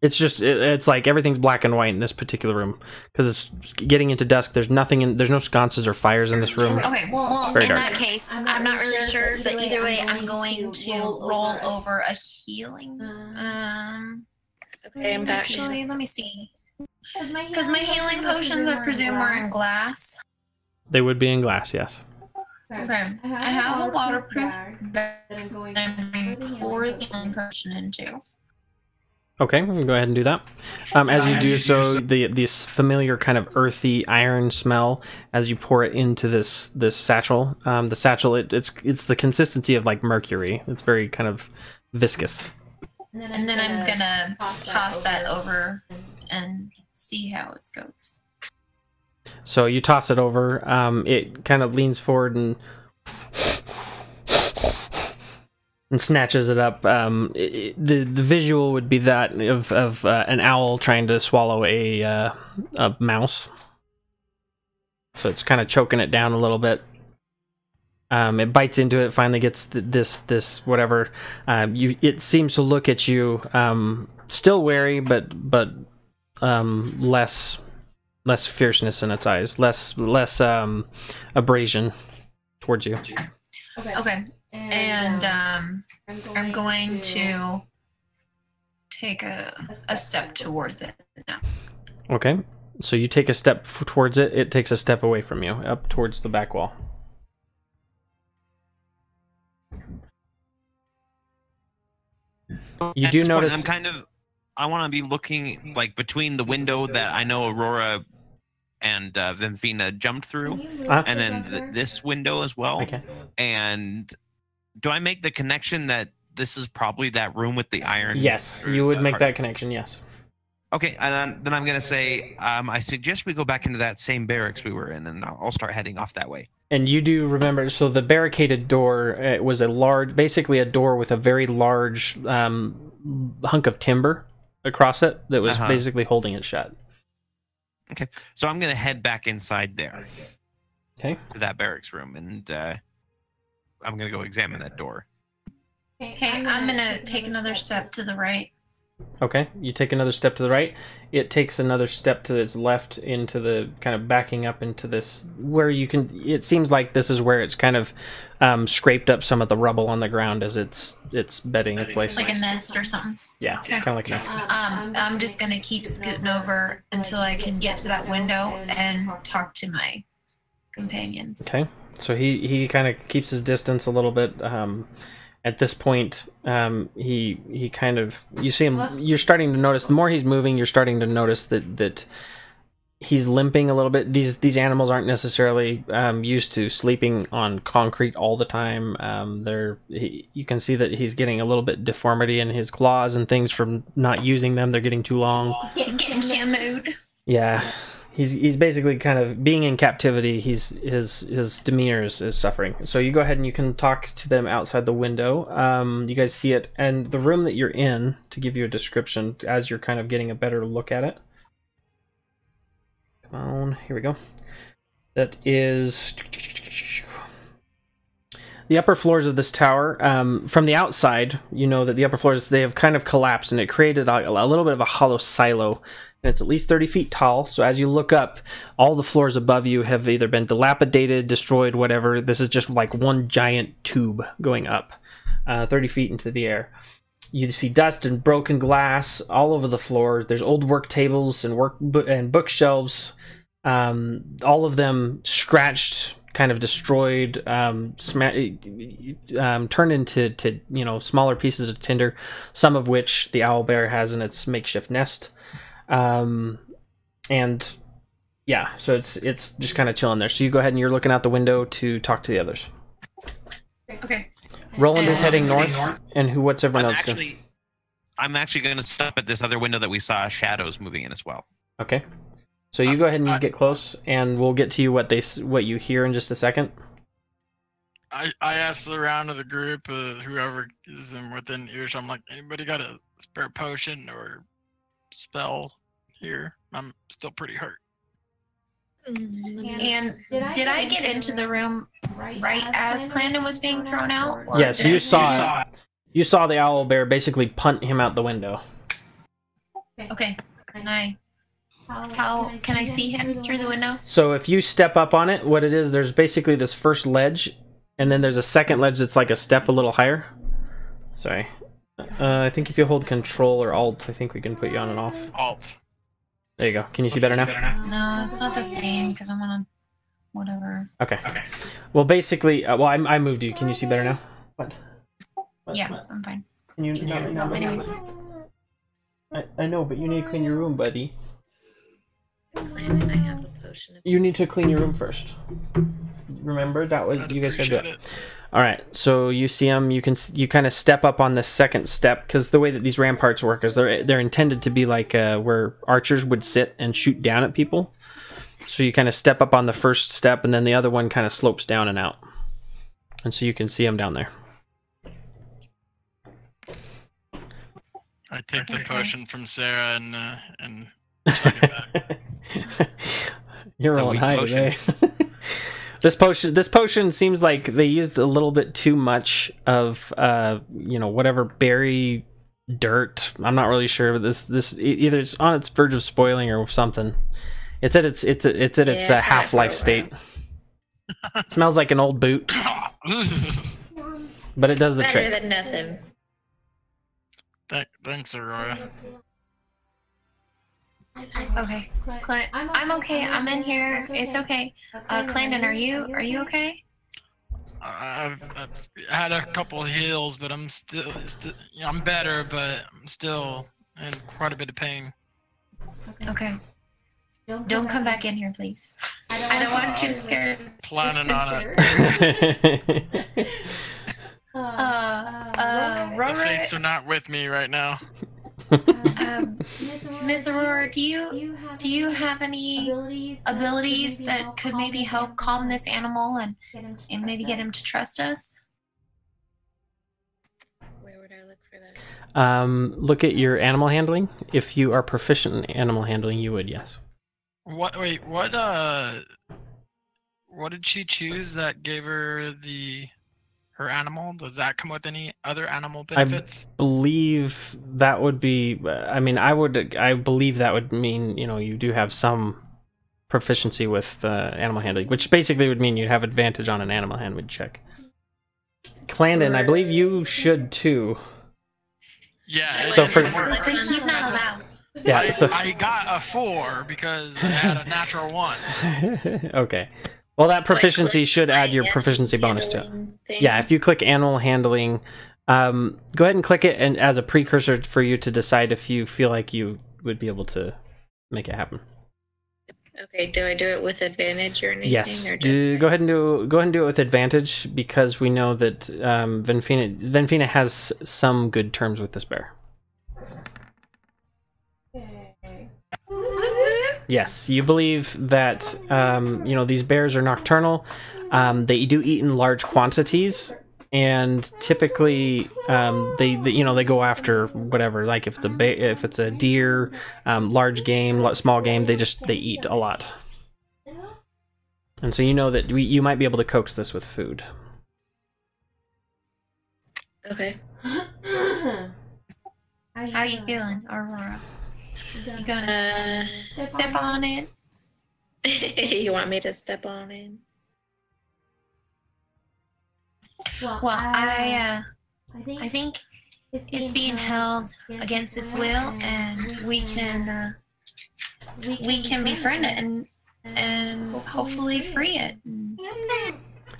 It's just, it's like everything's black and white in this particular room. Because it's getting into dusk, there's no sconces or fires in this room. Okay, well, Very in dark. that case, I'm not really sure, but either way, I'm going to roll over a healing. Okay, I'm back. Actually, let me see. Because my healing potions, I presume, are in glass. They would be in glass, yes. Okay, I have a waterproof bag that I'm going to pour the healing potion into. Okay, we can go ahead and do that. As you do so, this familiar kind of earthy iron smell as you pour it into this satchel. The satchel, it's the consistency of like mercury. It's very kind of viscous. And then I'm gonna toss that over and see how it goes. So you toss it over. It kind of leans forward and snatches it up. The visual would be that of an owl trying to swallow a mouse. So it's kind of choking it down a little bit. It bites into it. Finally gets this whatever. It seems to look at you, still wary, but less fierceness in its eyes, less abrasion towards you. Okay. And I'm going to take a step towards it now. Okay, so you take a step towards it. It takes a step away from you, up towards the back wall. You do notice. I want to be looking like between the window that I know Aurora and Vimfina jumped through, and then this window as well. Okay. And do I make the connection that this is probably that room with the iron? Yes, you would make that connection, yes. Okay, and then I'm going to say, I suggest we go back into that same barracks we were in, and I'll start heading off that way. And you do remember, so the barricaded door was basically a door with a very large hunk of timber across it that was basically holding it shut. Okay, so I'm going to head back inside there. Okay. To that barracks room, and I'm going to go examine that door. Okay, I'm going to take another step to the right. Okay, you take another step to the right. It takes another step to its left into the kind of backing up into this where you can. It seems like this is where it's kind of scraped up some of the rubble on the ground as it's bedding in place. Like a nest or something. Yeah, kind of like a nest. I'm just gonna keep scooting over until I can get to that window and talk to my companions. Okay, so he kind of keeps his distance a little bit. At this point, he kind of, you see him, you're starting to notice, the more he's moving, you're starting to notice that he's limping a little bit. These animals aren't necessarily used to sleeping on concrete all the time. You can see that he's getting a little bit deformity in his claws and things from not using them. They're getting too long. He's getting shampooed. Yeah. He's basically kind of being in captivity. His demeanor is suffering. So you go ahead and you can talk to them outside the window. You guys see it, and the room that you're in, to give you a description as you're kind of getting a better look at it. Come on, here we go. That is the upper floors of this tower. From the outside, you know that the upper floors, they have kind of collapsed, and it created a little bit of a hollow silo. And it's at least 30 feet tall, so as you look up, all the floors above you have either been dilapidated, destroyed, whatever. This is just like one giant tube going up 30 feet into the air. You see dust and broken glass all over the floor. There's old work tables and bookshelves, all of them scratched, kind of destroyed, turned into smaller pieces of tinder, some of which the owlbear has in its makeshift nest. And yeah, so it's just kind of chilling there. So you go ahead and you're looking out the window to talk to the others. Okay. Roland is heading north, and what's everyone else doing? I'm actually going to stop at this other window that we saw shadows moving in as well. Okay. So you go ahead and you get close, and we'll get to you what you hear in just a second. I asked around to the group, whoever is within earshot, I'm like, anybody got a spare potion or spell here? I'm still pretty hurt. And did I get into the room right as Clandon was being thrown out? Yes, you saw it. You saw the owlbear basically punt him out the window. Okay. How can I see him through the window? So if you step up on it, what it is, there's basically this first ledge, and then there's a second ledge that's like a step a little higher. Sorry. I think if you hold Control or Alt, I think we can put you on and off. Alt. There you go. Can you see better now? No, it's not the same because I'm on whatever. Okay. Well, basically, well, I moved you. Can you see better now? What? Yeah, I'm fine. Can you Anyway. I know, but you need to clean your room, buddy. Clandon, I have a potion. You need to clean your room first. Remember that was you guys gotta do it. Appreciate it. All right, so you see them. You kind of step up on this second step because the way that these ramparts work is they're intended to be like where archers would sit and shoot down at people. So you kind of step up on the first step, and then the other one kind of slopes down and out, and so you can see them down there. I take the potion from Sarah and chuck it back. You're It's a rolling weak high potion. today. This potion seems like they used a little bit too much of whatever berry dirt. I'm not really sure, but this either it's on its verge of spoiling or something. It's at its half-life state. It smells like an old boot, but it does the Better trick. than nothing. Thanks, Aurora. Okay. I'm okay. I'm in here. It's okay. Clandon, are you okay? I've had a couple of heals, but I'm still I'm better, but I'm still in quite a bit of pain. Okay. Don't come back in here, please. I don't want you to scare. Planning on it. The Aurora, fates are not with me right now. Miss Aurora, do you have any abilities that could maybe help calm this animal and maybe get him to trust us? Where would I look for that? Look at your animal handling. If you are proficient in animal handling, you would, yes. What? Wait. What did she choose that gave her her animal? Does that come with any other animal benefits? I believe that would be. I mean, I believe that would mean you do have some proficiency with animal handling, which basically would mean you'd have advantage on an animal handling check. Clandon, I believe you should too. Yeah. So for- But he's not allowed. Yeah. So I got a 4 because I had a natural 1. okay. Well, that proficiency Like, should add your my proficiency bonus to it. handling thing. Yeah, if you click animal handling, go ahead and click it, and as a precursor for you to decide if you feel like you would be able to make it happen. Okay, do I do it with advantage or anything? Yes, Or just go ahead and do it with advantage because we know that Venfina has some good terms with this bear. Yes, you believe that these bears are nocturnal. They do eat in large quantities, and typically they go after whatever. Like if it's a deer, large game, small game, they eat a lot. And so you know that you might be able to coax this with food. Okay. How are you feeling, Aurora? You gonna step on it? You want me to step on in? Well, I think it's being held against its will, and we can befriend it and hopefully free it.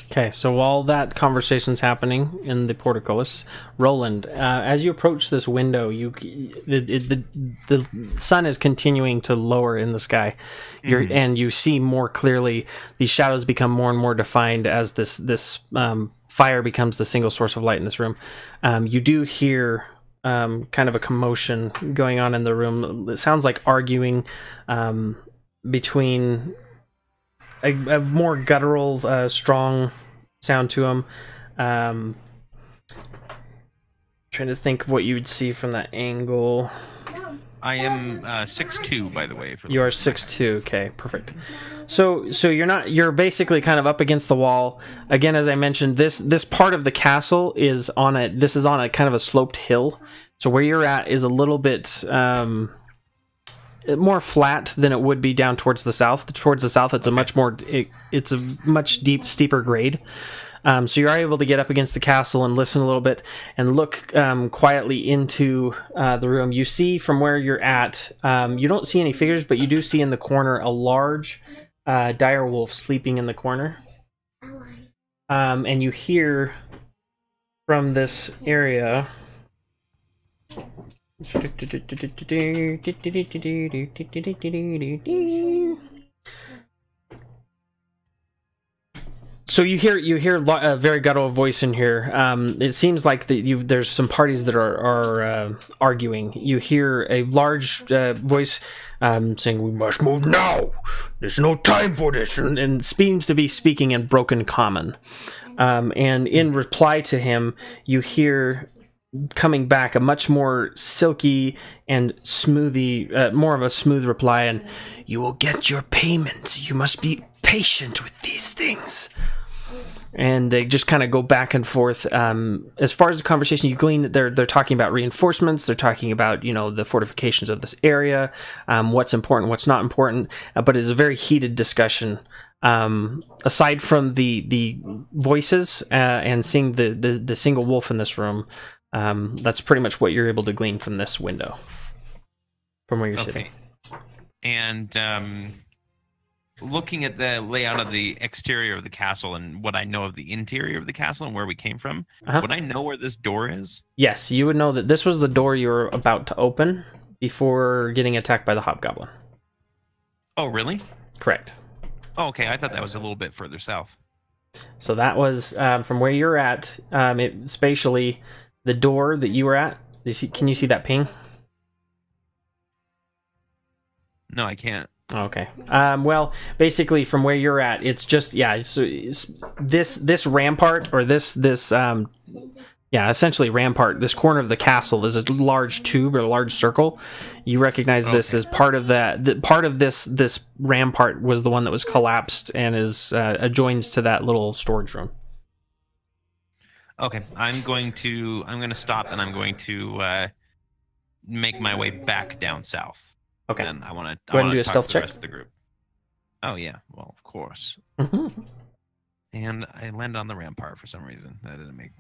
Okay, so while that conversation's happening in the portcullis, Roland, as you approach this window, the sun is continuing to lower in the sky, and you see more clearly. These shadows become more and more defined as this fire becomes the single source of light in this room. You do hear kind of a commotion going on in the room. It sounds like arguing between a more guttural, strong sound to them. Trying to think what you would see from that angle. I am 6'2", by the way. You are 6'2". Okay, perfect. So you're basically kind of up against the wall. Again, as I mentioned, this part of the castle is on a kind of a sloped hill. So where you're at is a little bit more flat than it would be down towards the south. Towards the south, it's it's a much steeper grade. So you're able to get up against the castle and listen a little bit and look quietly into the room. You see from where you're at, you don't see any figures, but you do see in the corner a large dire wolf sleeping in the corner. And you hear from this area... So you hear a very guttural voice in here. It seems like there's some parties that are arguing. You hear a large voice saying, "We must move now. There's no time for this," and seems to be speaking in broken common. And in reply to him, you hear coming back a much more silky and more of a smooth reply, and "You will get your payment. You must be patient with these things." And they just kind of go back and forth. As far as the conversation, you glean that they're talking about reinforcements. They're talking about, the fortifications of this area, what's important, what's not important. But it's a very heated discussion. Aside from the voices and seeing the single wolf in this room, that's pretty much what you're able to glean from this window, from where you're sitting. And looking at the layout of the exterior of the castle and what I know of the interior of the castle and where we came from, would I know where this door is? Yes, you would know that this was the door you were about to open before getting attacked by the hobgoblin. Oh, really? Correct. Oh, okay. I thought that was a little bit further south. So that was from where you're at. Spatially, the door that you were at. Can you see that ping? No, I can't. Okay. Well, basically, from where you're at, it's just So this rampart, or essentially rampart. This corner of the castle is a large tube or a large circle. You recognize this as part of that. Part of this rampart was the one that was collapsed and is adjoins to that little storage room. Okay, I'm going to stop and I'm going to make my way back down south. Okay. And I want to go ahead and do a stealth check. The rest of the group. Oh yeah, well of course. Mm-hmm. And I land on the rampart for some reason. That didn't make.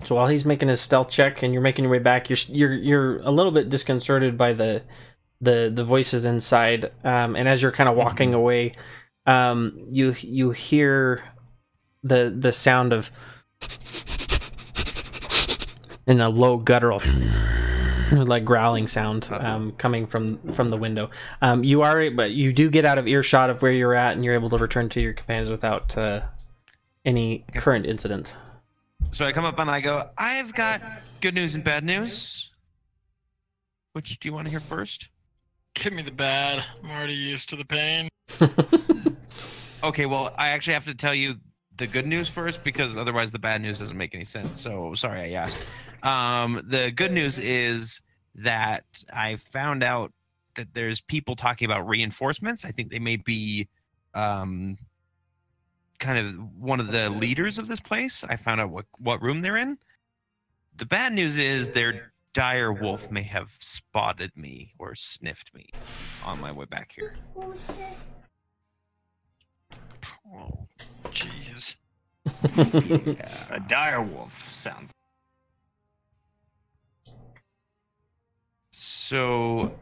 So while he's making his stealth check and you're making your way back, you're a little bit disconcerted by the voices inside. And as you're kind of walking away, you hear the sound of in a low guttural like growling sound coming from the window. But you do get out of earshot of where you're at, and you're able to return to your companions without any current incident. So I come up and I go, "I've got good news and bad news. Which do you want to hear first?" Give me the bad. I'm already used to the pain. Okay, well, I actually have to tell you the good news first, because otherwise the bad news doesn't make any sense. So sorry I asked. The good news is that I found out that there's people talking about reinforcements. I think they may be kind of one of the leaders of this place. I found out what room they're in. The bad news is their dire wolf may have spotted me or sniffed me on my way back here. Oh, jeez. Yeah. A dire wolf sounds. So,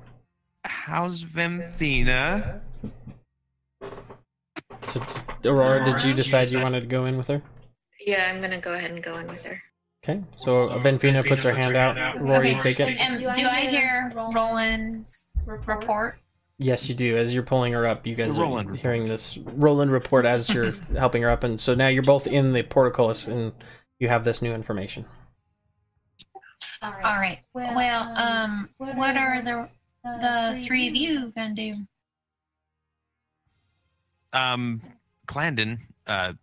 how's Vemfina? So, Aurora, did you decide you wanted to go in with her? Yeah, I'm gonna go ahead and go in with her. Okay, so Benfina puts her hand out. Rory, you take it. And do I hear Roland's report? Yes, you do. As you're pulling her up, you guys are hearing this Roland report as you're helping her up, and so now you're both in the portcullis, and you have this new information. All right. Well, what are the three of you gonna do? Clandon,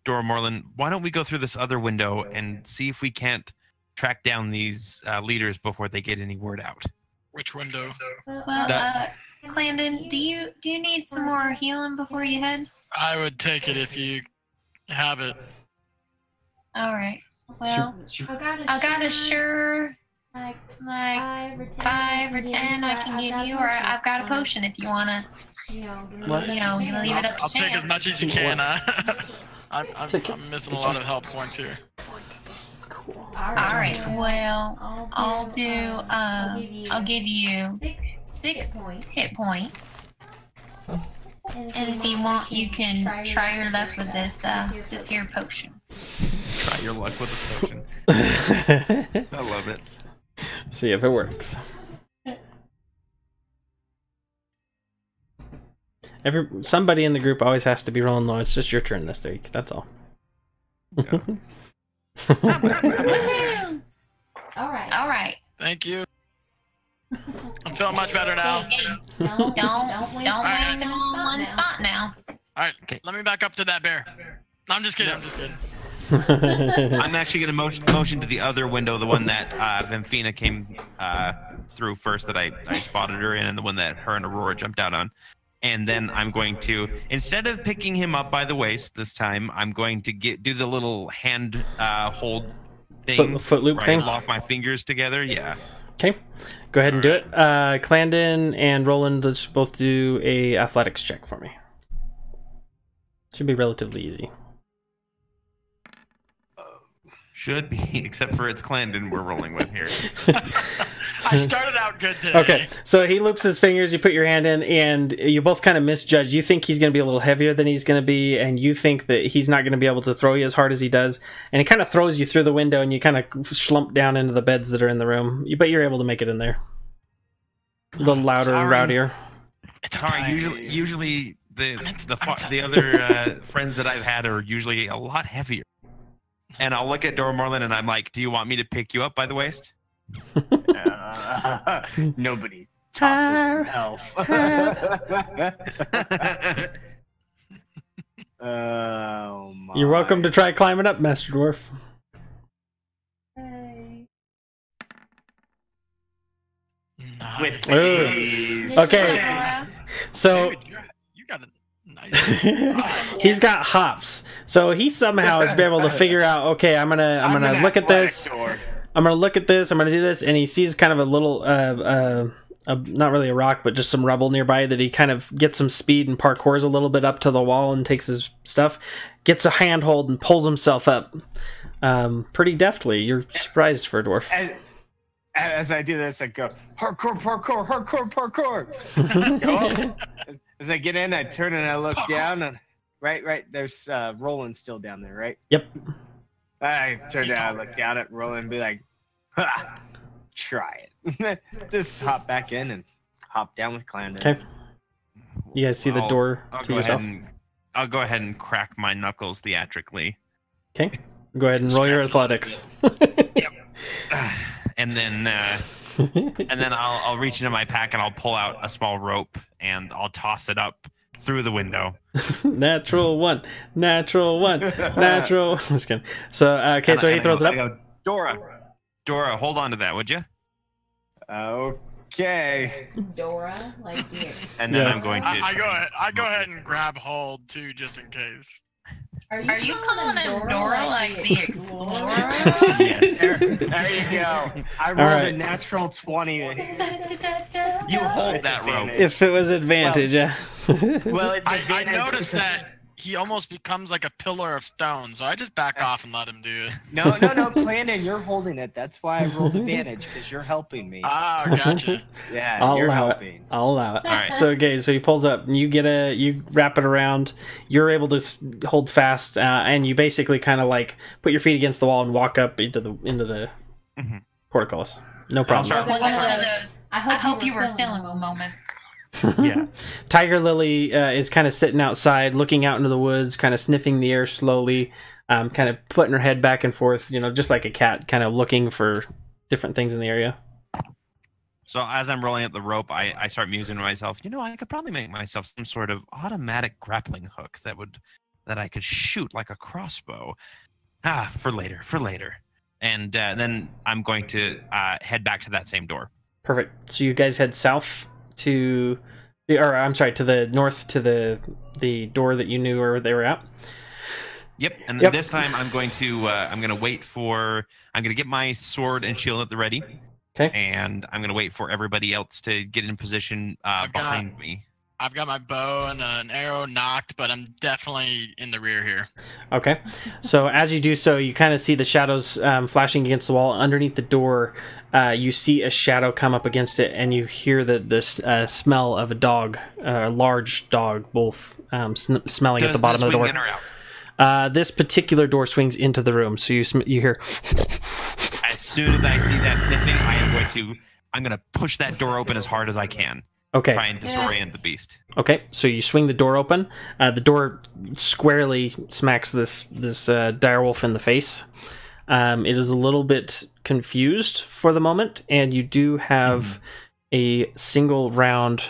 Dora Morland, why don't we go through this other window and see if we can't track down these leaders before they get any word out? Which window? Well, Clandon, do you need some more healing before you head? I would take it if you have it. All right. Well, I got a sure like 5 or 10 I can give you, or I've got a potion if you wanna. Gonna leave it up to I'll take as chance. much as you can. I'm missing a lot of health points here. All right. Well, I'll give you 6 hit points. And if you want, you can try your luck with this here potion. Try your luck with a potion. I love it. See if it works. Somebody in the group always has to be rolling low. It's just your turn this week. That's all. Yeah. Woohoo! All right. All right. Thank you. I'm feeling much better now. Hey, don't waste it on one spot now. All right, Okay. let me back up to that bear. No, I'm just kidding. I'm just kidding. I'm actually going to motion to the other window, the one that Vamfina came through first, that I spotted her in, and the one that her and Aurora jumped out on. And then I'm going to, instead of picking him up by the waist this time, I'm going to do the little hand hold thing. Foot loop where thing? I lock my fingers together. Yeah. Okay, go ahead and do it. Clandon and Roland, let's both do a athletics check for me. Should be relatively easy. Should be, except for it's Clandon we're rolling with here. I started out good today. Okay, so he loops his fingers, you put your hand in, and you both kind of misjudge. You think he's going to be a little heavier than he's going to be, and you think that he's not going to be able to throw you as hard as he does, and he kind of throws you through the window, and you kind of slump down into the beds that are in the room. But you're able to make it in there. A little louder and rowdier. Sorry, usually the other friends that I've had are usually a lot heavier. And I'll look at Dora Morland and I'm like, do you want me to pick you up by the waist? Nobody tosses elf. Oh my. You're welcome to try climbing up, Master Dwarf. With Ooh. ease. Okay, so Dude, you got a nice. he's got hops, so he somehow has been able to figure out, okay, I'm gonna look at this, I'm gonna look at this, I'm gonna do this, and he sees kind of a little not really a rock, but just some rubble nearby that he kind of gets some speed and parkours a little bit up to the wall and takes his stuff, gets a handhold and pulls himself up pretty deftly. You're surprised for a dwarf. As I do this, I go, hardcore, parkour, hardcore, parkour. Go up. As I get in, I turn and I look down, and right, there's Roland still down there, right? Yep. I turn down, I look down at Roland and be like, ha, try it. Just hop back in and hop down with Clandon. Okay. You guys see the door to yourself? I'll go ahead and crack my knuckles theatrically. Okay. Go ahead and roll your athletics. And then I'll reach into my pack and I'll pull out a small rope and I'll toss it up through the window. Natural one. Just kidding. So okay, so he throws it up. Dora, hold on to that, would you? Okay. Dora, like the And then Yeah. I'm going to. I go ahead and grab hold too, just in case. Are you calling him Dora like the Explorer? Yes. There you go. I rolled right. a natural 20. You hold that rope. If it was advantage, yeah. Well, it's I advantage. noticed that he almost becomes like a pillar of stone, so I just back off and let him do it. No, Clandon, you're holding it. That's why I rolled advantage, because you're helping me. Ah, gotcha. Yeah, I'll you're allow helping. it. I'll allow it. All right. So okay, so he pulls up, and you wrap it around. You're able to hold fast, and you basically kind of like put your feet against the wall and walk up into the Mhm. portcullis. No problem. start- One of those. I hope you were filming moments. Yeah. Tiger Lily is kind of sitting outside, looking out into the woods, kind of sniffing the air slowly, kind of putting her head back and forth, just like a cat, kind of looking for different things in the area. So as I'm rolling up the rope, I start musing to myself, I could probably make myself some sort of automatic grappling hook that would that I could shoot like a crossbow. For later. And then I'm going to head back to that same door. Perfect. So you guys head south to, or I'm sorry, to the north to the door that you knew where they were at. Yep. And then this time I'm going to wait for. I'm going to get my sword and shield at the ready. Okay. And I'm going to wait for everybody else to get in position behind me. I've got my bow and an arrow knocked, but I'm definitely in the rear here. Okay. So as you do so, you kind of see the shadows flashing against the wall. Underneath the door, you see a shadow come up against it, and you hear the smell of a dog, a large dog, wolf, smelling at the bottom of the door. In or out? This particular door swings into the room, so you hear. As soon as I see that sniffing, I'm going to push that door open as hard as I can. Okay. Try and disorient the beast. Okay, so you swing the door open. The door squarely smacks this direwolf in the face. It is a little bit confused for the moment, and you do have a single round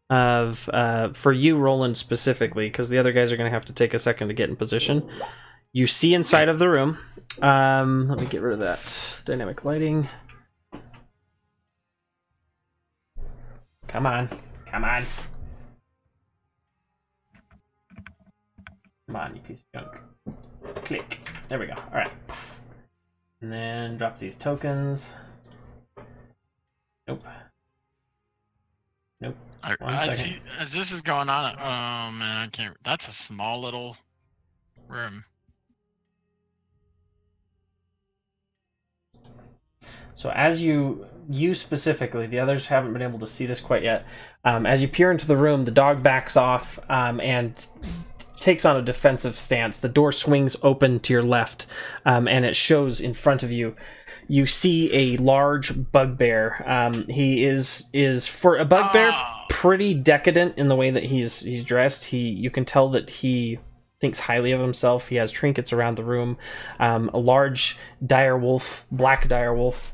of for you, Roland, specifically, because the other guys are going to have to take a second to get in position. You see inside of the room. Let me get rid of that dynamic lighting. Come on. Come on, you piece of junk. Click. There we go. Alright. And then drop these tokens. Nope. As this is going on, oh man, I can't. That's a small little room. So as you specifically, the others haven't been able to see this quite yet. As you peer into the room, the dog backs off and takes on a defensive stance. The door swings open to your left, and it shows in front of you. You see a large bugbear. He is for a bugbear pretty decadent in the way that he's dressed. You can tell that he thinks highly of himself. He has trinkets around the room. A large direwolf, black direwolf,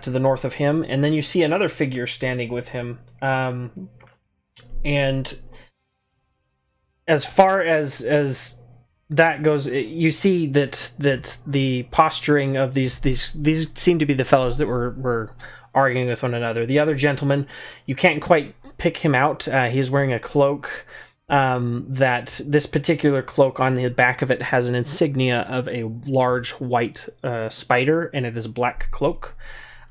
to the north of him, and then you see another figure standing with him. And as far as that goes, you see that the posturing of these seem to be the fellows that were arguing with one another. The other gentleman, you can't quite pick him out. He's wearing a cloak. That this particular cloak, on the back of it, has an insignia of a large white spider, and it is a black cloak.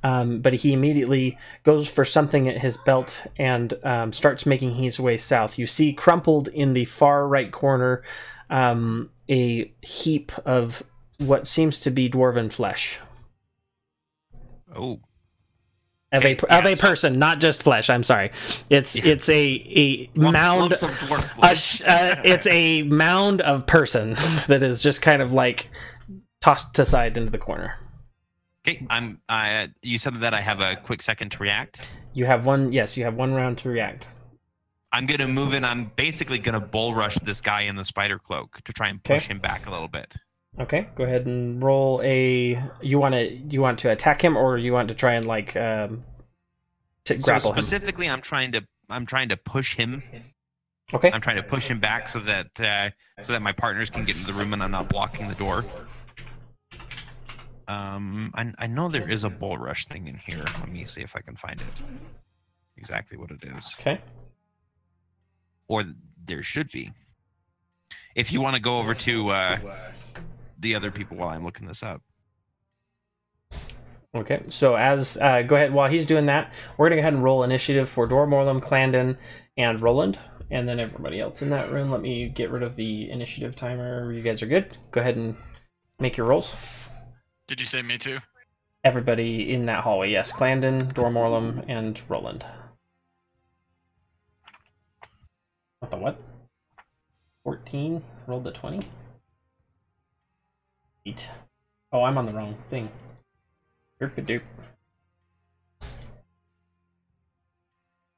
But he immediately goes for something at his belt and starts making his way south. You see crumpled in the far right corner a heap of what seems to be dwarven flesh. Oh. Of a person, not just flesh. I'm sorry. It's a mound. Lumps of dwarf flesh. It's a mound of person that is just kind of like tossed aside into the corner. Okay, you said that I have a quick second to react. You have one. Yes, you have 1 round to react. I'm gonna move in. I'm basically gonna bull rush this guy in the spider cloak to try and push him back a little bit. Okay, go ahead and roll a. You want to attack him, or you want to try and like to grapple him? Specifically, I'm trying to push him. Okay. I'm trying to push him back so that my partners can get into the room and I'm not blocking the door. I know there is a bull rush thing in here. Let me see if I can find it. Exactly what it is. Okay. Or there should be. If you want to go over to the other people while I'm looking this up. Okay, so as go ahead while he's doing that, we're gonna go ahead and roll initiative for Dormorlum, Clandon, and Roland, and then everybody else in that room. Let me get rid of the initiative timer. You guys are good. Go ahead and make your rolls. Did you say me too? Everybody in that hallway, yes. Clandon, Dormorlum, and Roland. What the what? 14, rolled a 20. 8. Oh, I'm on the wrong thing. Derp-a-doop.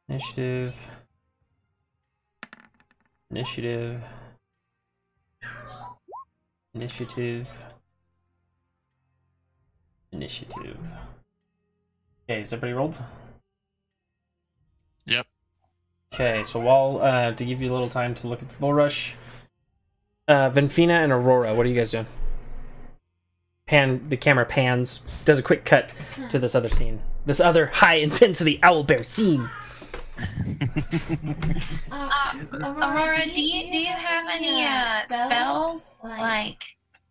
Initiative. Initiative. Initiative. Initiative. Okay, is everybody rolled? Yep. Okay, so while to give you a little time to look at the bull rush, Venfina and Aurora, what are you guys doing? The camera pans, does a quick cut to this other scene. This other high-intensity owlbear scene. Aurora, do you have any spells like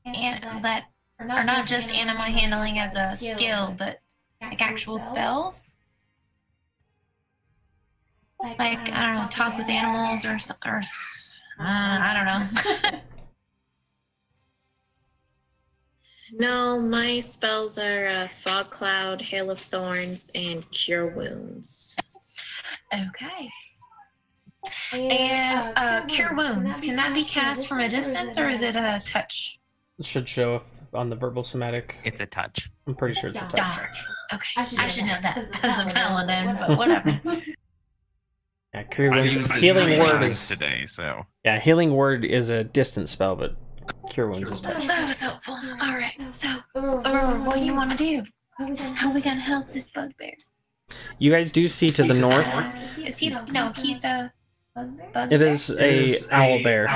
that are not just animal handling as a skill, but like actual spells? Like I don't know, talk with animals or I don't know. No, my spells are Fog Cloud, Hail of Thorns, and Cure Wounds. Okay. And Cure Wounds, can that be cast from a distance or is it a touch? It should show up on the verbal somatic. It's a touch. I'm pretty sure it's a touch. Okay, I should know that as a paladin, but whatever. Yeah, Cure Wounds. Healing Word is today, so. Yeah, Healing Word is a distant spell, but Cure Wounds is touch. That was helpful. All right, so Aurora, what do you want to do? How are we gonna help this bugbear? You guys do see to the north. Is he? No, he's a bugbear. It is a owlbear.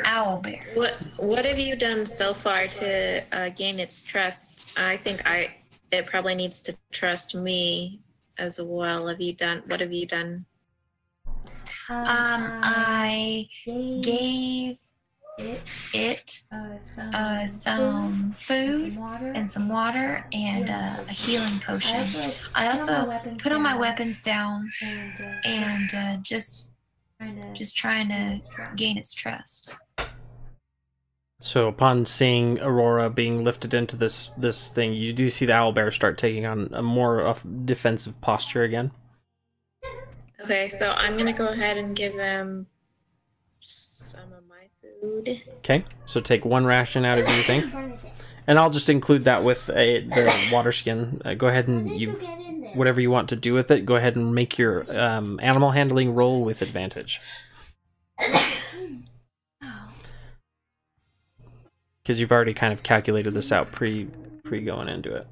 Owlbear. What have you done so far to gain its trust? I think it probably needs to trust me as well. What have you done? I gave it some food and some water and a healing potion. I also put all my weapons down and just trying to gain its trust. So upon seeing Aurora being lifted into this thing, you do see the owlbear start taking on a more defensive posture again. Okay, so I'm gonna go ahead and give him some of my food. Okay, so take one ration out of your thing, and I'll just include that with the water skin. Go ahead and whatever you want to do with it. Go ahead and make your animal handling roll with advantage, because you've already kind of calculated this out pre going into it.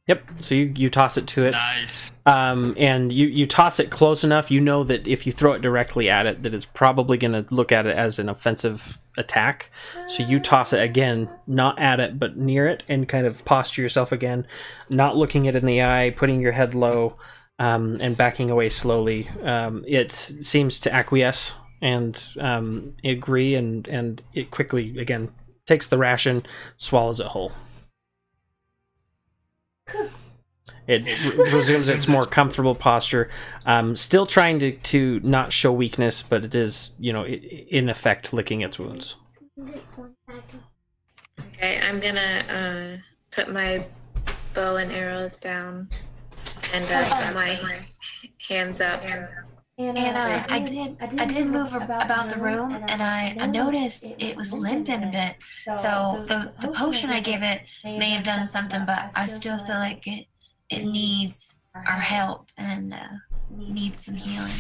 Yep, so you toss it to it. Nice. And you toss it close enough, you know that if you throw it directly at it, that it's probably going to look at it as an offensive attack. So you toss it again, not at it, but near it, and kind of posture yourself again, not looking it in the eye, putting your head low, and backing away slowly. It seems to acquiesce and agree, and it quickly, again, takes the ration, swallows it whole. It resumes its more comfortable posture, still trying to not show weakness, but it is, in effect, licking its wounds. Okay, I'm gonna put my bow and arrows down and put my hands up. And I did move about the room, and I noticed it was limping a bit. So the potion I gave it may have done something, but I still feel like it needs our help and needs some healing.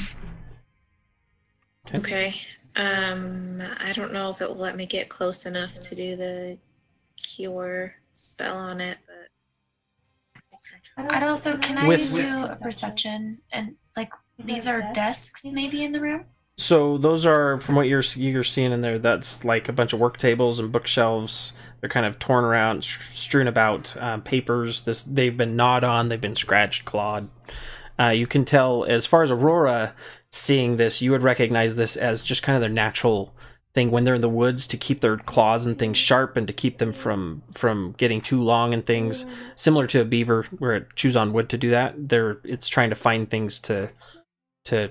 Okay. I don't know if it will let me get close enough to do the cure spell on it, but Can I do a perception and these are desks maybe in the room? So those are, from what you're seeing in there, that's like a bunch of work tables and bookshelves. They're kind of torn around, strewn about, papers. They've been gnawed on, they've been scratched, clawed. You can tell, as far as Aurora seeing this, you would recognize this as just kind of their natural thing when they're in the woods, to keep their claws and things sharp and to keep them from getting too long and things. Similar to a beaver, where it chews on wood to do that. It's trying to find things to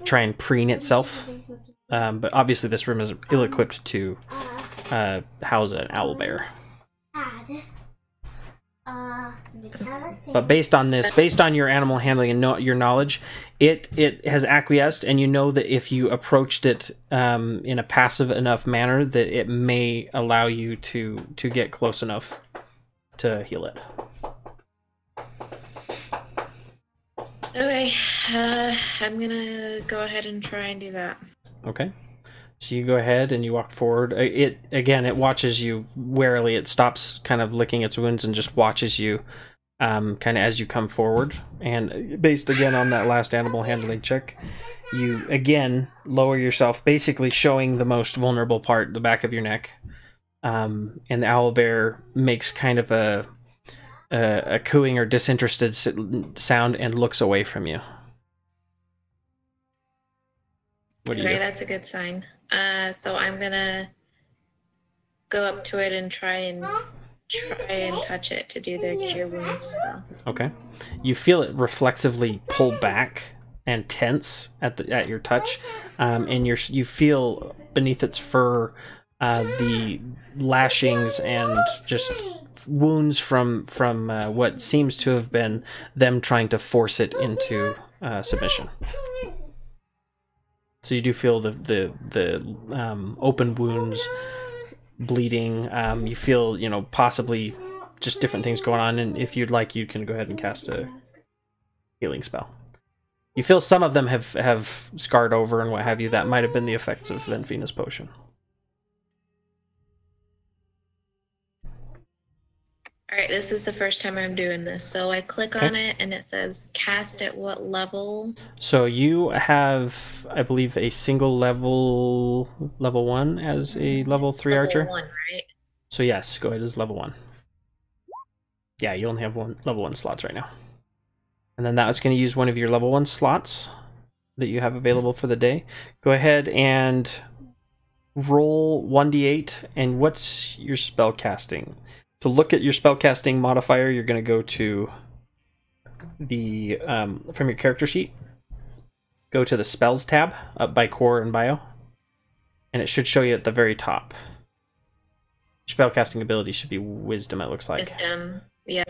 try and preen itself. But obviously this room is ill-equipped to house an owlbear. But based on your animal handling and your knowledge, it has acquiesced, and you know that if you approached it in a passive enough manner, that it may allow you to get close enough to heal it. okay, I'm gonna go ahead and try and do that. Okay. So you go ahead and you walk forward. It watches you warily. It stops kind of licking its wounds and just watches you kind of as you come forward. And based again on that last animal handling check, you again lower yourself, basically showing the most vulnerable part, the back of your neck. And the owlbear makes kind of a cooing or disinterested sound and looks away from you. What do you do? That's a good sign. So I'm gonna go up to it and try and touch it to do the cure wounds spell. Okay. You feel it reflexively pull back and tense at your touch, and you feel beneath its fur the lashings and just wounds from what seems to have been them trying to force it into submission. So you do feel the open wounds, bleeding. You feel, possibly just different things going on, and if you'd like, you can go ahead and cast a healing spell. You feel some of them have scarred over and what have you. That might have been the effects of Venfina's potion. All right, this is the first time I'm doing this. So I click on it and it says cast at what level? So you have, I believe, a single level 1 as a level 3 archer. Level 1, right? So yes, go ahead as level 1. Yeah, you only have level 1 slots right now. And then that's going to use one of your level 1 slots that you have available for the day. Go ahead and roll 1d8. And what's your spell casting? To look at your spellcasting modifier, you're going to go to the from your character sheet. Go to the spells tab up by core and bio, and it should show you at the very top. Spellcasting ability should be wisdom. It looks like wisdom. Yeah.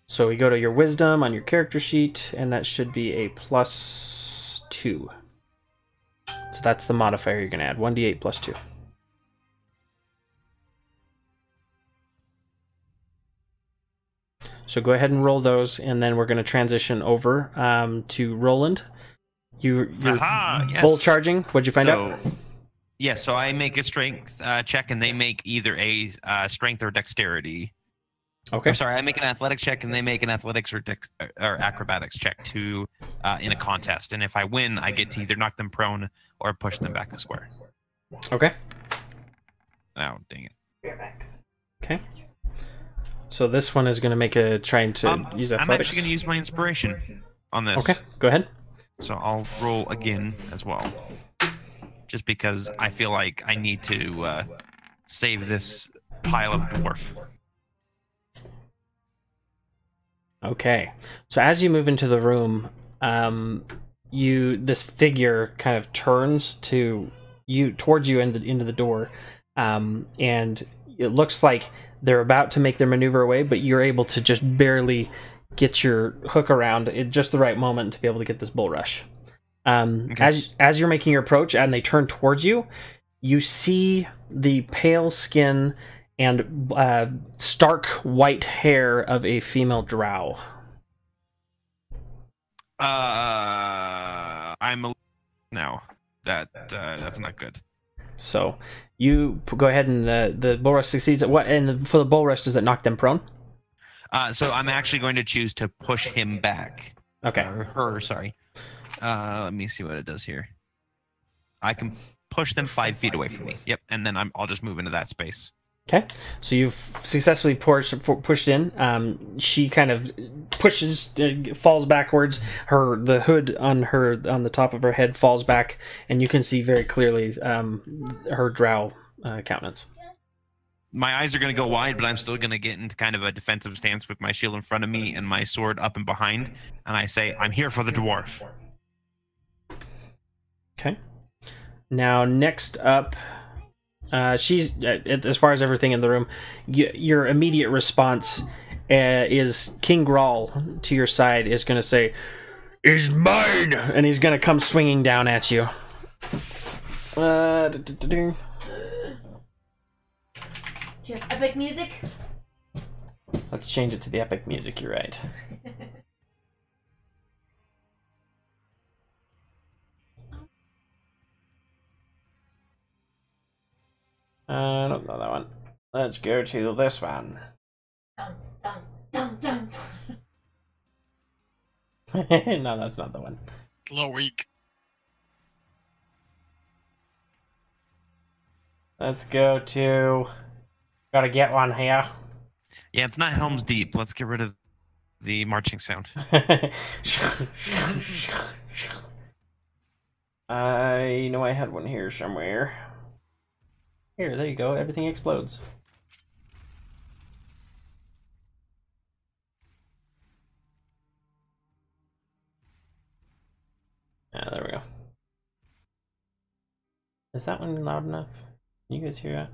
So we go to your wisdom on your character sheet, and that should be a +2. So that's the modifier you're going to add. 1d8 + 2. So go ahead and roll those, and then we're going to transition over to Roland. You're yes. bull charging. What'd you find out? Yeah, so I make a strength check, and they make either a strength or dexterity. Okay. Sorry, I make an athletics check, and they make an athletics or acrobatics check to in a contest. And if I win, I get to either knock them prone or push them back a square. Okay. Oh, dang it. Okay. So this one is going to make trying to use athletics. I'm actually going to use my inspiration on this. Okay, go ahead. So I'll roll again as well. Just because I feel like I need to save this pile of dwarf. Okay. So as you move into the room, this figure kind of turns towards you into the door, and it looks like they're about to make their maneuver away, but you're able to just barely get your hook around at just the right moment to be able to get this bull rush. Okay. As you're making your approach and they turn towards you, you see the pale skin and stark white hair of a female drow. I'm now. That's not good. So you go ahead and the bull rush succeeds at what? And for the bull rush, does it knock them prone? So I'm actually going to choose to push him back. Okay. Or her, sorry. Let me see what it does here. I can push them 5 feet away from me. Yep, and then I'll just move into that space. Okay, so you've successfully pushed in. She kind of pushes, falls backwards. The hood on the top of her head falls back, and you can see very clearly her drow countenance. My eyes are going to go wide, but I'm still going to get into kind of a defensive stance with my shield in front of me and my sword up and behind, and I say, "I'm here for the dwarf." Okay. Now, next up. She's as far as everything in the room. Your immediate response is King Grawl to your side is going to say, "Is mine," and he's going to come swinging down at you. Do you have epic music? Let's change it to the epic music. You're right. I don't know that one. Let's go to this one. Dun, dun, dun, dun. No, that's not the one. A little weak. Let's go to... Gotta get one here. Yeah, it's not Helm's Deep. Let's get rid of the marching sound. I know I had one here somewhere. Here, there you go. Everything explodes. Ah, there we go. Is that one loud enough? Can you guys hear that?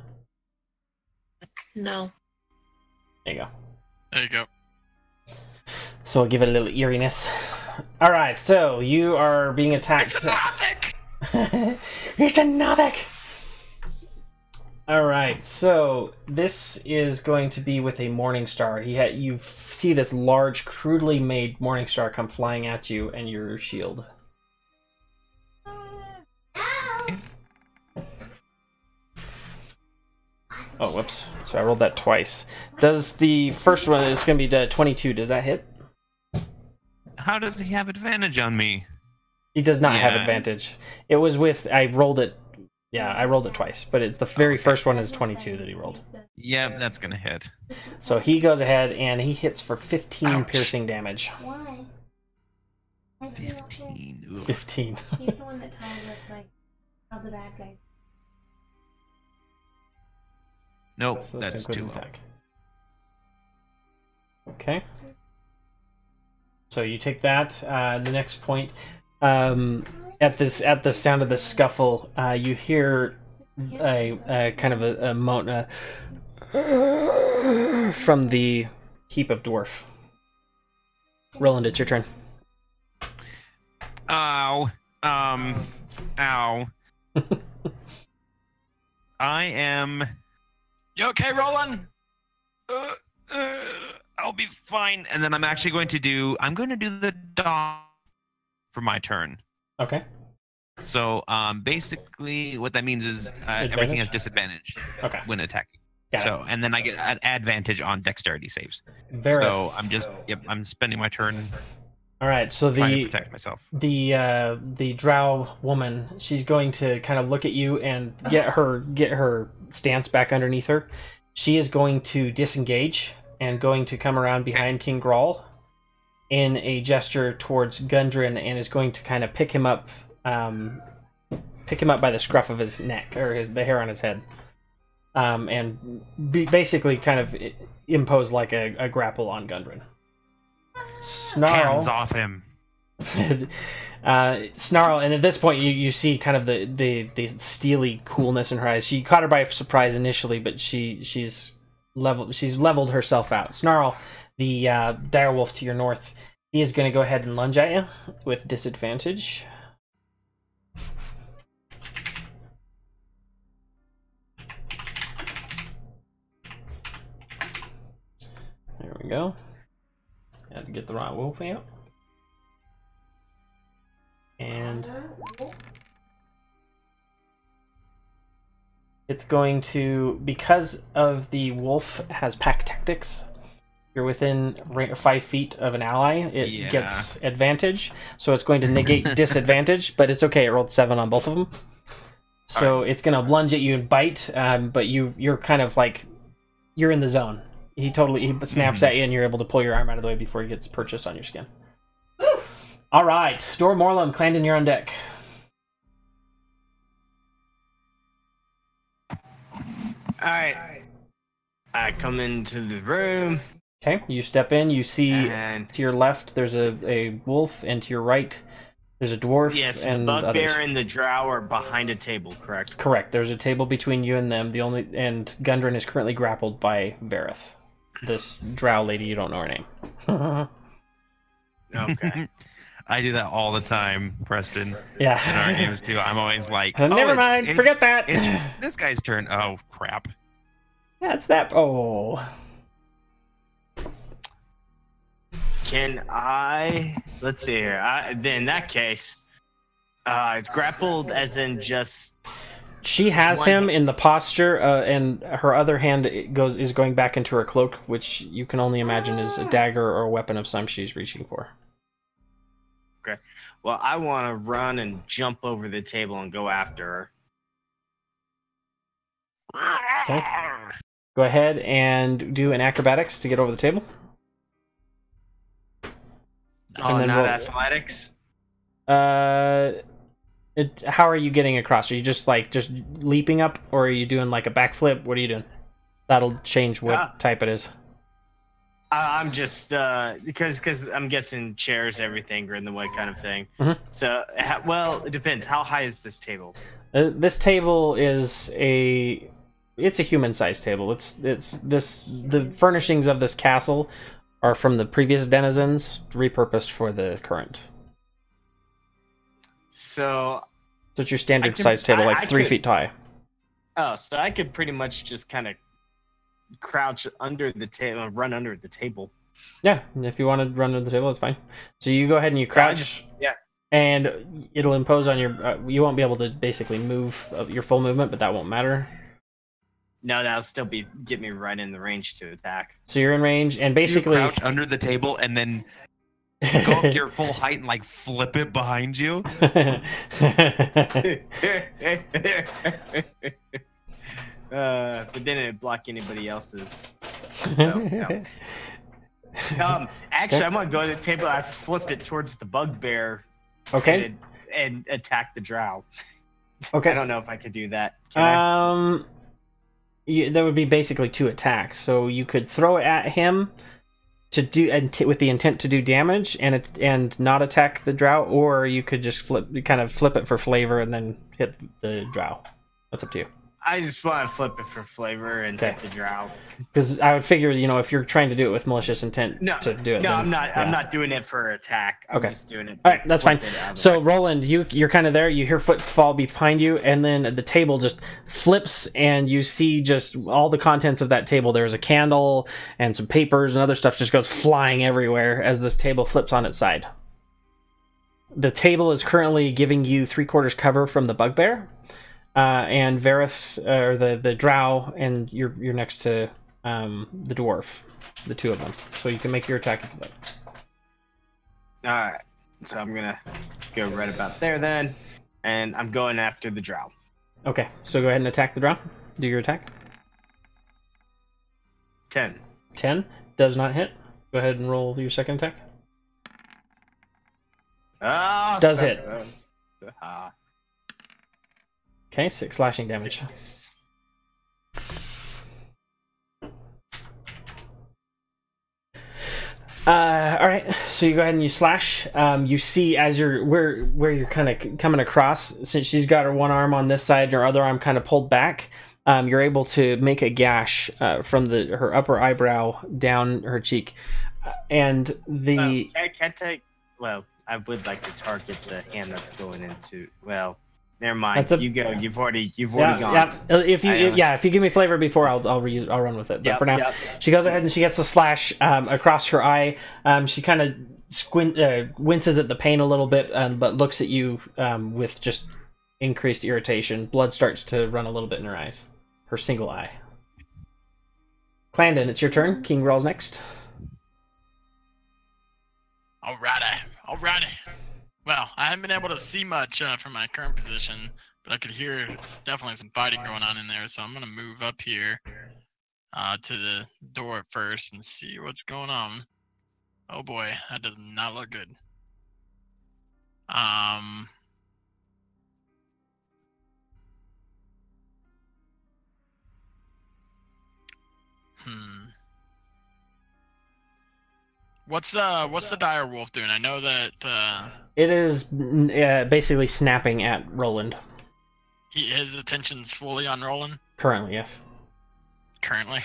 No. There you go. There you go. So I'll give it a little eeriness. Alright, so you are being attacked. It's another! It's another! Alright, so this is going to be with a morning star. You see this large, crudely made morning star come flying at you and your shield. Oh, whoops. So I rolled that twice. Does the first one is going to be 22. Does that hit? How does he have advantage on me? He does not have advantage. It was with... I rolled it... Yeah, I rolled it twice. But it's the very first one is 22 that he rolled. Yeah, that's going to hit. So he goes ahead and he hits for 15 piercing damage. Why? 15. Ooh. 15. He's the one that told us, like, how the bad guys. Nope, So that's too low. attack. Okay. So you take that. The next point, at the sound of the scuffle, you hear a kind of a moan from the heap of dwarf. Roland, it's your turn. Ow. Ow. I am... You okay, Roland? I'll be fine. And then I'm actually going to do... I'm going to do the dog for my turn. Okay. So, basically, what that means is everything has disadvantage when attacking. So, and then I get an advantage on dexterity saves. So I'm just... Yep, I'm spending my turn... All right, so trying to protect myself. The drow woman, she's going to kind of look at you and get her stance back underneath her. She is going to disengage and going to come around behind King Grawl in a gesture towards Gundren and is going to kind of pick him up by the scruff of his neck or the hair on his head, and basically kind of impose like a grapple on Gundren. Snarl. Hands off him. Snarl, and at this point you see kind of the steely coolness in her eyes. She caught her by surprise initially, but she's leveled herself out. Snarl, the direwolf to your north, he is going to go ahead and lunge at you with disadvantage. There we go. Had to get the right wolf out. And it's going to, because of the wolf has pack tactics, you're within 5 feet of an ally, it gets advantage, so it's going to negate disadvantage, but it's okay, it rolled 7 on both of them. So it's going to lunge at you and bite, but you're kind of like, you're in the zone. He snaps at you and you're able to pull your arm out of the way before he gets purchased on your skin. All right, Dor Morlum, Clandon, you're on deck. All right. I come into the room. Okay, you step in, you see to your left there's a wolf, and to your right there's a dwarf. Yes, and the bugbear others. and the drow are behind a table, correct? Correct. There's a table between you and them. And Gundren is currently grappled by Vareth, this drow lady. You don't know her name. Okay. I do that all the time, Preston. Yeah. In our games too. I'm always like, Never mind. Forget that. It's this guy's turn. Oh crap. That's that. Oh. Can I? Let's see here. Then in that case, grappled as in just. She has him in the posture, and her other hand is going back into her cloak, which you can only imagine is a dagger or a weapon of some she's reaching for. Okay. Well, I want to run and jump over the table and go after her. Okay. Go ahead and do an acrobatics to get over the table. Oh, And then not roll. athletics? How are you getting across? Are you just leaping up, or are you doing like a backflip? What are you doing? That'll change what type it is. I'm just because I'm guessing chairs, everything are in the way, kind of thing. Mhm. So, well, it depends. How high is this table? This table is a human-sized table. The furnishings of this castle are from the previous denizens, repurposed for the current. So it's your standard size table, like 3 feet high. Oh, so I could pretty much just kind of crouch under the table, run under the table. Yeah, if you want to run under the table, that's fine. So you go ahead and you crouch. Yeah. And it'll impose on your. You won't be able to basically move your full movement, but that won't matter. No, that'll still get me right in the range to attack. So you're in range, and basically you crouch under the table and then go up to your full height and like flip it behind you. But then it'd block anybody else's. So, yeah. Actually, I'm gonna go to the table. I flip it towards the bugbear. Okay. And attack the drow. Okay. I don't know if I could do that. That would be basically 2 attacks. So you could throw it at him to do with the intent to do damage and not attack the drow, or you could just flip it for flavor and then hit the drow. That's up to you. I just want to flip it for flavor and hit the drow. Because I would figure, if you're trying to do it with malicious intent to do it. No, then, I'm not. Yeah. I'm not doing it for attack. I'm just doing it. All right, that's fine. So Roland, you're kind of there. You hear footfall behind you, and then the table just flips, and you see just all the contents of that table. There's a candle and some papers and other stuff just goes flying everywhere as this table flips on its side. The table is currently giving you 3/4 cover from the bugbear. And Vareth, or the drow, and you're next to the dwarf, the 2 of them. So you can make your attack if you like. Alright, so I'm gonna go right about there then, and I'm going after the drow. Okay, so go ahead and attack the drow. Do your attack. 10. 10 does not hit. Go ahead and roll your second attack. Does hit. Okay, 6 slashing damage. All right, so you go ahead and you slash. You see as you're where you're kind of coming across, since she's got her one arm on this side and her other arm kind of pulled back, you're able to make a gash from her upper eyebrow down her cheek, and the. Well, I would like to target the hand that's going into. Well. Never mind. You go. You've already gone. Yeah. If you give me flavor before, I'll run with it. But for now, she goes ahead and she gets the slash across her eye. She kind of winces at the pain a little bit, but looks at you with just increased irritation. Blood starts to run a little bit in her eyes, her single eye. Clandon, it's your turn. King Rawl's next. Alrighty. Well, I haven't been able to see much from my current position, but I could hear definitely some fighting going on in there, so I'm going to move up here to the door first and see what's going on. Oh boy, that does not look good. What's the dire wolf doing? I know that it is basically snapping at Roland. His attention's fully on Roland. Currently, yes. Currently.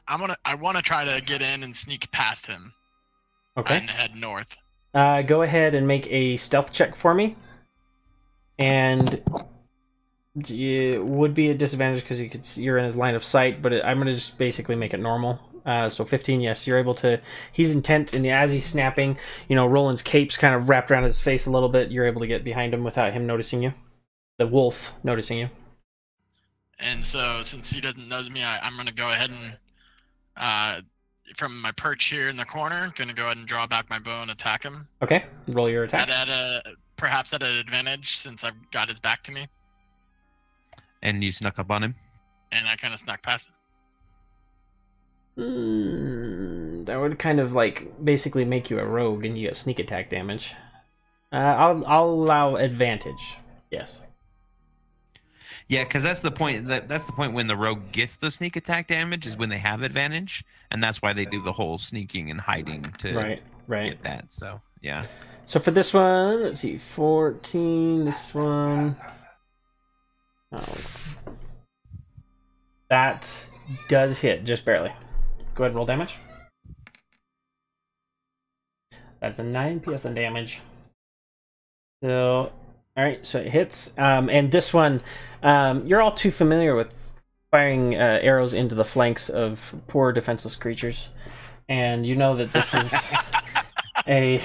I want to try to get in and sneak past him. Okay. And head north. Go ahead and make a stealth check for me. And it would be a disadvantage because you're in his line of sight, but I'm going to just basically make it normal. So 15, yes, you're able to. He's intent, and as he's snapping, Roland's cape's kind of wrapped around his face a little bit. You're able to get behind him without him noticing you. The wolf noticing you. And so, since he doesn't notice me, I'm going to go ahead and from my perch here in the corner, gonna go ahead and draw back my bow and attack him. Okay, roll your attack. Perhaps at an advantage since I've got his back to me. And you snuck up on him? And I kind of snuck past him. That would kind of like basically make you a rogue and you get sneak attack damage. I'll allow advantage. Yes. Yeah, because that's the point. That's the point when the rogue gets the sneak attack damage is when they have advantage, and that's why they do the whole sneaking and hiding to get that. So yeah. So for this one, let's see, 14. This one, that does hit just barely. Go ahead and roll damage. That's a 9 PSN damage. So, all right, so it hits. And this one, you're all too familiar with firing arrows into the flanks of poor defenseless creatures, and you know that this is a.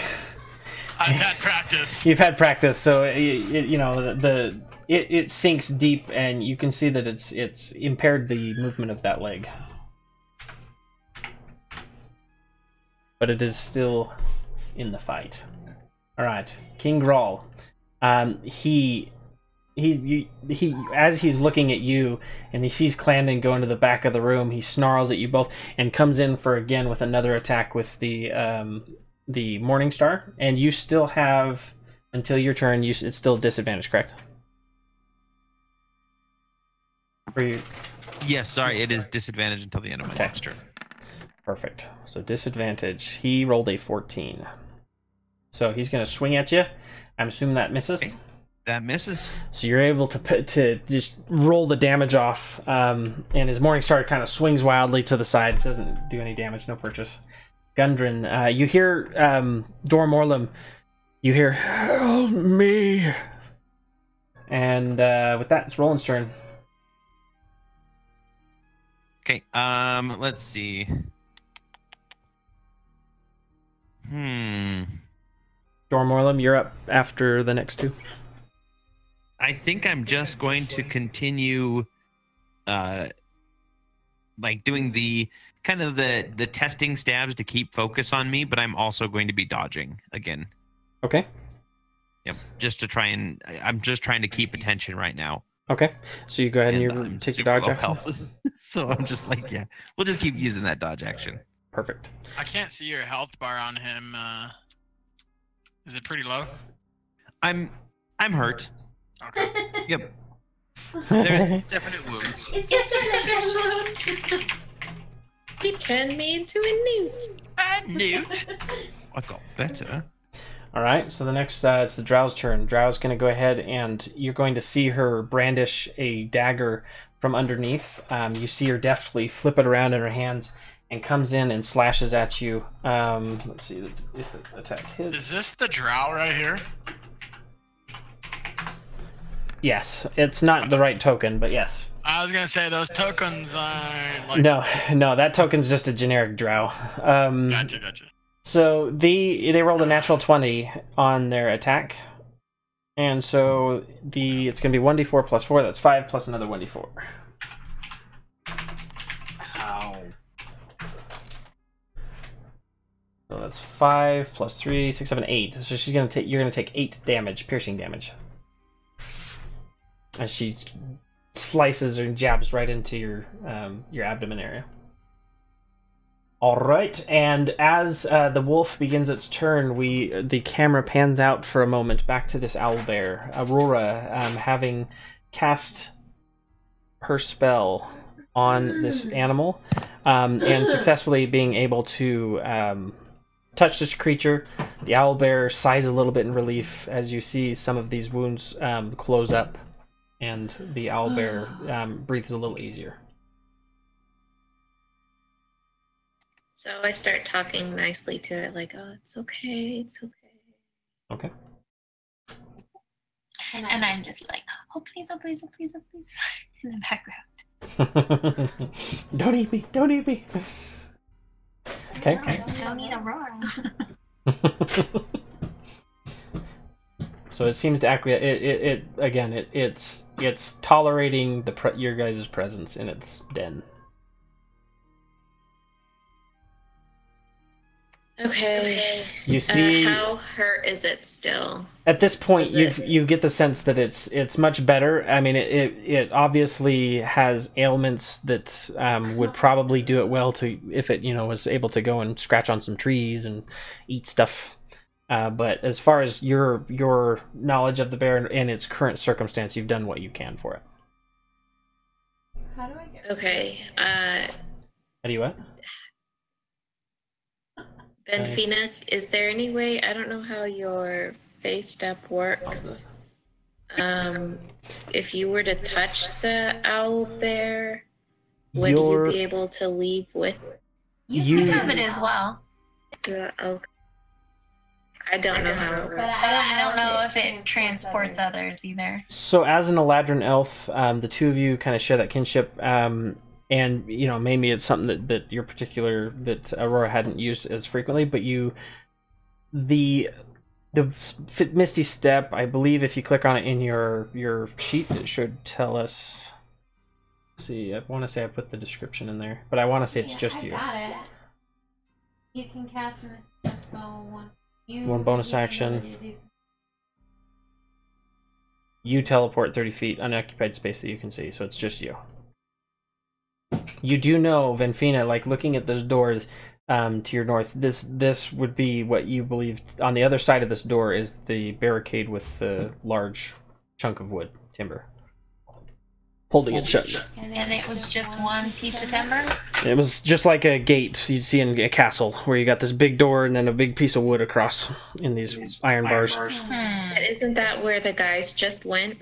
I've had practice. You've had practice, so you know it sinks deep, and you can see that it's impaired the movement of that leg, but it is still in the fight. All right, King Grawl. He as he's looking at you and he sees Clandon go into the back of the room, he snarls at you both and comes in for again with another attack with the Morning Star, and you still have until your turn. It's still disadvantage, correct? For you? Yes, sorry, it is disadvantage until the end of my next turn. Perfect. So disadvantage. He rolled a 14, so he's going to swing at you. I'm assuming that misses. Okay. That misses. So you're able to just roll the damage off, and his Morning Star kind of swings wildly to the side. Doesn't do any damage. No purchase. Gundren, you hear Dor Morlem. You hear, "Help me!" And with that, it's Roland's turn. Okay. Let's see. Dor Morlem, you're up after the next two. I think I'm just going to continue, like doing the kind of the testing stabs to keep focus on me, but I'm also going to be dodging again. Okay. Yep. Just to try and I'm just trying to keep attention right now. Okay. So you go ahead and you take your dodge action. So I'm just like, yeah, we'll just keep using that dodge action. Perfect. I can't see your health bar on him. Is it pretty low? I'm hurt. Okay. Yep. There's definite wounds. It's just a wound. He turned me into a newt. A newt? I got better. All right, so the next, it's the Drow's turn. Drow's going to go ahead and you're going to see her brandish a dagger from underneath. You see her deftly flip it around in her hands and comes in and slashes at you. Let's see if the attack hits. Is this the Drow right here? Yes, it's not the right token, but yes. I was gonna say those tokens are like... No, that token's just a generic Drow. Gotcha. So they rolled a natural 20 on their attack, and so it's gonna be 1d4 plus 4. That's 5 plus another 1d4. Ow. So that's 5 plus 3, 6, 7, 8. So you're gonna take 8 damage, piercing damage, as she slices and jabs right into your abdomen area. All right, and as the wolf begins its turn, the camera pans out for a moment back to this owlbear. Aurora, having cast her spell on this animal, and successfully being able to touch this creature, the owlbear sighs a little bit in relief as you see some of these wounds close up, and the owlbear breathes a little easier. So I start talking nicely to it, like, "Oh, it's okay, it's okay." Okay. And I'm just like, "Oh, please, oh, please, oh, please, oh, please," in the background. Don't eat me, don't eat me. Okay. Don't eat Aurora. So it seems to acquiesce. It's tolerating your guys' presence in its den. Okay. You see, how hurt is it still? at this point, Is you get the sense that it's much better. I mean, it obviously has ailments that would probably do it well to if it was able to go and scratch on some trees and eat stuff. But as far as your knowledge of the bear and its current circumstance, you've done what you can for it. How do I get? Okay. How do you what? Benfina, is there any way? I don't know how your face stuff works. If you were to touch the owl bear, would you be able to leave with? You have it as well. Okay. I don't know how it works. But I don't know if it transports others either. So as an Eladrin elf, the two of you kind of share that kinship, and maybe it's something that your particular that Aurora hadn't used as frequently, but the Misty Step, I believe, if you click on it in your sheet, it should tell us. Let's see, I want to say I put the description in there, but I want to say it's just you. Got it. You can cast a Misty spell once. One bonus action. You teleport 30 feet, unoccupied space that you can see, so it's just you. You do know, Venfina, like looking at those doors to your north, this would be what you believe. On the other side of this door is the barricade with the large chunk of wood, timber, holding it shut. And it was just one piece of timber? It was just like a gate you'd see in a castle, where you got this big door and then a big piece of wood across in these iron bars. But isn't that where the guys just went?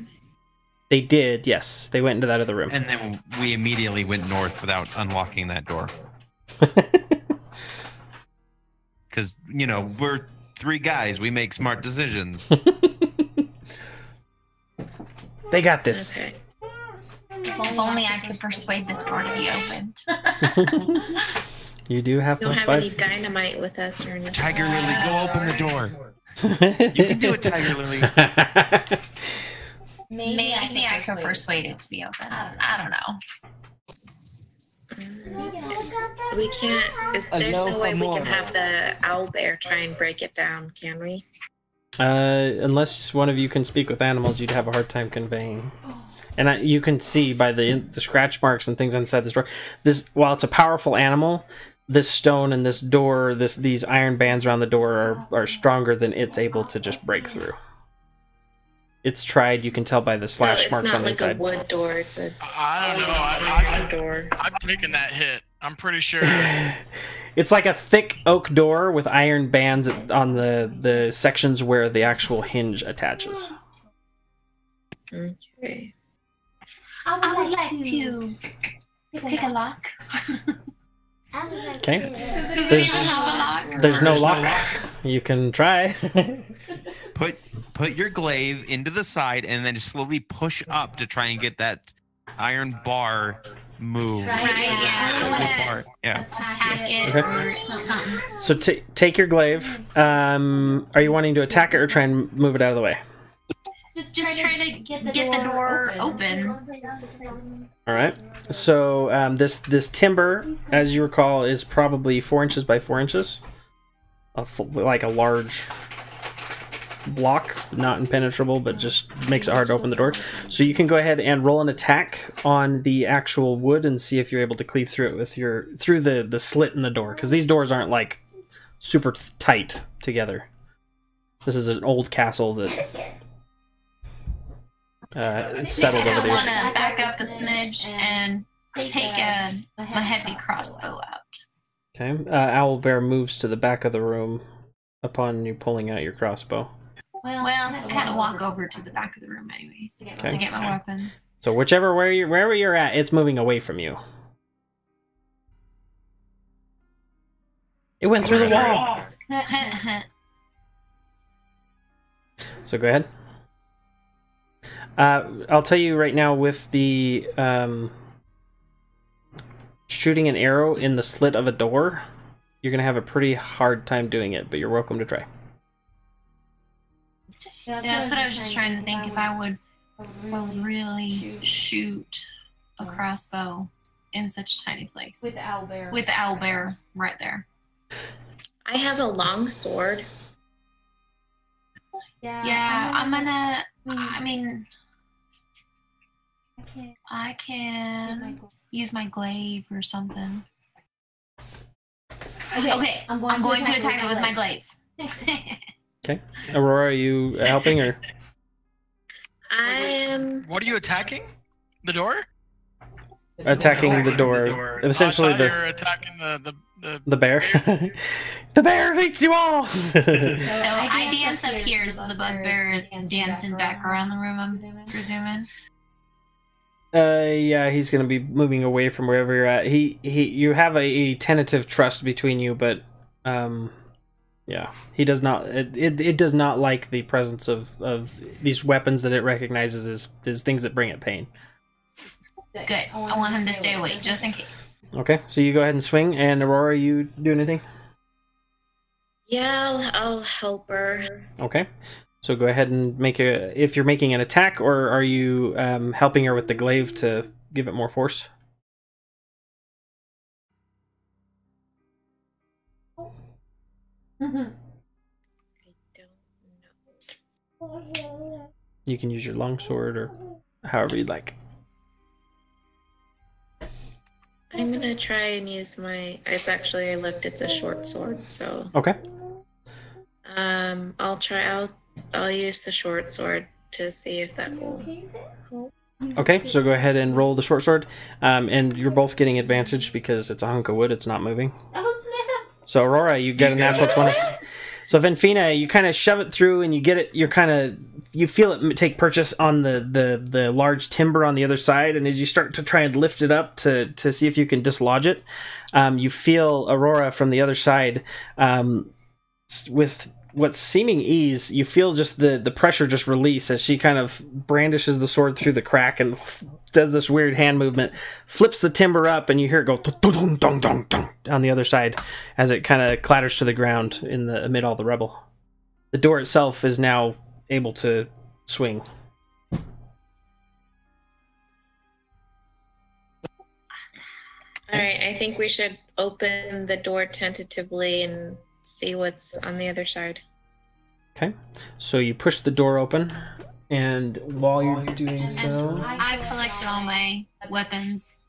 They did, yes. They went into that other room. And then we immediately went north without unlocking that door. Because, we're three guys. We make smart decisions. They got this. Okay. If only I could persuade this door to be opened. You do have We don't plus have any 5. dynamite with us or anything. Tiger Lily, go open the door. You can do it, Tiger Lily. Maybe I could persuade it to be open. I don't know. We can't. There's no way we can have the owl bear try and break it down, can we? Unless one of you can speak with animals, you'd have a hard time conveying. And you can see by the scratch marks and things inside this door. While it's a powerful animal, this stone and this door, these iron bands around the door are stronger than it's able to just break through. It's tried. You can tell by the slash marks on the inside. It's not like a wood door. It's a I don't know. door. I've taken that hit. I'm pretty sure. It's like a thick oak door with iron bands on the sections where the actual hinge attaches. Okay. I would like to pick a lock. Okay. Does anyone have a lock? There's no lock. You can try. Put your glaive into the side and then slowly push up to try and get that iron bar moved. Right, yeah. Yeah. Attack it or something. So take your glaive. Are you wanting to attack it or try and move it out of the way? Just try to get the door open. All right. So this timber, as you recall, is probably 4 inches by 4 inches, like a large block, not impenetrable, but just makes it hard to open the door. So you can go ahead and roll an attack on the actual wood and see if you're able to cleave through it with through the slit in the door, because these doors aren't like super tight together. This is an old castle that settled over I there. want to back up a smidge and take my heavy crossbow out. Okay. Owlbear moves to the back of the room upon you pulling out your crossbow. Well, I had to walk over to the back of the room anyways to get my weapons. So wherever you're at, it's moving away from you. It went through the wall. So go ahead. I'll tell you right now, with the shooting an arrow in the slit of a door, you're going to have a pretty hard time doing it, but you're welcome to try. Yeah, that's what I was just trying to think, if I would really shoot a crossbow in such a tiny place. With owlbear. With the owlbear right there. I have a long sword. Yeah, I'm gonna. I mean, I can use my glaive or something. Okay, I'm going to attack it with my glaive. Okay. Aurora, are you helping or? I am. What are you attacking? The door? Attacking the door. Essentially, I thought you were attacking the bear. The bear hates you all. So I dance up here, so the bugbear is dancing back around the room. I'm presuming. Yeah, he's gonna be moving away from wherever you're at. You have a tentative trust between you, but yeah, he does not. It does not like the presence of these weapons that it recognizes as things that bring it pain. Good. I want him to stay awake, just in case. Okay, so you go ahead and swing. And Aurora, you do anything? Yeah, I'll help her. Okay, so go ahead and make a. If you're making an attack, or are you helping her with the glaive to give it more force? I don't know. You can use your longsword or however you'd like. I'm gonna try and use my. It's actually I looked. It's a short sword, so. Okay. I'll try. I'll use the short sword to see if that will help. Okay, so go ahead and roll the short sword, and you're both getting advantage because it's a hunk of wood. It's not moving. Oh snap! So Aurora, you get a natural 20. So Venfina, you kind of shove it through, and you get it. You feel it take purchase on the large timber on the other side, and as you start to try and lift it up to see if you can dislodge it, you feel Aurora from the other side, with what's seeming ease. You feel just the pressure just release as she kind of brandishes the sword through the crack and does this weird hand movement, flips the timber up, and you hear it go dong dong dong dong on the other side as it kind of clatters to the ground amid all the rubble. The door itself is now able to swing. All right, I think we should open the door tentatively and see what's on the other side. Okay, so you push the door open, and while you're doing so, I collected all my weapons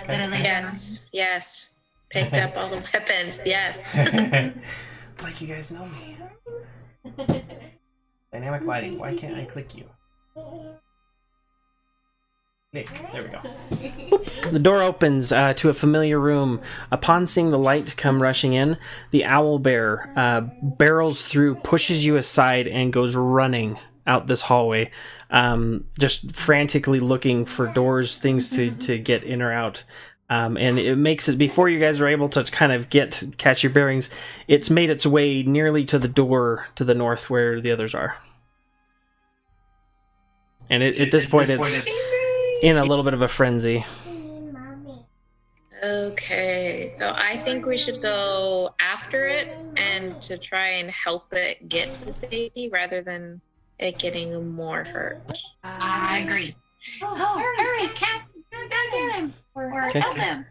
that I laid down. Yes. Picked up all the weapons. Yes. It's like you guys know me. Dynamic lighting. Why can't I click you? There we go. Boop. The door opens to a familiar room. Upon seeing the light come rushing in, the owl bear barrels through, pushes you aside, and goes running out this hallway, just frantically looking for doors, things to get in or out. And it makes it, before you guys are able to kind of catch your bearings, it's made its way nearly to the door to the north where the others are. And at this point, it's in a little bit of a frenzy. Okay, so I think we should go after it and to try and help it get to safety rather than it getting more hurt. I agree. Oh, hurry, Cap! Gotta get him or help him.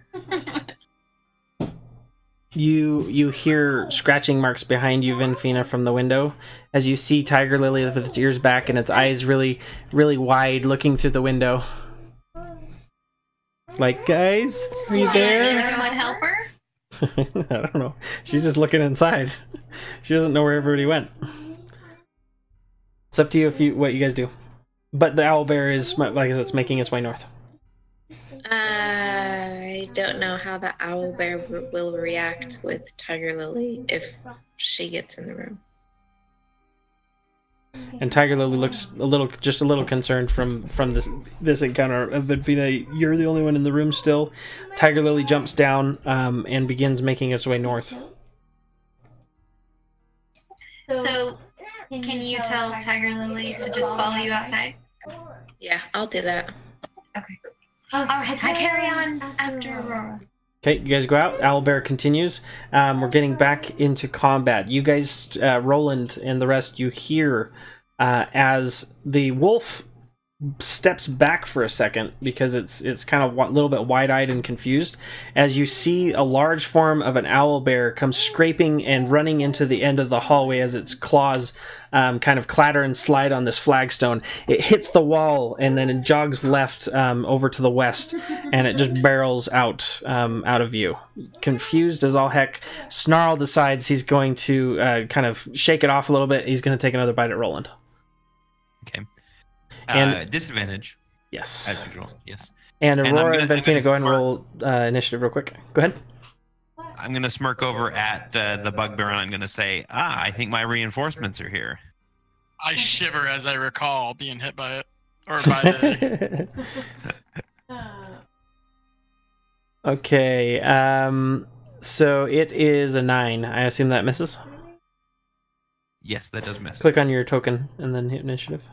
You hear scratching marks behind you, Venfina, from the window, as you see Tiger Lily with its ears back and its eyes really, really wide, looking through the window. Like, guys, are you there? Did everyone help her? I don't know. She's just looking inside. She doesn't know where everybody went. It's up to you what you guys do. But the owl bear is, like I said, it's making its way north. I don't know how the owl bear will react with Tiger Lily if she gets in the room. And Tiger Lily looks just a little concerned from this encounter. Venfina, you're the only one in the room still. Tiger Lily jumps down and begins making its way north. So, can you tell Tiger Lily to just follow you outside? Yeah, I'll do that. Okay. All right, I carry on after Aurora. Okay, you guys go out. Owlbear continues. We're getting back into combat. You guys, Roland and the rest, you hear as the wolf steps back for a second because it's kind of a little bit wide-eyed and confused as you see a large form of an owl bear come scraping and running into the end of the hallway as its claws kind of clatter and slide on this flagstone. It hits the wall and then it jogs left over to the west, and it just barrels out of view. Confused as all heck, Snarl decides he's going to kind of shake it off a little bit. He's going to take another bite at Roland. Okay. And disadvantage. Yes. As usual. Yes. And And Aurora and Benfina, go ahead and roll initiative real quick. Go ahead. I'm gonna smirk over at the bugbear and I'm gonna say, I think my reinforcements are here. I shiver as I recall being hit by it. Or by the... Okay. So it is a 9. I assume that misses. Yes, that does miss. Click on your token and then hit initiative.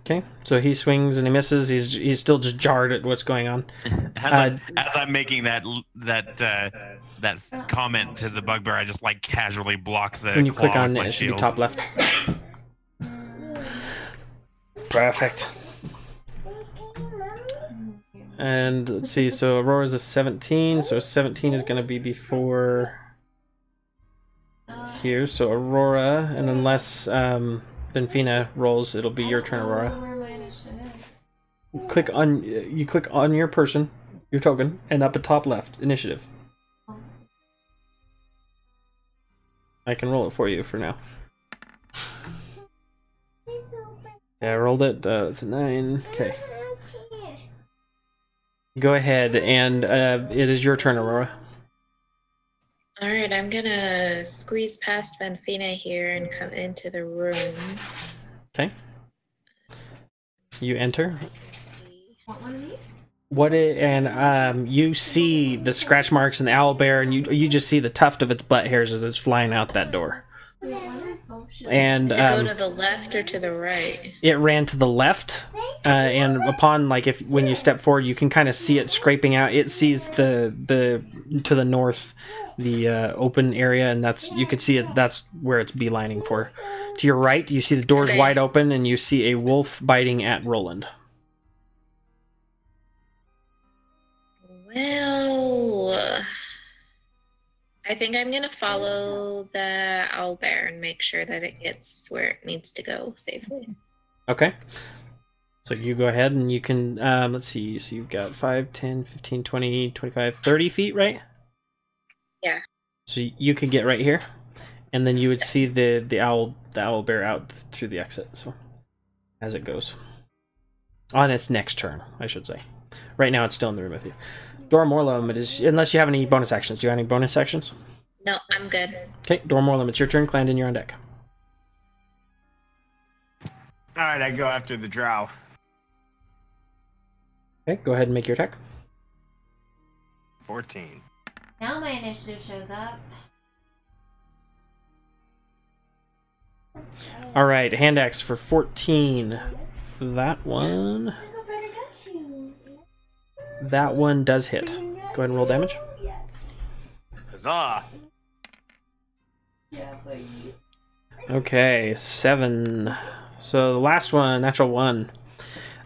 Okay, so he swings and he misses. He's still just jarred at what's going on. As I'm making that comment to the bugbear, I just like casually block the when you claw click on with it, my it should be shield. top left. Perfect. And let's see, so Aurora's a 17, so 17 is going to be before here. So Aurora, and unless Benfina rolls, it'll be your turn, Aurora. Where my initiative is. You click on your person, your token, and up at top left, initiative. I can roll it for you for now. Yeah, I rolled it. It's a 9. Okay. Go ahead, and it is your turn, Aurora. All right, I'm gonna squeeze past Benfina here and come into the room. Okay. You enter. Let's see. Want one of these? You see the scratch marks in the owl bear, and you just see the tuft of its butt hairs as it's flying out that door. And Did it go to the left or to the right? it ran to the left, and upon when you step forward, you can kind of see it scraping out. It sees the to the north, the open area, and you can see it. That's where it's beelining for. To your right, you see the doors Okay. wide open, and you see a wolf biting at Roland. Well, I think I'm gonna follow the owl bear and make sure that it gets where it needs to go safely. Okay. So you go ahead and you can, let's see, so you've got 5, 10, 15, 20, 25, 30 feet, right? Yeah. So you could get right here, and then you would see the owl bear out through the exit, so as it goes. On its next turn, I should say. Right now it's still in the room with you. Dora Morlum, it is, unless you have any bonus actions. Do you have any bonus actions? No, I'm good. Okay, Dora Morlum, it's your turn. Clandon, you're on deck. Alright, I go after the drow. Okay, go ahead and make your attack. 14. Now my initiative shows up. Alright, hand axe for 14. That one... That one does hit. Go ahead and roll damage. Huzzah! Okay, 7. So the last one, natural 1.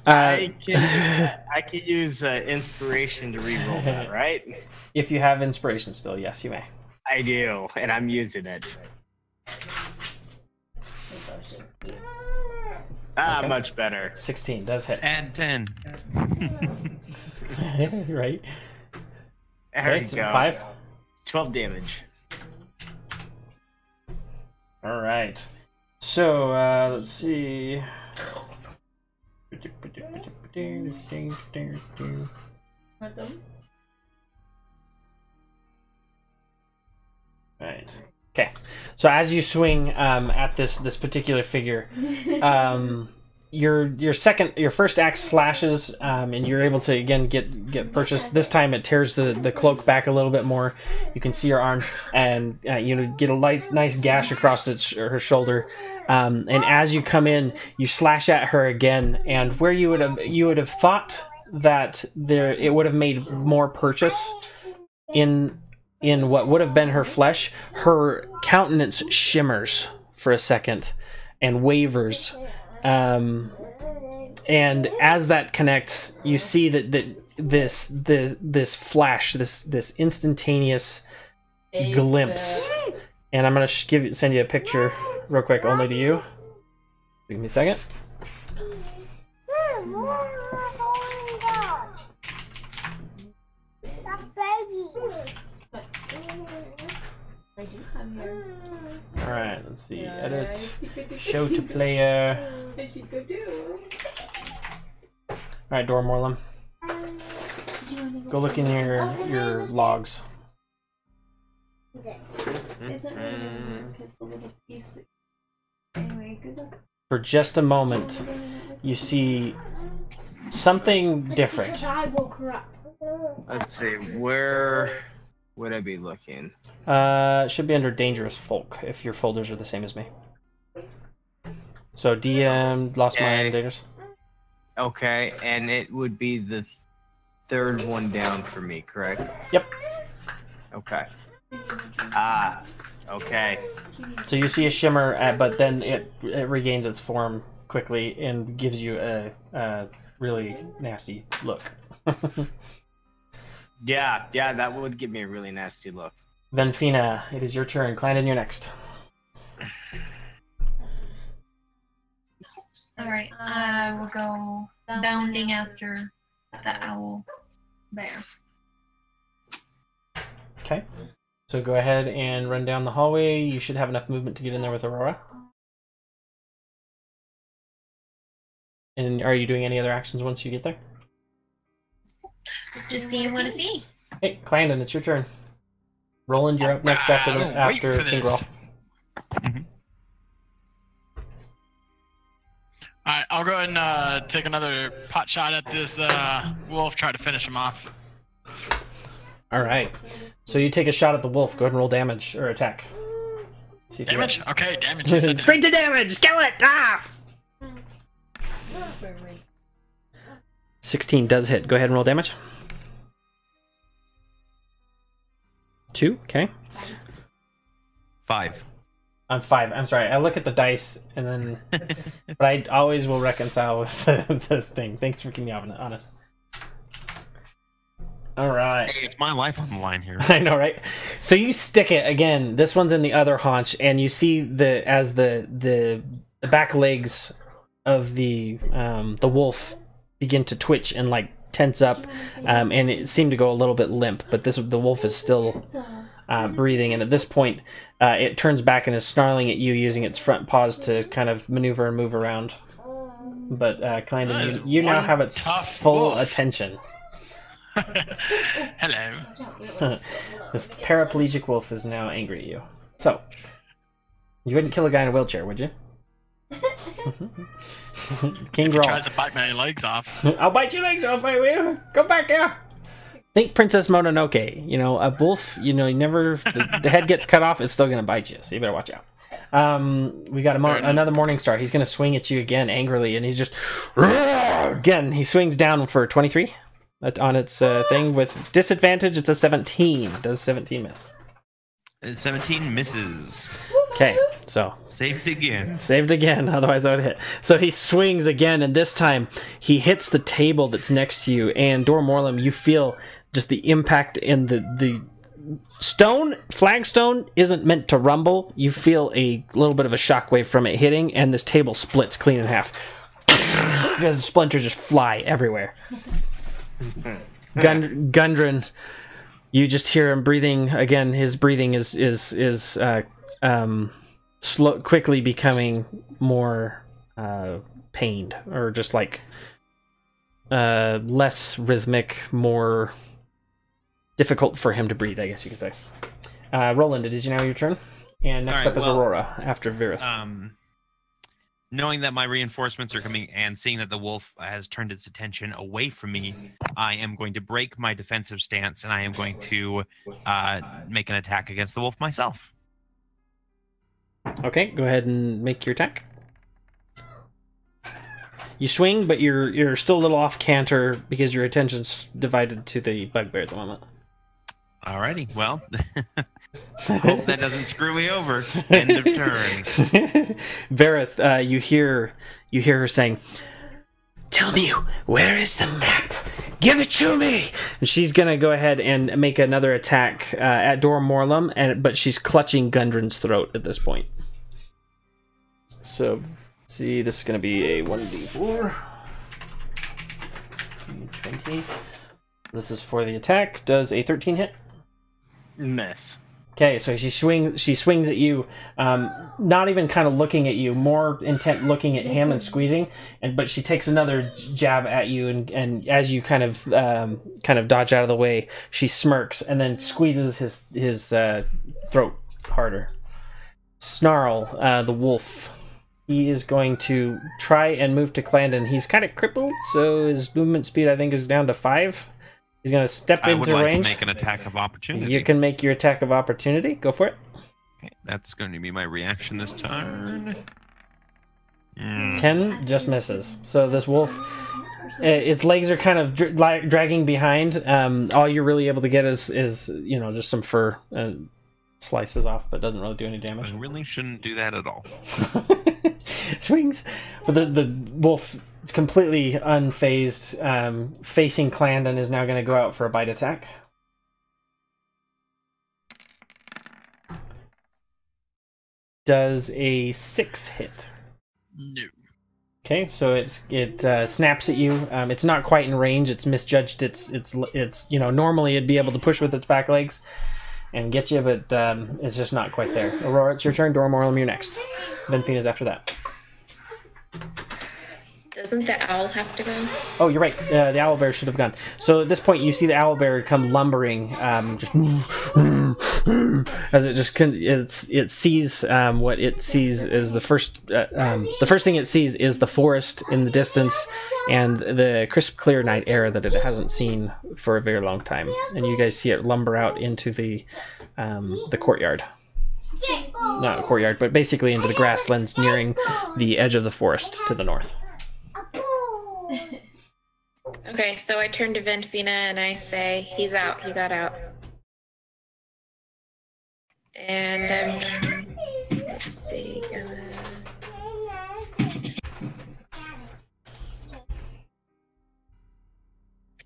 I can use inspiration to reroll that, right? If you have inspiration still, yes, you may. I do, and I'm using it. Okay. Much better. 16 does hit. And 10. Right. There Okay, you so go. 5. 12 damage. All right. So let's see. Right. Okay. So as you swing at this particular figure, your first axe slashes, and you're able to again get purchased. This time it tears the cloak back a little bit more. You can see her arm, and get a nice gash across her shoulder. And as you come in, you slash at her again, and where you would have thought that it would have made more purchase in what would have been her flesh, her countenance shimmers for a second and wavers. And as that connects, you see that this flash, this instantaneous glimpse. And I'm gonna send you a picture real quick, only to you. Give me a second. All right, let's see. Edit. Show to player. All right, Dormorlum. Go look in your logs. For just a moment, you see something different. Let's see, where would I be looking? It should be under Dangerous Folk, if your folders are the same as me. So DM, Lost Mine, Dangerous. Okay, and it would be the third one down for me, correct? Yep. Okay. Okay. So you see a shimmer, but then it regains its form quickly and gives you a really nasty look. Yeah, that would give me a really nasty look. Venfina, it is your turn. Clandon, you're next. Alright, I will go bounding after the owl bear. Okay. So go ahead and run down the hallway. You should have enough movement to get in there with Aurora. And are you doing any other actions once you get there? Just seeing what I see. Hey, Clandon, it's your turn. Roland, you're up next after King Roll. Alright, I'll go ahead and take another pot shot at this wolf, try to finish him off. Alright. So you take a shot at the wolf. Go ahead and roll damage or attack. Damage? Okay, damage. Straight to damage! Kill it! Ah! 16 does hit. Go ahead and roll damage. 2, okay. 5. I'm 5. I'm sorry. I look at the dice and then, but I always will reconcile with the thing. Thanks for keeping me honest. All right. Hey, it's my life on the line here. I know, right? So you stick it again. This one's in the other haunch, and you see the back legs of the wolf begin to twitch and like tense up, and it seemed to go a little bit limp. But the wolf is still breathing, and at this point, it turns back and is snarling at you, using its front paws to kind of maneuver and move around. But Clandon, you now have its full attention. Hello. This paraplegic wolf is now angry at you. So, you wouldn't kill a guy in a wheelchair, would you? King Grawl tries to bite my legs off. I'll bite your legs off, I will. Go back here. Think Princess Mononoke. You know, a wolf, you know, the head gets cut off, it's still going to bite you, so you better watch out. We got another Morningstar. He's going to swing at you again angrily, and he's just... Again, he swings down for 23 on its thing. With disadvantage, it's a 17. Does 17 miss? 17 misses. Okay, so... Saved again. Saved again, otherwise I would hit. So he swings again, and this time he hits the table that's next to you, and Dormorlum, you feel just the impact, and the flagstone isn't meant to rumble. You feel a little bit of a shockwave from it hitting, and this table splits clean in half. As splinters just fly everywhere. Gundren, you just hear him breathing again. His breathing is quickly becoming more pained, or just like less rhythmic, more difficult for him to breathe, I guess you could say. Roland, it is now your turn, and next up is Aurora after Virith. Knowing that my reinforcements are coming and seeing that the wolf has turned its attention away from me, I am going to break my defensive stance, and I am going to make an attack against the wolf myself. Okay, go ahead and make your attack. You swing, but you're still a little off canter because your attention's divided to the bugbear at the moment. Alrighty, well, hope that doesn't screw me over. End of turn. Virith, you hear her saying, tell me, where is the map? Give it to me! And she's gonna go ahead and make another attack at Dora Morlum, but she's clutching Gundren's throat at this point. So, see, this is gonna be a 1d4. 20. This is for the attack. Does a 13 hit? Miss. Okay, so she swings at you, not even kind of looking at you, more intent looking at him and squeezing, but she takes another jab at you, and as you kind of dodge out of the way, she smirks and then squeezes his throat harder. Snarl, the wolf, he is going to try and move to Clandon. He's kind of crippled, so his movement speed I think is down to 5. He's going to step into range. I would like to make an attack of opportunity. You can make your attack of opportunity. Go for it. Okay, that's going to be my reaction this turn. 10 just misses. So this wolf, its legs are kind of dragging behind. All you're really able to get is just some fur slices off, but doesn't really do any damage. I really shouldn't do that at all. Swings, but the wolf is completely unfazed, facing Clandon, is now going to go out for a bite attack. Does a 6 hit? No. Okay, so it snaps at you. It's not quite in range. It's misjudged. It's normally it'd be able to push with its back legs and get you, but it's just not quite there. Aurora, it's your turn. Dora Morlum, you're next. Then Fina's after that. Doesn't the owl have to go? Oh, you're right. The owlbear should have gone. So at this point, you see the owlbear come lumbering, just as it sees what it sees is the first thing it sees is the forest in the distance and the crisp, clear night air that it hasn't seen for a very long time. And you guys see it lumber out into the courtyard. Not a courtyard, but basically into the grasslands nearing the edge of the forest to the north. Okay, so I turn to Venfina and I say, he's out, he got out. And let's see.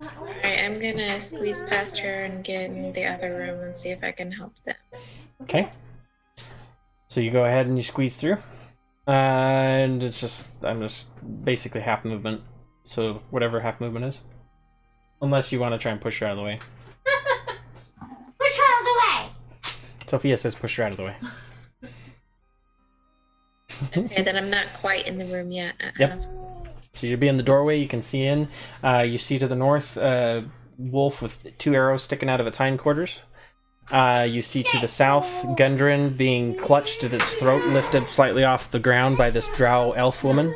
Alright, I'm gonna squeeze past her and get in the other room and see if I can help them. Okay. So you go ahead and you squeeze through. And I'm just basically half movement. So whatever half movement is. Unless you want to try and push her out of the way. Push her out of the way! Sophia says push her out of the way. Okay, then I'm not quite in the room yet. Yep. So you'll be in the doorway, you can see in. You see to the north, wolf with 2 arrows sticking out of its hindquarters. You see to the south, Gundren being clutched at its throat, lifted slightly off the ground by this drow elf woman.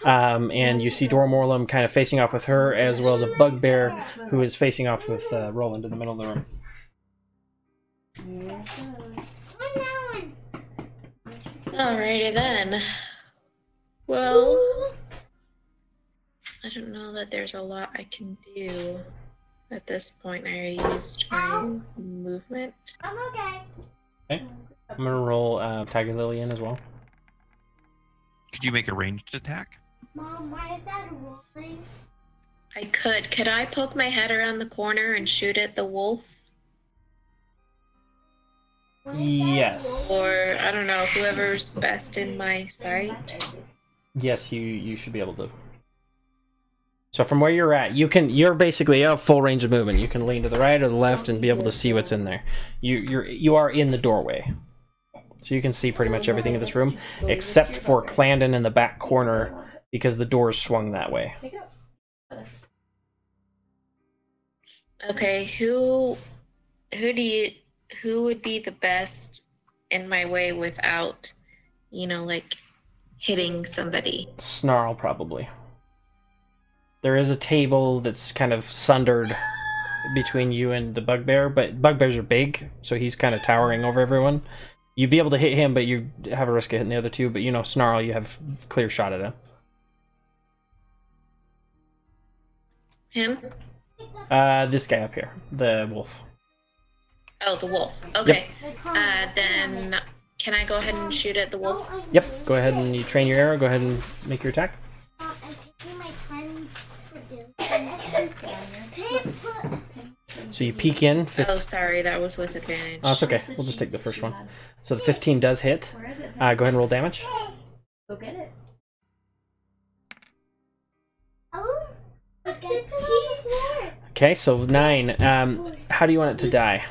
And you see Dora Morlum kind of facing off with her, as well as a bugbear who is facing off with Roland in the middle of the room. Alrighty then. Well, I don't know that there's a lot I can do. At this point, I used my movement. I'm okay. Okay. I'm going to roll Tiger Lily in as well. Could you make a ranged attack? Mom, why is that rolling? I could. Could I poke my head around the corner and shoot at the wolf? Yes. Or, I don't know, whoever's best in my sight? Yes, you should be able to. So from where you're at, you're basically a full range of movement. You can lean to the right or the left and be able to see what's in there. You are in the doorway. So you can see pretty much everything in this room, except for Clandon in the back corner, because the door's swung that way. Okay, who would be the best in my way without, like hitting somebody? Snarl, probably. There is a table that's kind of sundered between you and the bugbear, but bugbears are big, so he's kind of towering over everyone. You'd be able to hit him, but you have a risk of hitting the other two, but Snarl, you have clear shot at him. Him? This guy up here, the wolf. Oh, the wolf. Okay. Yep. Then can I go ahead and shoot at the wolf? Yep. Go ahead and you train your arrow. Go ahead and make your attack. I'm taking my time So you peek in. Oh, sorry, that was with advantage. Oh, it's okay. We'll just take the first one. So the 15 does hit. Go ahead and roll damage. Go get it. Okay, so 9. How do you want it to die?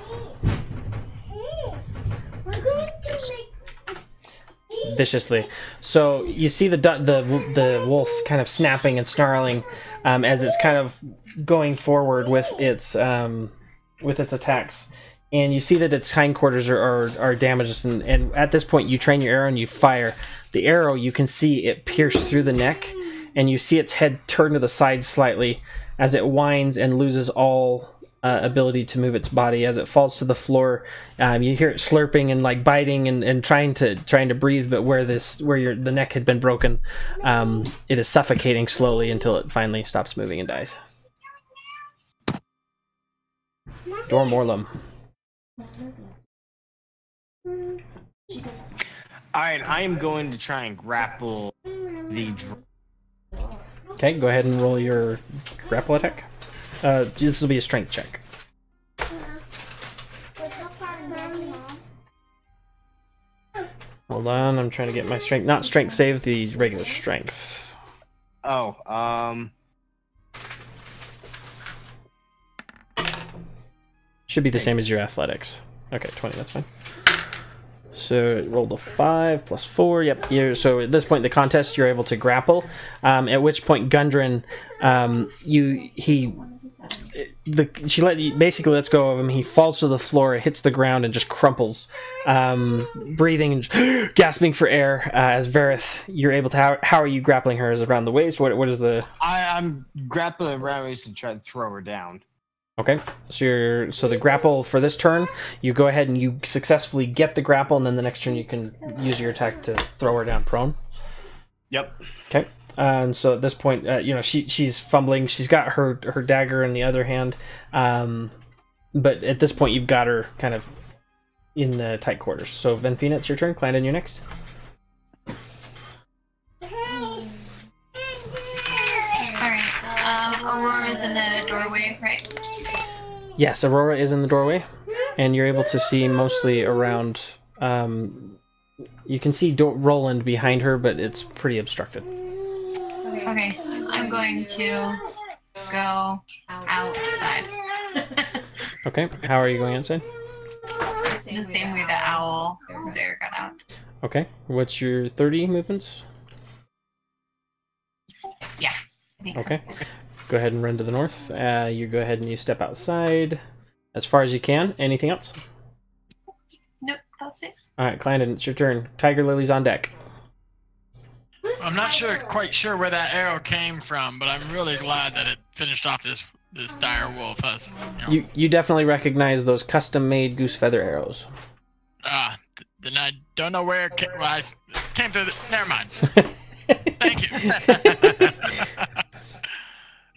Viciously. So you see the wolf kind of snapping and snarling as it's kind of going forward with its attacks, and you see that its hindquarters are damaged. And at this point, you train your arrow and you fire. The arrow, you can see it pierce through the neck, and you see its head turn to the side slightly as it whines and loses all ability to move its body. As it falls to the floor, you hear it slurping and like biting and trying to breathe, but where the neck had been broken, it is suffocating slowly until it finally stops moving and dies. Dormorlum. Alright, I am going to try and grapple the Okay, go ahead and roll your grapple attack. This will be a strength check. Hold on, I'm trying to get my strength. Not strength save, the regular strength. Oh, should be the same as your athletics. Okay, 20, that's fine. So it rolled a 5 plus 4. Yep. So at this point in the contest, you're able to grapple. At which point, Gundren, she basically lets go of him. He falls to the floor, hits the ground, and just crumples, breathing and gasping for air. As Verith, you're able to. How are you grappling her? Is it around the waist? What is the? I'm grappling around the waist to try to throw her down. Okay, so the grapple for this turn, you go ahead and you successfully get the grapple, and then the next turn you can use your attack to throw her down prone. Yep. Okay, and so at this point, she's fumbling. She's got her dagger in the other hand, but at this point you've got her kind of in tight quarters. So Venfina, it's your turn. Clandon, you're next. Alright, Aurora's in the doorway, right? Yes, Aurora is in the doorway, and you're able to see mostly around. You can see Roland behind her, but it's pretty obstructed. Okay, I'm going to go outside. Okay, how are you going outside? The same way the owl there got out. Okay, what's your 30 movements? Yeah, I think Okay. so. Go ahead and run to the north. You go ahead and you step outside as far as you can. Anything else? Nope, that's it. Alright, Clandon, it's your turn. Tiger Lily's on deck. I'm not quite sure where that arrow came from, but I'm really glad that it finished off this dire wolf. You definitely recognize those custom-made goose feather arrows. Then I don't know where it came, came through. Never mind. Thank you.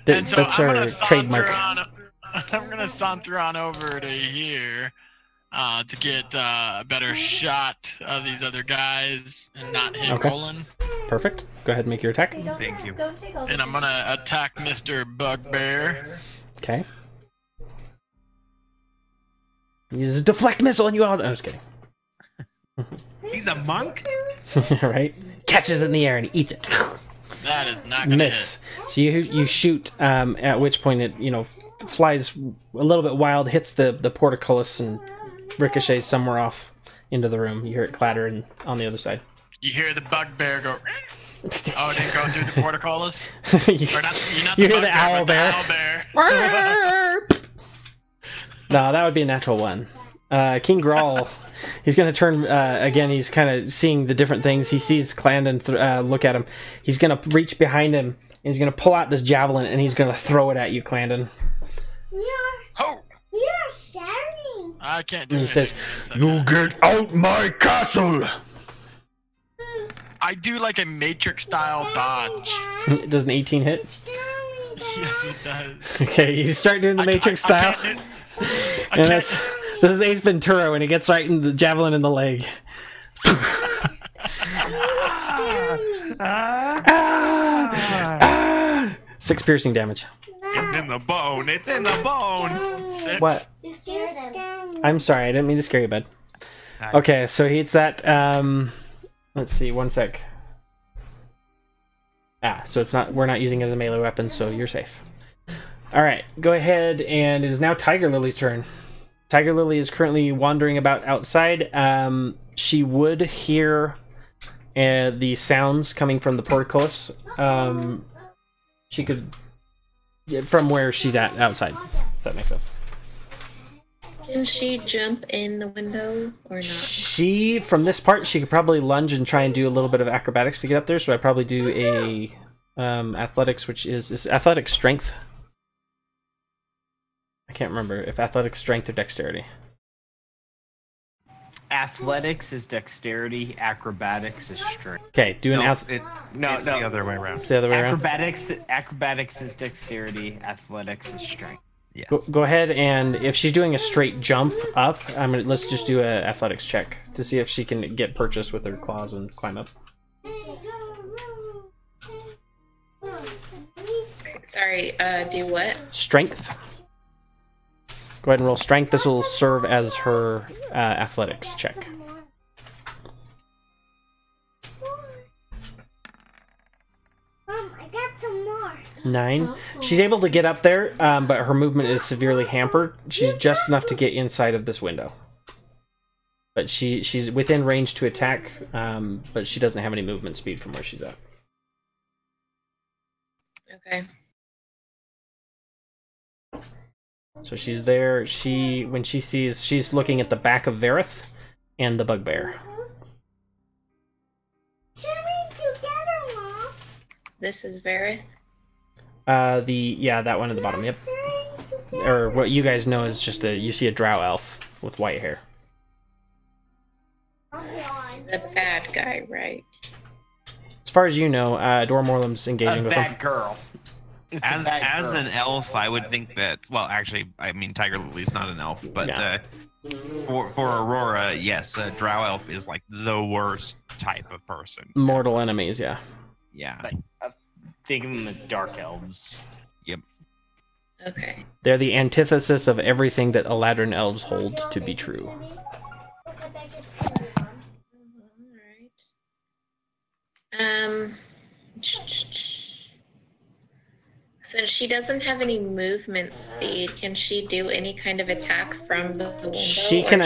And so That's our trademark. I'm gonna saunter on over to here to get a better shot of these other guys and not hit Roland. Perfect. Go ahead and make your attack. Thank you. And I'm gonna attack Mr. Bugbear. Okay. Use a deflect missile and you all. I'm just kidding. He's a monk? Right? Catches it in the air and he eats it. That is not gonna miss. Hit. So you shoot, at which point it flies a little bit wild, hits the portcullis and ricochets somewhere off into the room. You hear it clatter on the other side. You hear the bugbear go. Oh, it didn't go through the portcullis? you hear the owl bear. No, that would be a natural one. King Grawl, he's going to turn, again, he's kind of seeing the different things. He sees Clandon look at him. He's going to reach behind him, and he's going to pull out this javelin, and he's going to throw it at you, Clandon. You're sharing. I can't do it. He says, "You get out my castle!" I do like a Matrix-style dodge. Does an 18 hit? Yes, it does. Okay, you start doing the Matrix style. And this is Ace Ventura when he gets right in the javelin in the leg. 6 piercing damage. It's in the bone. It's in the bone. 6. What? You scared him. I'm sorry, I didn't mean to scare you, bud. Okay, so he hits that. Let's see, one sec. So it's not. We're not using it as a melee weapon, so you're safe. All right, go ahead, and it is now Tiger Lily's turn. Tiger Lily is currently wandering about outside. She would hear the sounds coming from the portcullis. She could, from where she's at outside. If that makes sense. Can she jump in the window or not? She, from this part, she could probably lunge and try and do a little bit of acrobatics to get up there. So I'd probably do a athletics, which is athletics strength. I can't remember if athletics strength or dexterity. Athletics is dexterity. Acrobatics is strength. Okay, do an it's the other way around. It's the other way around. Acrobatics is dexterity. Athletics is strength. Yes. Go ahead, and if she's doing a straight jump up, let's just do an athletics check to see if she can get purchase with her claws and climb up. Sorry, do what? Strength. Go ahead and roll strength. This will serve as her athletics check. 9. She's able to get up there, but her movement is severely hampered. She's just enough to get inside of this window. But she's within range to attack, but she doesn't have any movement speed from where she's at. Okay. So she's there. When she sees, she's looking at the back of Verith and the bugbear. This is Verith. That one at the bottom. Yep. Or what you guys know is just you see a drow elf with white hair. The bad guy, right? As far as you know, Dormorlem's engaging with that him. girl. As an elf, I would think that. Well, actually, I mean, Tiger Lily's not an elf, but for Aurora, yes, drow elf is like the worst type of person. Mortal enemies, yeah. Yeah. Think of them as dark elves. Yep. Okay. They're the antithesis of everything that Eladrin elves hold to be true. Alright. Since she doesn't have any movement speed, can she do any kind of attack from the window? She can.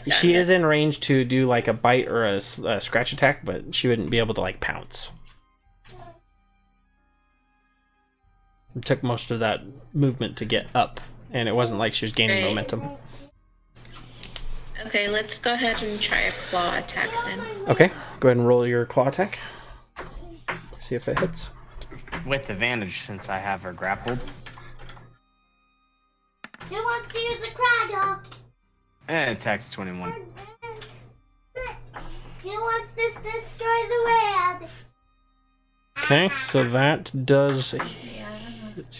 She is in range to do like a bite or a scratch attack, but she wouldn't be able to like pounce. It took most of that movement to get up, and it wasn't like she was gaining momentum. Okay, let's go ahead and try a claw attack then. Okay, go ahead and roll your claw attack. See if it hits. With advantage, since I have her grappled. Who wants to use a Cragmaw? And attacks 21. Who wants to destroy the world? Okay, so that does.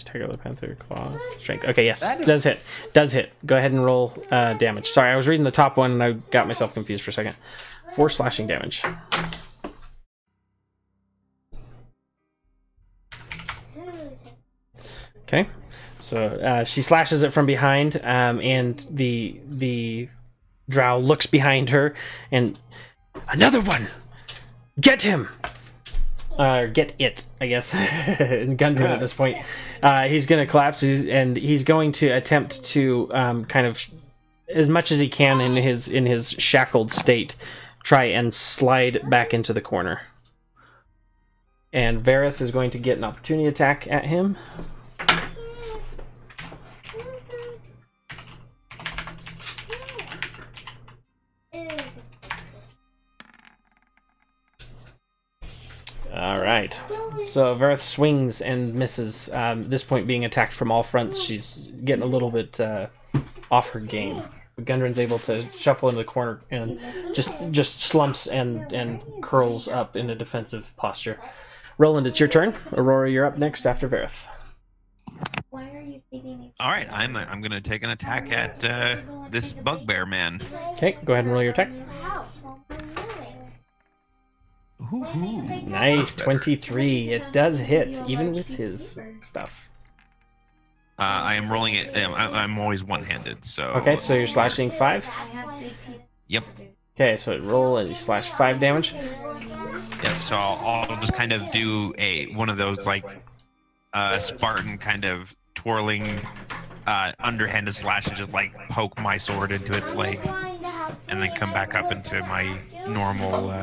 Tiger the Panther claw strength. Okay, yes, does hit. Does hit. Go ahead and roll damage. Sorry, I was reading the top one and I got myself confused for a second. 4 slashing damage. Okay, so she slashes it from behind, and the drow looks behind her, and another one. Get him. Get it, I guess. In Gundren at this point, he's going to collapse, and he's going to attempt to kind of, as much as he can in his shackled state, try and slide back into the corner. And Verith is going to get an opportunity attack at him. Alright, so Verith swings and misses. This point being attacked from all fronts, she's getting a little bit off her game. But Gundren's able to shuffle into the corner and just slumps and curls up in a defensive posture. Roland, it's your turn. Aurora, you're up next after Verith. Why are you thinking? All right, I'm gonna take an attack at this bugbear man. Okay, go ahead and roll your attack. Ooh. Nice, 23. It does hit, even with his stuff. I am rolling it. I'm always one-handed, so. Okay, so you're slashing 5. Yep. Okay, so roll and you slash 5 damage. Yep. So I'll just kind of do one of those like Spartan kind of twirling underhanded slash and just like poke my sword into its leg, and then come back up into my normal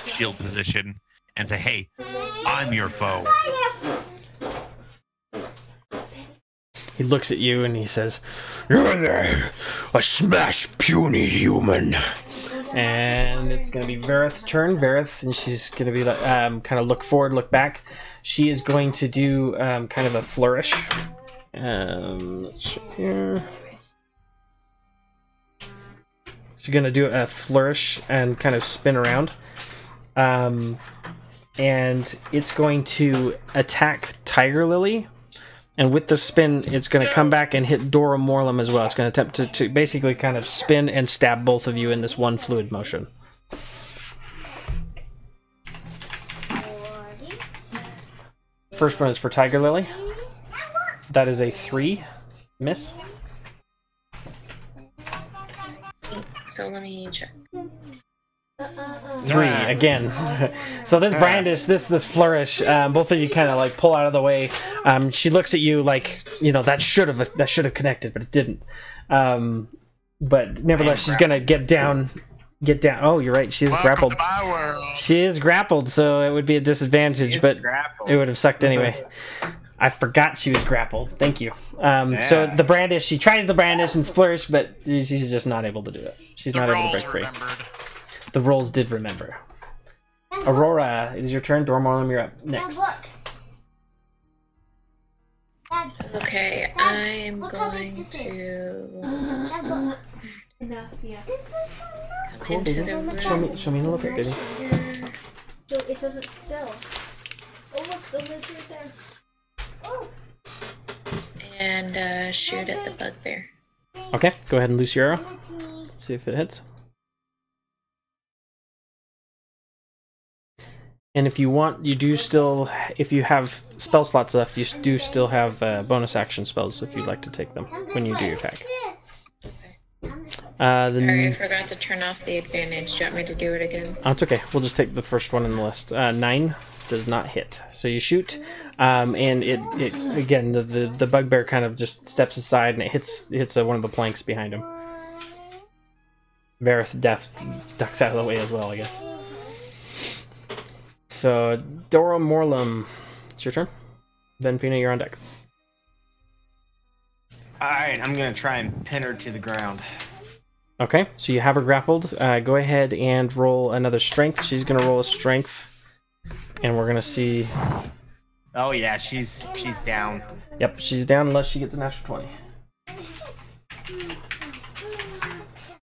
shield position and say, "Hey, I'm your foe." He looks at you and he says, You're there, a smash puny human. and it's going to be Vareth's turn. Vareth, and she's going to be like, kind of look forward, look back. She is going to do kind of a flourish. Let's check here. She's going to do a flourish and kind of spin around. And it's going to attack Tiger Lily. And with the spin, it's going to come back and hit Dora Morlem as well. It's going to attempt to basically kind of spin and stab both of you in this one fluid motion. First one is for Tiger Lily. That is a 3. Miss. So let me check. 3 again. So this brandish, this flourish, both of you kind of like pull out of the way. She looks at you like, you know, that should have connected, but it didn't. But nevertheless, she's gonna get down. Oh, you're right. She is grappled. She is grappled, so it would be a disadvantage, but it would have sucked anyway. I forgot she was grappled. Thank you. So the brandish, she tries the brandish and flourish, but she's just not able to do it. She's not able to break free. The rolls did remember. Aurora, it is your turn. Dora Morlem, you're up next. Okay, I'm going to come into the room. Show me the look at baby. So it doesn't spill. Oh look, the lid's right there. Oh. And shoot at the bugbear. Okay, go ahead and loose your arrow. Let's see if it hits. And if you want, you do still, if you have spell slots left, you do still have bonus action spells if you'd like to take them when you do your attack. Sorry, I forgot to turn off the advantage. Do you want me to do it again? Oh, it's okay. We'll just take the first one in the list. 9 does not hit. So you shoot, and it again, the bugbear kind of just steps aside and it hits one of the planks behind him. Vareth ducks out of the way as well, I guess. So, Dora Morlem, it's your turn. Then Fina, you're on deck. Alright, I'm gonna try and pin her to the ground. Okay, so you have her grappled. Go ahead and roll another strength. She's gonna roll a strength. And we're gonna see... Oh yeah, she's down. Yep, she's down unless she gets a natural 20.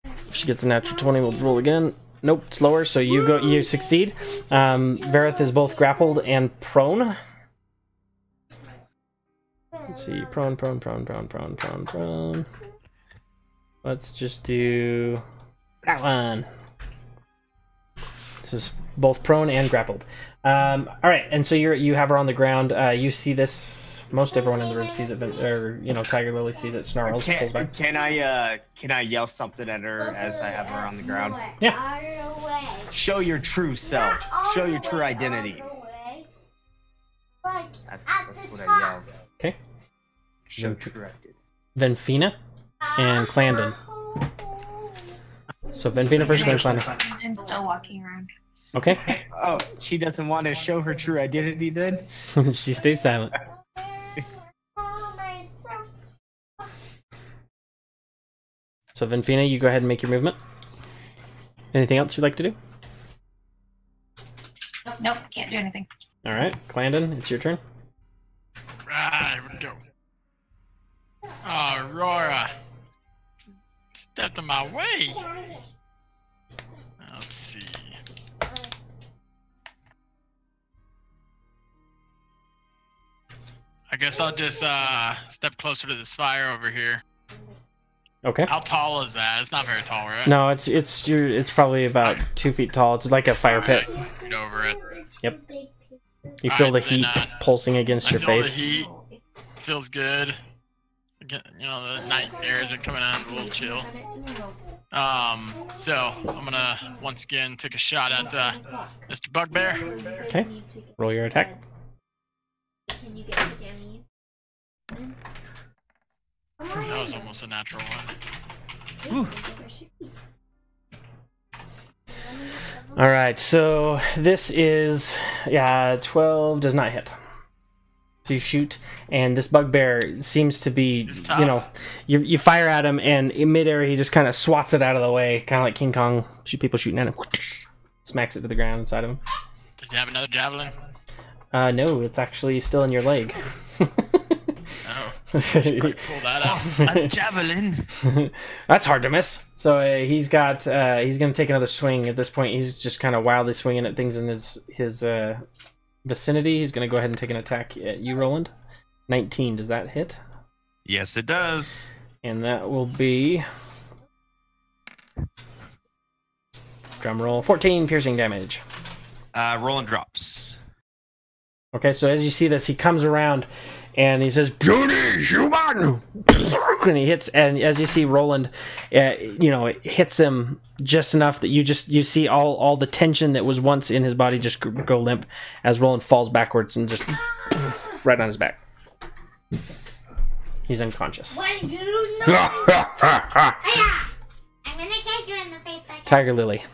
If she gets a natural 20, we'll roll again. Nope, it's lower, so you succeed. Vareth is both grappled and prone. Let's see, prone. Let's just do that one. This is both prone and grappled. Alright, and so you have her on the ground. You see this. Most everyone in the room sees it, or you know, Tiger Lily sees it, snarls, pulls back. Can I yell something at her as I have her on the ground? Yeah. Show your true self. Show your true identity. That's what I yelled. Okay. Show true identity. Then Fina and Clandon. So then Fina first, then Clandon. I'm still walking around. Okay. Oh, she doesn't want to show her true identity then? She stays silent. So Venfina, you go ahead and make your movement. Anything else you'd like to do? Nope, can't do anything. Alright, Clandon, it's your turn. Right, here we go. Aurora. Stepped in my way. Let's see. I guess I'll just step closer to this fire over here. Okay. How tall is that? It's not very tall, right? No, it's probably about 2 feet tall. It's like a fire pit. Get over it. Yep. You feel the heat pulsing against your face. The heat feels good. Again, you know, the night air has been coming on, a little chill. So I'm gonna once again take a shot at Mr. Bugbear. Okay. Roll your attack. Can you get the jammies? That was almost a natural one. All right, so this is 12 does not hit. So you shoot, and this bugbear seems to be, you know, you fire at him, and in midair he just kind of swats it out of the way, kind of like King Kong, people shooting at him, smacks it to the ground inside of him. Does he have another javelin? No, it's actually still in your leg. Oh, pull that out. A javelin. That's hard to miss. So he's got he's gonna take another swing. At this point, he's just kind of wildly swinging at things in his vicinity. He's gonna go ahead and take an attack at you, Roland. 19. Does that hit? Yes, it does. And that will be drum roll 14 piercing damage. Roland drops. Okay, so as you see this, he comes around and he says, "Puny human!" And he hits, and as you see Roland, you know, it hits him just enough that you see all the tension that was once in his body just go limp as Roland falls backwards and just right on his back. He's unconscious. I'm gonna catch you in the face. Tiger Lily.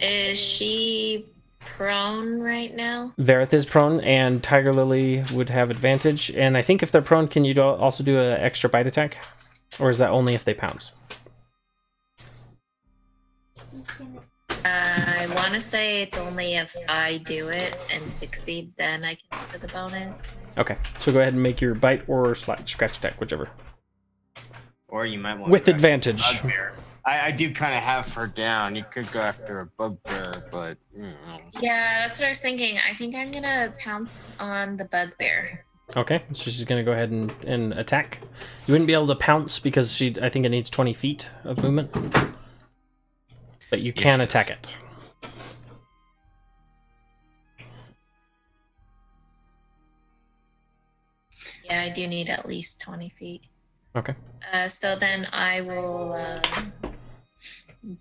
Is she prone right now? Vareth is prone, and Tiger Lily would have advantage. And I think if they're prone, can you also do an extra bite attack? Or is that only if they pounce? I want to say it's only if I do it and succeed, then I can do the bonus. Okay, so go ahead and make your bite or scratch attack, whichever. Or you might want with to advantage. I do kind of have her down. You could go after a bugbear, but Yeah, that's what I was thinking. I think I'm gonna pounce on the bugbear. Okay, so she's gonna go ahead and attack. You wouldn't be able to pounce because I think it needs 20 feet of movement. But you can attack it. Yeah, I do need at least 20 feet. Okay. So then I will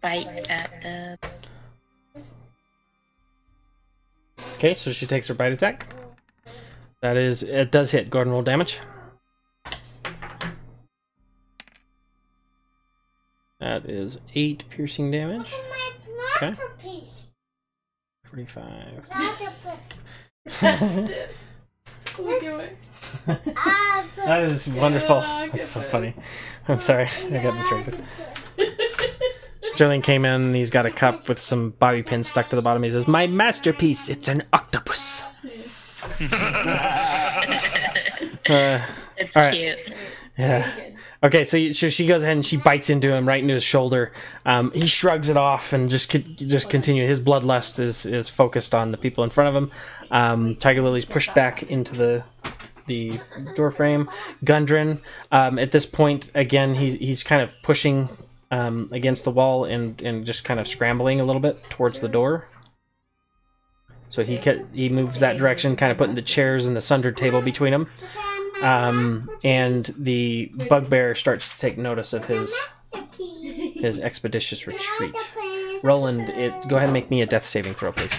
bite at the... Okay, so she takes her bite attack. It does hit. Go ahead and roll damage. That is 8 piercing damage. Okay. 45. That is wonderful. That's so funny. I'm sorry, I got distracted. Sterling came in and he's got a cup with some bobby pins stuck to the bottom. He says, "My masterpiece, it's an octopus." It's all right. cute. Yeah. Okay, so she goes ahead and she bites into him right into his shoulder. He shrugs it off and just continue. His bloodlust is focused on the people in front of him. Tiger Lily's pushed back into the door frame. Gundren, at this point, again, he's kind of pushing against the wall and just kind of scrambling a little bit towards the door. So he moves that direction, kind of putting the chairs and the sundered table between them. And the bugbear starts to take notice of his expeditious retreat. Roland, go ahead and make me a death saving throw, please.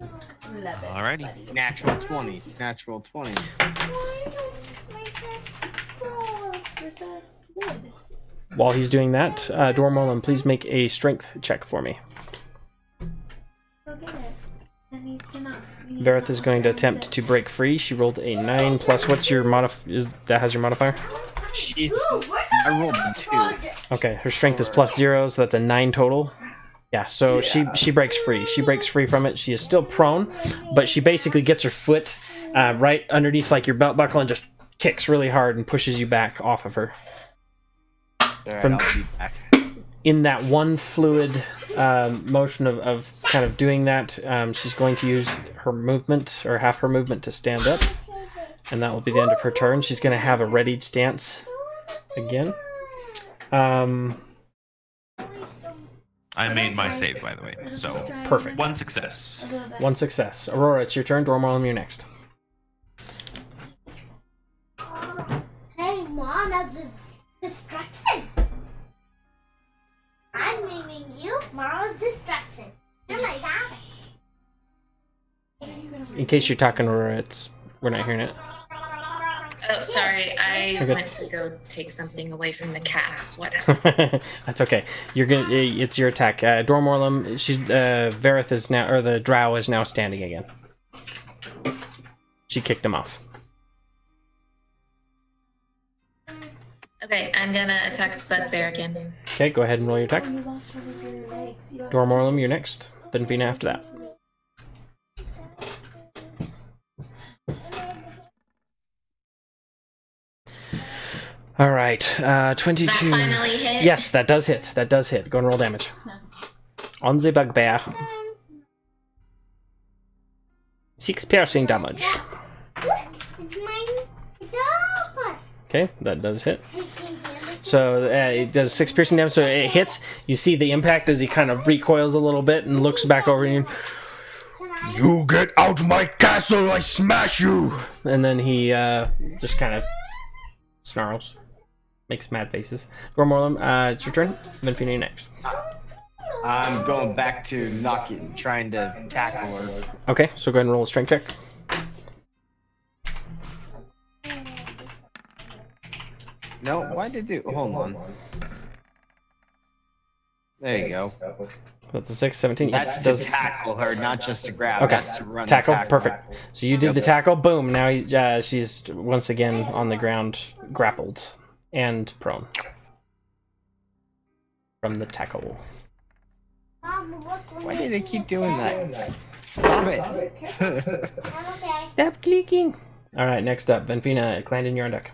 Alrighty. Natural 20. Natural 20. While he's doing that, Dormolan, please make a strength check for me. Vareth is going to attempt to break free. She rolled a 9 plus. What's your that has your modifier? I rolled a 2. Okay, her strength is +0, so that's a 9 total. Yeah, so she breaks free. She breaks free from it. She is still prone, but she basically gets her foot right underneath like your belt buckle and just kicks really hard and pushes you back off of her. Right, I'll be back. In that one fluid motion of kind of doing that, she's going to use her movement, or half her movement, to stand up. And that will be the end of her turn. She's going to have a readied stance again. I made my save, by the way. So Perfect. 1 success. One success. Aurora, it's your turn. Dormorlum, you're next. Hey, Mom, that's a distraction. I'm naming you Mama's Distraction. You're my dad. In case you're talking, Aurora, we're not hearing it. Oh, sorry. I Okay. went to go take something away from the cats. Whatever. That's okay. It's your attack. Dormorlum, Verith is now, or the drow is now standing again. She kicked him off. Okay, I'm gonna attack the bugbear again. Okay, go ahead and roll your attack. Dormorlum, you're next. Then Vina after that. All right, 22. That finally hit? Yes, that does hit. That does hit. Go and roll damage. On the bugbear. 6 piercing damage. Okay, that does hit. So it does 6 piercing damage. So it hits. You see the impact as he kind of recoils a little bit and looks back over you. You get out my castle, I smash you! And then he just kind of snarls. Makes mad faces. Dormorlum, it's your turn. Venfina next. I'm going back to knocking, trying to tackle her. Okay, so go ahead and roll a strength check. No, why did you? Hold on. There you go. That's a 6, 17. That's Yes, to does tackle her, not just to grab. Okay. That's to run. tackle. Tackle. Perfect. So you did the tackle. Boom. Now she's once again on the ground, grappled and prone from the tackle. Why did they keep doing that? Stop it! Stop clicking. All right. Next up, Venfina, Clandon, you're on deck.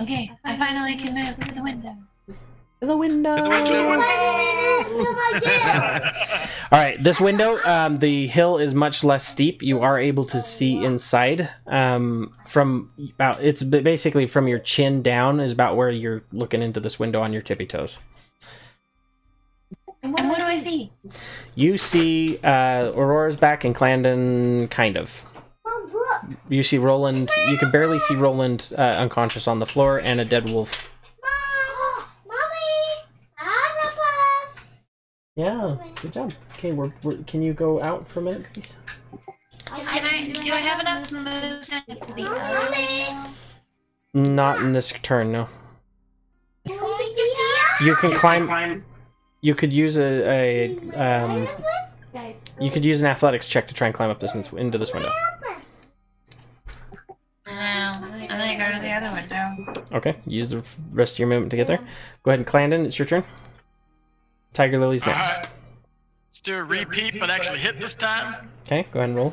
Okay, I finally can move to the window. To the window. All right, this window, the hill is much less steep. You are able to see inside. From about, it's basically from your chin down is about where you're looking into this window on your tippy toes. And what do I see? You see Aurora's back and Clandon, kind of. You see Roland. You can barely see Roland unconscious on the floor, and a dead wolf. Yeah, good job. Okay, can you go out for a minute, please? Do I have enough movement to the other? Not in this turn, no. You can climb. You could use you could use an athletics check to try and climb up into this window. No, I'm gonna go to the other window. Okay, use the rest of your movement to get there. Go ahead and Clandon, it's your turn. Tiger Lily's next. Alright. Let's do a repeat, but actually hit this time. Okay, go ahead and roll.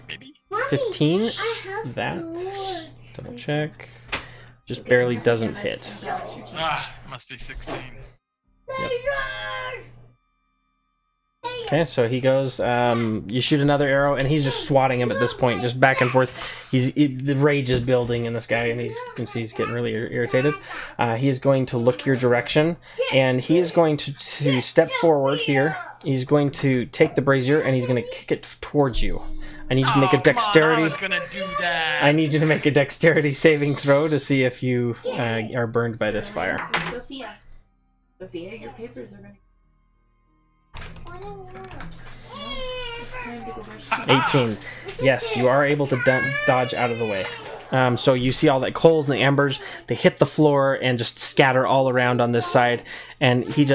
Maybe. 15. That. Double check. Just barely doesn't hit. Ah, must be 16. Yep. Okay, so he goes, you shoot another arrow, and he's just swatting him at this point, just back and forth. The rage is building in this guy, and you can see he's getting really irritated. He is going to look your direction, and he is going to step forward here. He's going to take the brazier, and he's going to kick it towards you. I need you to make a dexterity. I was gonna do that. I need you to make a dexterity saving throw to see if you are burned by this fire. Sophia, your papers are ready. 18. Yes, you are able to dodge out of the way. So you see all that coals and the embers. They hit the floor and just scatter all around on this side. And he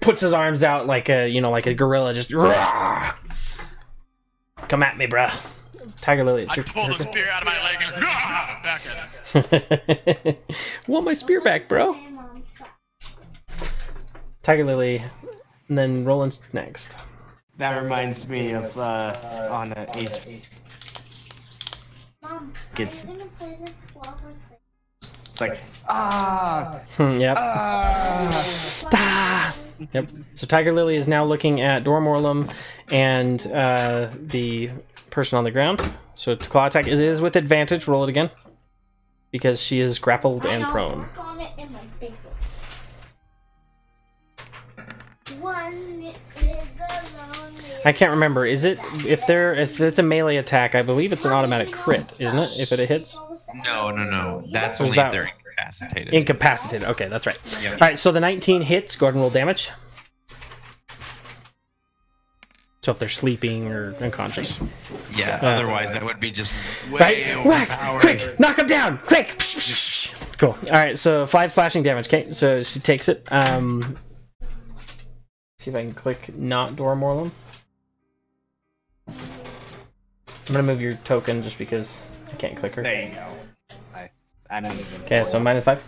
puts his arms out like a gorilla. Just Rawr! Come at me, bruh. Tiger Lily, it's I your pull the turn. spear out of my leg and back at him. Want my spear back, bro? Tiger Lily, and then Roland's next. That reminds me of on Ace. Mom, Gets. I'm gonna play this while we're sleeping. It's like Yep. Yep. So Tiger Lily is now looking at Dormorlum and the person on the ground. So it's claw attack. It is with advantage. Roll it again. because she is grappled and prone. Work on it in my bedroom. One is alone. I can't remember. Is it if it's a melee attack? I believe it's an automatic crit, isn't it? If it hits. No. That's Was only that- if they're incapacitated. Incapacitated. Okay, that's right. Yep. All right. So the 19 hits. Go ahead and roll damage. So if they're sleeping or unconscious. Yeah. Otherwise, that would be just way Right? Whack! overpowered. Quick! Knock him down! Quick! Cool. All right. So 5 slashing damage. Okay. So she takes it. See if I can click not Dormorlum. I'm gonna move your token just because I can't click her. There you go. I don't even. Okay, so -5.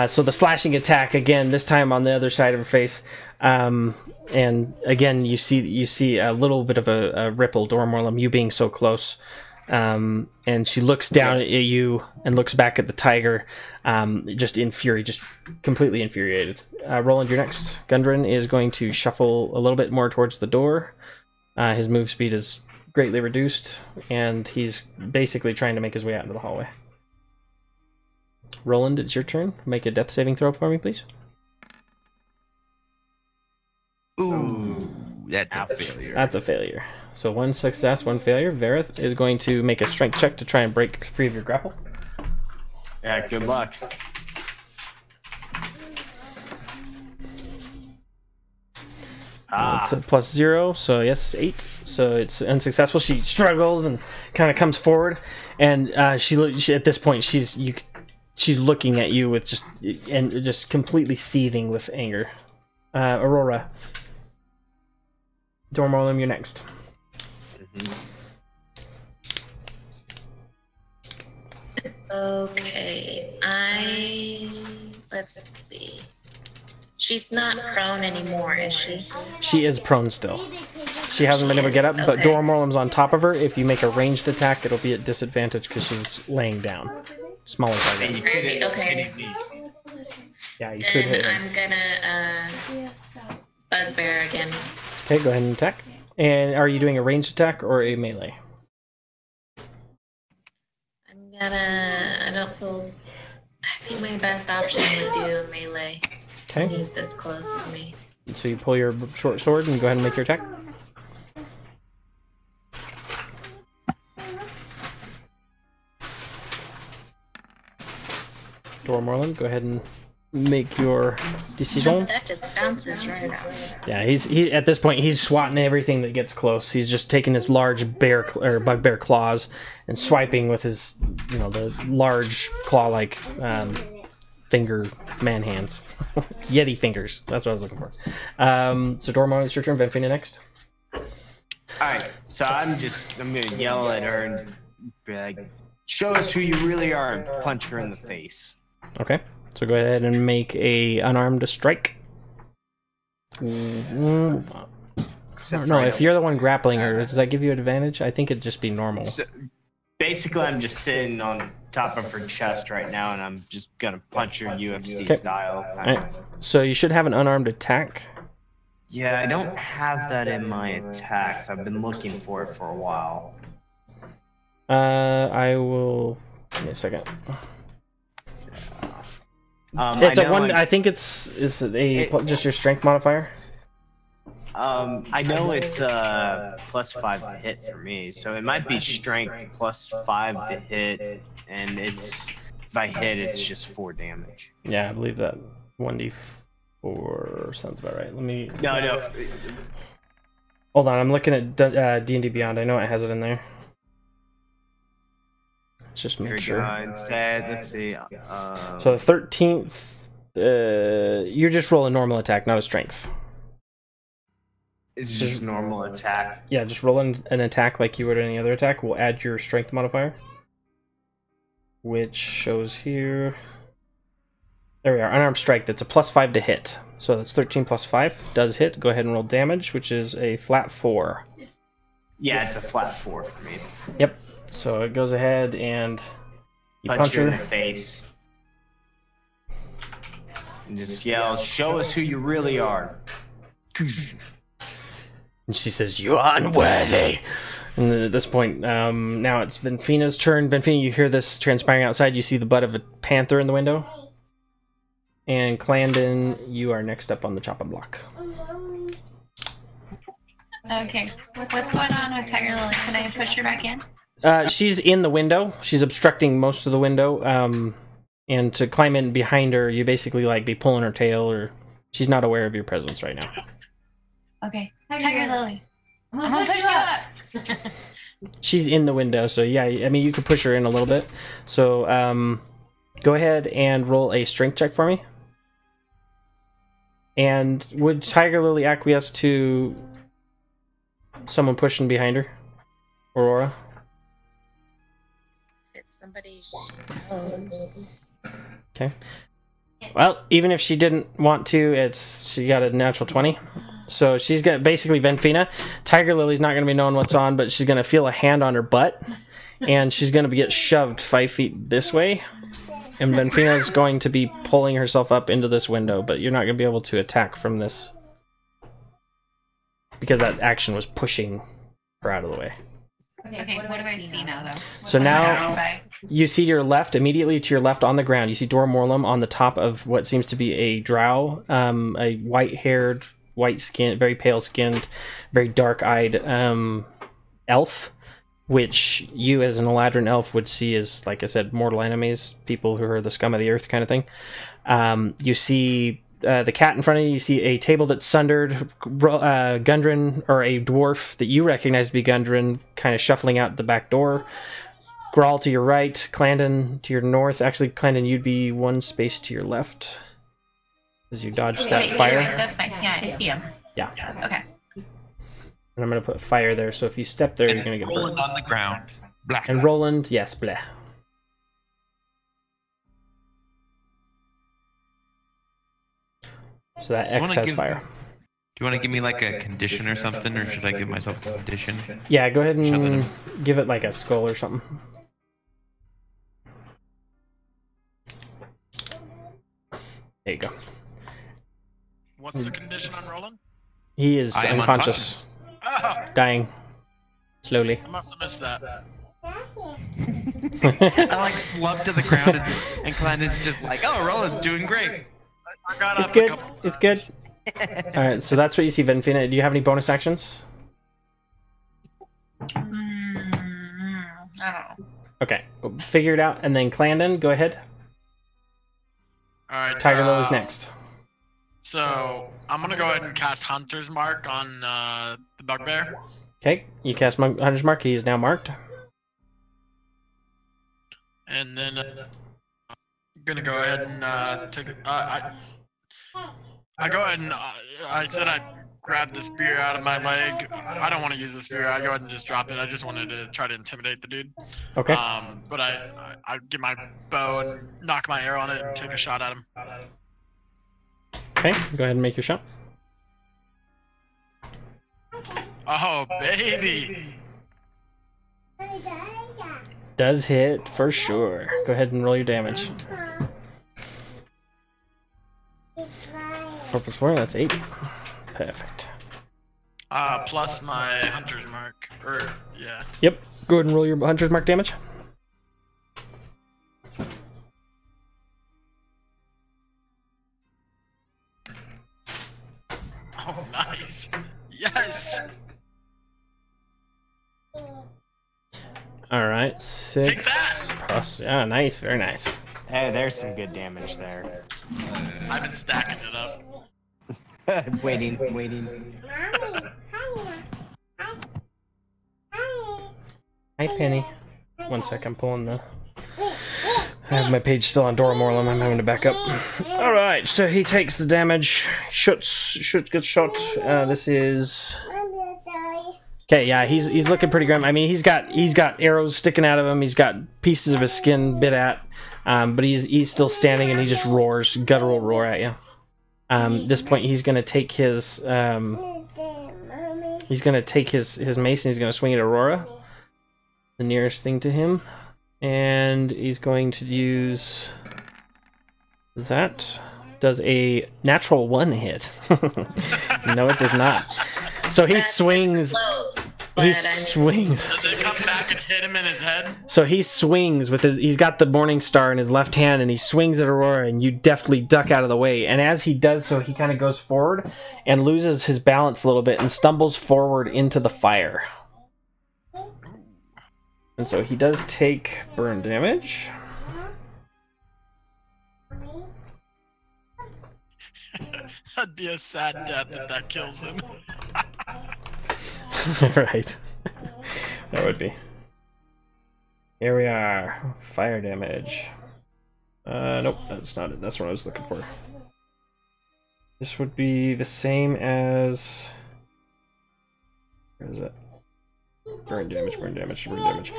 So the slashing attack again. This time on the other side of her face, and again you see a little bit of a ripple. Dormorlum, you being so close, and she looks down at you and looks back at the tiger, just in fury, just completely infuriated. Roland, you're next. Gundren is going to shuffle a little bit more towards the door. His move speed is greatly reduced, and he's basically trying to make his way out into the hallway. Roland, it's your turn. Make a death saving throw for me, please. Ooh, that's a failure. That's a failure. So 1 success, 1 failure. Vareth is going to make a strength check to try and break free of your grapple. Yeah, good luck. It's a +0, so yes, 8. So it's unsuccessful. She struggles and kind of comes forward, and she at this point she's looking at you with just completely seething with anger. Aurora, Dormorlum, you're next. Okay, let's see. She's not prone anymore, is she? She is prone still. She hasn't been able to get up, but Okay. Dormorlum's on top of her. If you make a ranged attack, it'll be at disadvantage because she's laying down. Smaller target. Right, okay. Yeah, you could hit Then her. I'm gonna bugbear again. Okay, go ahead and attack. And are you doing a ranged attack or a melee? I don't feel. I think my best option would do a melee. Okay. He's this close to me. So you pull your short sword and go ahead and make your attack. Dormorlum, go ahead and make your decision. That just bounces right out. Yeah, he at this point he's swatting everything that gets close. He's just taking his large bugbear claws and swiping with his, the large claw-like finger man hands, Yeti fingers. That's what I was looking for. So Dormorlum, it's your turn. Venfina next. All right, so I'm gonna yell at her and be like, "Show us who you really are," and punch her in the face. Okay, so go ahead and make a unarmed strike. No, if you're the one grappling her, does that give you an advantage? I think it'd just be normal. So, basically, I'm just sitting on top of her chest right now, and I'm just gonna punch her UFC style. Alright, so you should have an unarmed attack. Yeah, I don't have that in my attacks. I've been looking for it for a while. I will. Give me a second. It's a one. I think it's just your strength modifier. I know it's +5 to hit for me, so it might be strength +5 to hit, and if I hit, it's just 4 damage. Yeah, I believe that 1d4 sounds about right. Let me. No. Hold on, I'm looking at D&D Beyond. I know it has it in there. Let's just make sure. Instead, let's see. So the 13th, you're just rolling normal attack, not a strength. It's just normal attack. Yeah, just roll an attack like you would any other attack. We'll add your strength modifier, which shows here. There we are. Unarmed strike. That's a +5 to hit. So that's 13 + 5 does hit. Go ahead and roll damage, which is a flat 4. Yeah, it's a flat 4 for me. Yep. So it goes ahead and you punch her her in the face. And just yell, "Show us who you really are." And she says, "You are unworthy. And then at this point, now it's Venfina's turn. Venfina, you hear this transpiring outside. You see the butt of a panther in the window. And Clandon, you are next up on the chopping block. Okay. What's going on with Tiger Lily? Can I push her back in? She's in the window. She's obstructing most of the window. And to climb in behind her, you basically like be pulling her tail, or she's not aware of your presence right now. Okay. Tiger Lily. I'm gonna push you up. She's in the window, so yeah, I mean, you could push her in a little bit. So, go ahead and roll a strength check for me. And would Tiger Lily acquiesce to someone pushing behind her? Aurora? It's somebody she knows. Okay. Well, even if she didn't want to, she got a natural 20. So she's gonna basically Venfina. Tiger Lily's not gonna be knowing what's on, but she's gonna feel a hand on her butt, and she's gonna get shoved 5 feet this way. And Venfina's going to be pulling herself up into this window, but you're not gonna be able to attack from this because that action was pushing her out of the way. Okay, what do I see now, though? So now you see your left, immediately to your left on the ground, you see Dora Morlum on the top of what seems to be a drow, a white-haired, white-skinned, very pale-skinned, very dark-eyed elf, which you as an Eladrin elf would see as, like I said, mortal enemies, people who are the scum of the earth kind of thing. You see the cat in front of you. You see a table that's sundered, Gundren, or a dwarf that you recognize to be Gundren, kind of shuffling out the back door. Grawl to your right, Clandon to your north. Actually, Clandon, you'd be one space to your left as you dodge that fire. Wait, that's fine. Yeah, I see him. Yeah. Okay. And I'm going to put fire there, so if you step there, you're going to get burned. Roland on the ground. Blah. And Roland, yes, blah. So that X has fire. Do you want to give me like a condition or something, or should I give myself a condition? Yeah, go ahead and give it like a skull or something. There you go. What's the condition on Roland? He is unconscious. Oh, Dying. Slowly. I must have missed that. I like slumped to the ground, and Clandon's just like, "Oh, Roland's doing great." I got It's up good. a couple It's good. Alright, so that's what you see, Venfina. Do you have any bonus actions? I don't know. Okay, figure it out. And then Clandon, go ahead. Alright. Tiger Low is next. So, I'm gonna go ahead and cast Hunter's Mark on the bugbear. Okay, you cast Hunter's Mark. He is now marked. And then I'm gonna go ahead and take I go ahead and I said I'd grab the spear out of my leg. I don't want to use the spear. I go ahead and just drop it. I just wanted to try to intimidate the dude. Okay. But I get my bow and knock my arrow on it and take a shot at him. Okay, go ahead and make your shot. Oh baby! Does hit for sure. Go ahead and roll your damage. 4 plus 4, that's 8. Perfect. Plus my Hunter's Mark. Yeah. Yep. Go ahead and roll your Hunter's Mark damage. Oh, nice. Yes. Alright, 6 plus. Yeah, nice. Very nice. Hey, there's some good damage there. I've been stacking it up. waiting. Hi, Penny. 1 sec, I'm pulling the... I have my page still on Dora Morlum, I'm having to back up. Alright, so he takes the damage. Gets shot. This is... Okay, yeah, he's looking pretty grim. I mean, he's got arrows sticking out of him. He's got pieces of his skin bit at. But he's still standing and he just roars, guttural roar at you. At this point, he's gonna take his mace and he's gonna swing at Aurora, the nearest thing to him, and he's going to use that. Does a natural 1 hit? No, it does not. So he swings. But He swings. Does it come back and hit him in his head? So he swings with his. He's got the Morning Star in his left hand, and he swings at Aurora, and you deftly duck out of the way. And as he does so, he kind of goes forward and loses his balance a little bit and stumbles forward into the fire. And so he does take burn damage. That'd be a sad death if that kills him. Right. That would be. Here we are. Fire damage. Nope, that's not it. That's what I was looking for. This would be the same as... Where is it? Burn damage, burn damage, burn damage.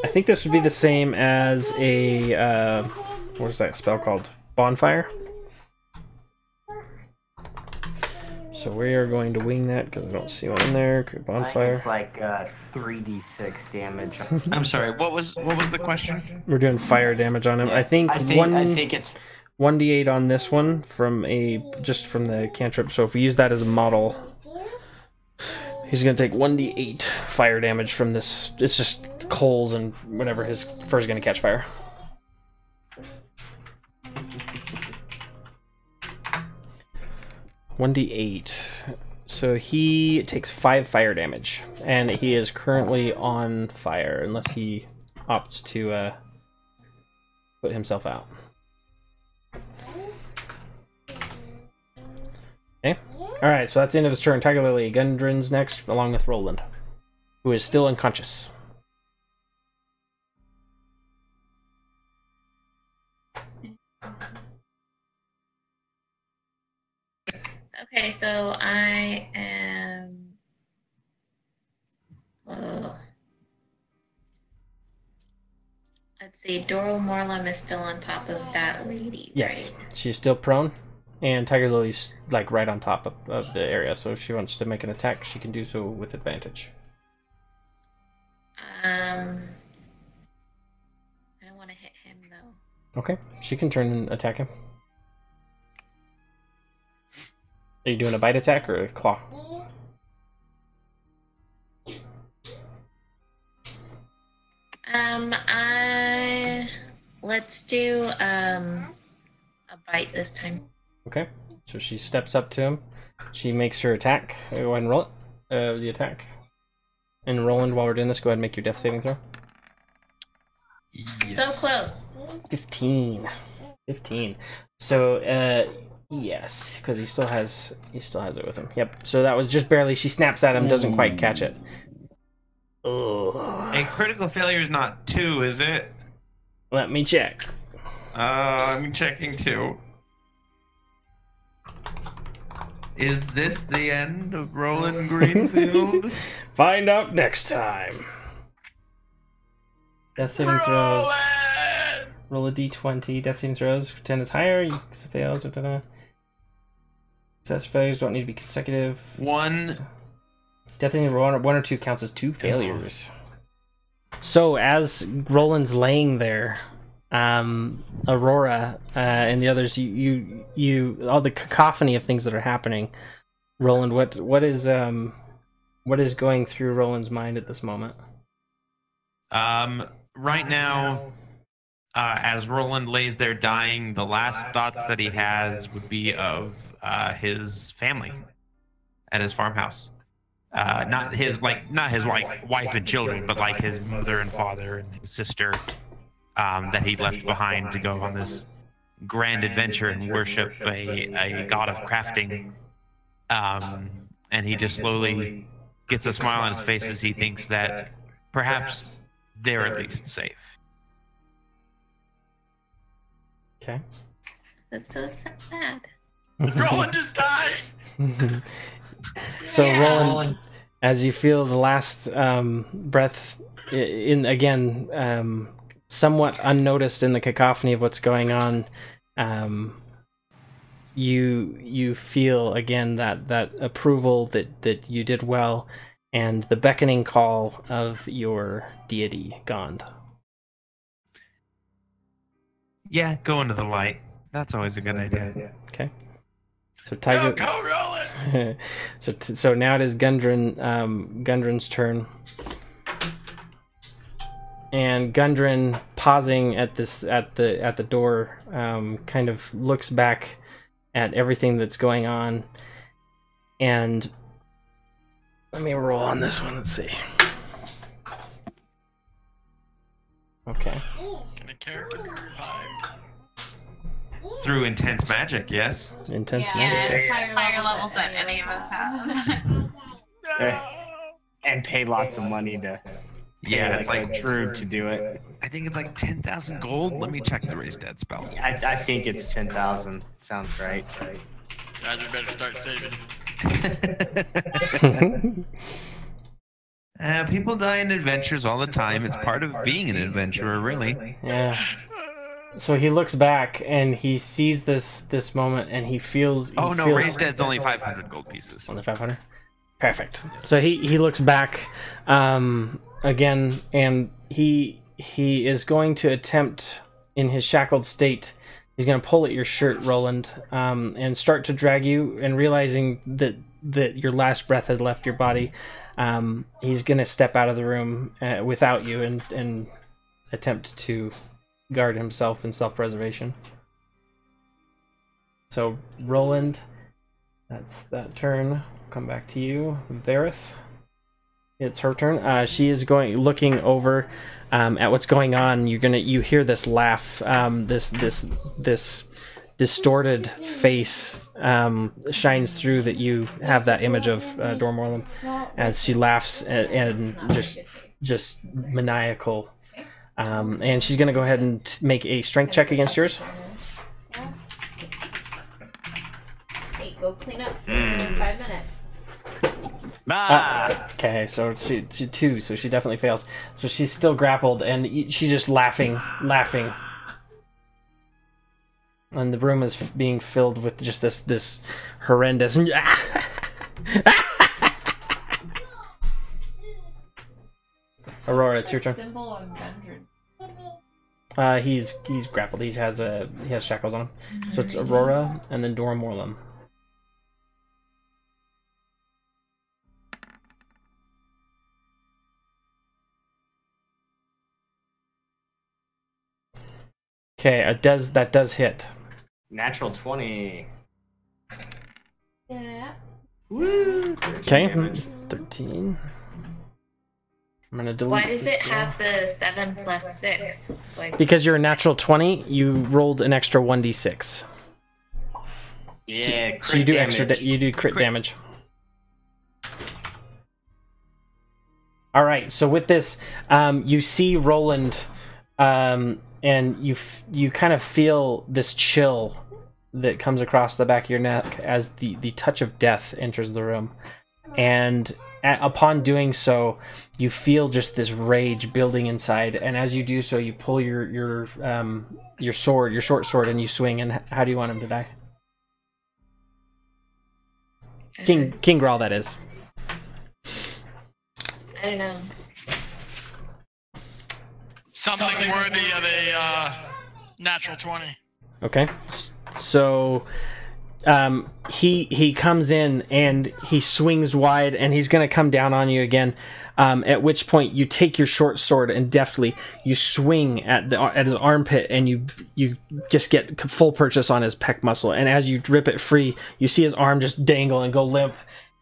I think this would be the same as a... what is that spell called? Bonfire? So we are going to wing that because I don't see one in there. Bonfire. It's like 3d6 damage. I'm sorry. What was the question? We're doing fire damage on him. Yeah, I think I think it's 1d8 on this one from just from the cantrip. So if we use that as a model, he's gonna take 1d8 fire damage from this. It's just coals and whatever his fur is gonna catch fire. $1d8. So he takes 5 fire damage, and he is currently on fire unless he opts to put himself out. Okay. Alright, so that's the end of his turn. Tiger Lily, Gundren's next, along with Roland, who is still unconscious. Okay, so I am. Let's see. Doral Morlem is still on top of that lady. Yes, right? she's still prone, and Tiger Lily's like right on top of the area. So if she wants to make an attack, she can do so with advantage. I don't want to hit him though. Okay, she can turn and attack him. Are you doing a bite attack or a claw? Let's do a bite this time. Okay, so she steps up to him. She makes her attack. Go ahead and roll it. The attack. And Roland, while we're doing this, go ahead and make your death saving throw. Yes. So close. 15. 15. So, yes, because he still has it with him. Yep. So that was just barely. She snaps at him, doesn't quite catch it. Ugh. A critical failure is not 2, is it? Let me check. I'm checking too. Is this the end of Roland Greenfield? Find out next time. Death saving throws. Roll a d20. Death saving throws. 10 is higher. You fail. Success failures don't need to be consecutive. 1. Death saving roll 1 or 2 counts as 2 failures. So as Roland's laying there, Aurora and the others, you all the cacophony of things that are happening. Roland, what is going through Roland's mind at this moment? Right now, as Roland lays there dying, the last thoughts that he has would be of his family at his farmhouse. Not his wife and children, but like his mother and father and his sister that he left behind to go on this grand adventure and worship a god of crafting. And he just slowly gets a smile on his face as he thinks that perhaps they're at least safe. Okay. That's so sad. Roland just died. So Roland, as you feel the last breath in again, somewhat unnoticed in the cacophony of what's going on, you feel again that approval that you did well, and the beckoning call of your deity, Cont'd. Yeah, go into the light. That's always a good idea. Okay. So Tiger. Go Roland! So now it is Gundren's turn. And Gundren, pausing at the door, kind of looks back at everything that's going on. And let me roll on this one. Let's see. Okay. Can a character be revived? Through intense magic, yes. Intense Yeah, magic. Yes. higher levels than any of us have. And pay lots of money to Yeah, it's like a druid to do it. I think it's like 10,000 gold. Let me check the raise dead spell. I think it's 10,000. Sounds right. Guys, we better start saving. People die in adventures all the time. It's part of being an adventurer, really. Yeah. So he looks back and he sees this moment and he feels. Oh no, raise dead's only 500 gold pieces. Only 500. Perfect. So he looks back again, and he is going to attempt, in his shackled state, he's going to pull at your shirt, Roland, and start to drag you. And realizing that your last breath had left your body, he's going to step out of the room without you and attempt to guard himself in self-preservation. So Roland, that's that turn. Come back to you, Varith. It's her turn. She is looking over at what's going on. You hear this laugh. This distorted face shines through that you have that image of Dormorlam as she laughs and just maniacal. And she's gonna go ahead and make a strength check against yours. Hey, go clean up in 5 minutes. Okay, so she 2, so she definitely fails. So she's still grappled, and she's just laughing. And the room is being filled with just this horrendous. Aurora, it's your turn. Symbol on Gundren. He's grappled. He has shackles on him. So it's Aurora and then Dora Morlum. Okay, that does hit. Natural 20. Yeah. Woo! Okay, 13. I'm gonna delete. Why does it have the 7 plus 6? Like, because you're a natural 20, you rolled an extra 1d6. Yeah, so you do damage. You do crit damage. All right. So with this, you see Roland, and you kind of feel this chill that comes across the back of your neck as the touch of death enters the room, and upon doing so, you feel just this rage building inside. And as you do so, you pull your sword, your short sword, and you swing. And how do you want him to die? King Grawl, that is. I don't know. Something worthy of a natural 20. Okay, so he comes in and he swings wide and he's gonna come down on you again. At which point you take your short sword and deftly you swing at his armpit, and you just get full purchase on his pec muscle. And as you rip it free, you see his arm just dangle and go limp.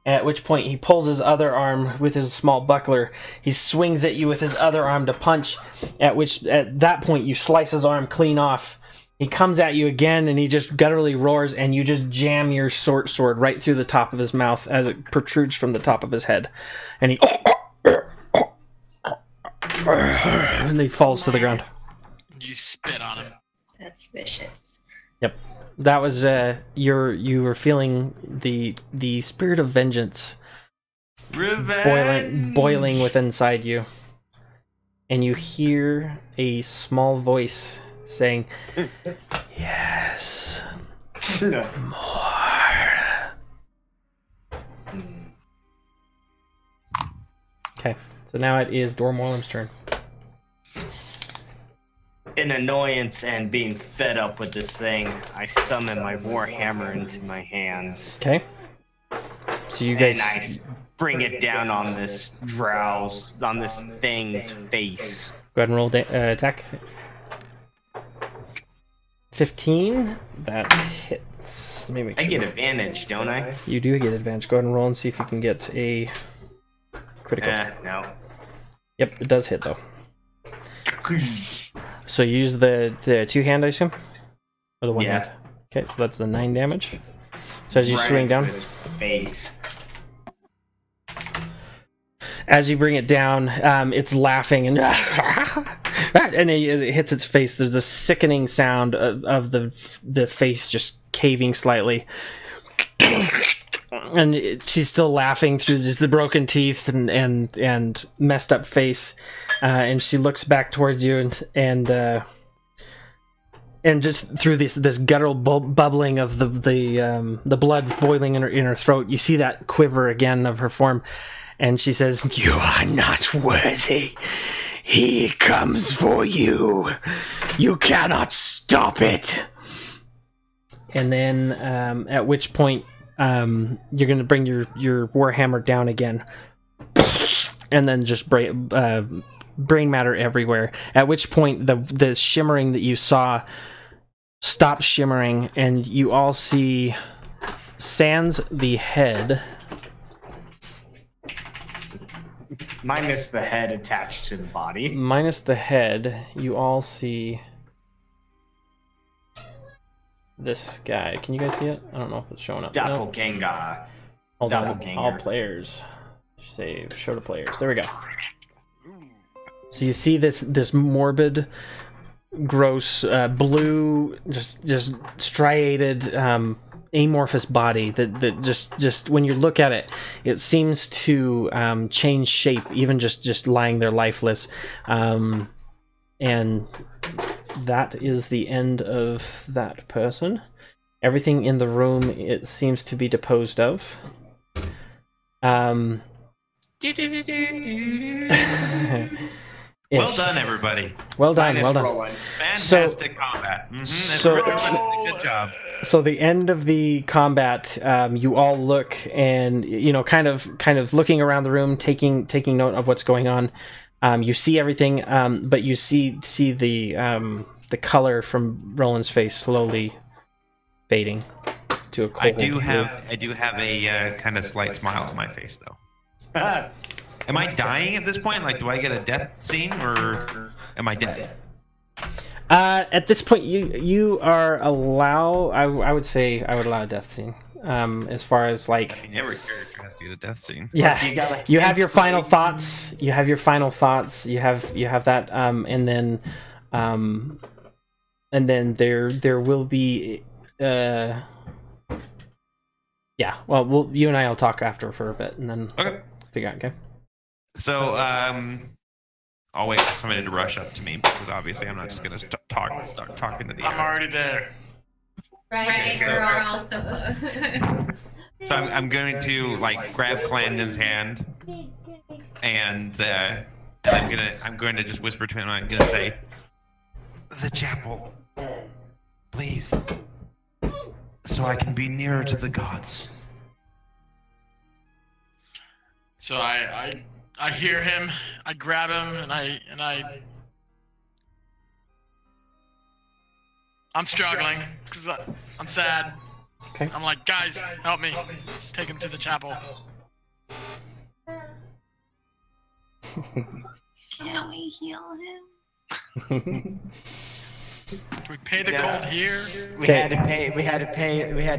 At which point he pulls his other arm with his small buckler. He swings at you with his other arm to punch. At that point you slice his arm clean off. He comes at you again and he just gutturally roars, and you just jam your short sword right through the top of his mouth as it protrudes from the top of his head. And he falls to the ground. You spit on him. That's vicious. Yep. That was you were feeling the spirit of vengeance boiling within inside you, and you hear a small voice saying, "Yes, more." Okay, so now it is Dormorlam's turn. In annoyance and being fed up with this thing, I summon my Warhammer into my hands. Okay. So you guys... And I bring it down on this on this thing's face. Go ahead and roll attack. 15. That hits. Let me make sure. I get advantage, don't I? You do get advantage. Go ahead and roll and see if you can get a critical. No. Yep, it does hit though. So use the two-hand, I assume? Or the one hand? Okay, so that's the 9 damage. So as you swing down... Its face. As you bring it down, it's laughing and and it hits its face. There's a sickening sound of the face just caving slightly, and she's still laughing through just the broken teeth and messed up face. And she looks back towards you and just through this guttural bubbling of the blood boiling in her throat, you see that quiver again of her form. And she says, "You are not worthy. He comes for you. You cannot stop it." And then, at which point, you're going to bring your warhammer down again, and then just brain matter everywhere. At which point, the shimmering that you saw stops shimmering, and you all see sans the head. Minus the head attached to the body. Minus the head, you all see this guy. Can you guys see it? I don't know if it's showing up. Doppelganger. Hold on. All players. Save. Show to players. There we go. So you see this morbid, gross, blue, just striated, amorphous body that just when you look at it, it seems to change shape, even just lying there lifeless. And that is the end of that person. Everything in the room, it seems to be disposed of. Well done, everybody. Well done, well done. Rolling. Fantastic combat. Good job. So the end of the combat, you all look and kind of looking around the room, taking note of what's going on. You see everything, but you see the color from Roland's face slowly fading to a cold I do have a kind of slight smile on my face though. Am I dying at this point? Like, do I get a death scene, or am I dead? At this point, you are I would say I would allow a death scene. As far as like, every character has to get a death scene. Yeah, you have your final thoughts. You have your final thoughts. You have that. And then there will be. Yeah. Well, you and I will talk after for a bit, and then figure out. Okay. So, I'll wait for somebody to rush up to me, because obviously I'm not just going to start talking to the I'm already there. Right, we're all so close. So I'm going to like grab Clandon's hand, and I'm going to just whisper to him. I'm going to say, "The chapel, please, so I can be nearer to the gods." So I hear him, I grab him, and I'm struggling because I'm sad. Okay. I'm like, guys, help me. Let's take him to the chapel. Can we heal him? Do we pay the gold here? We had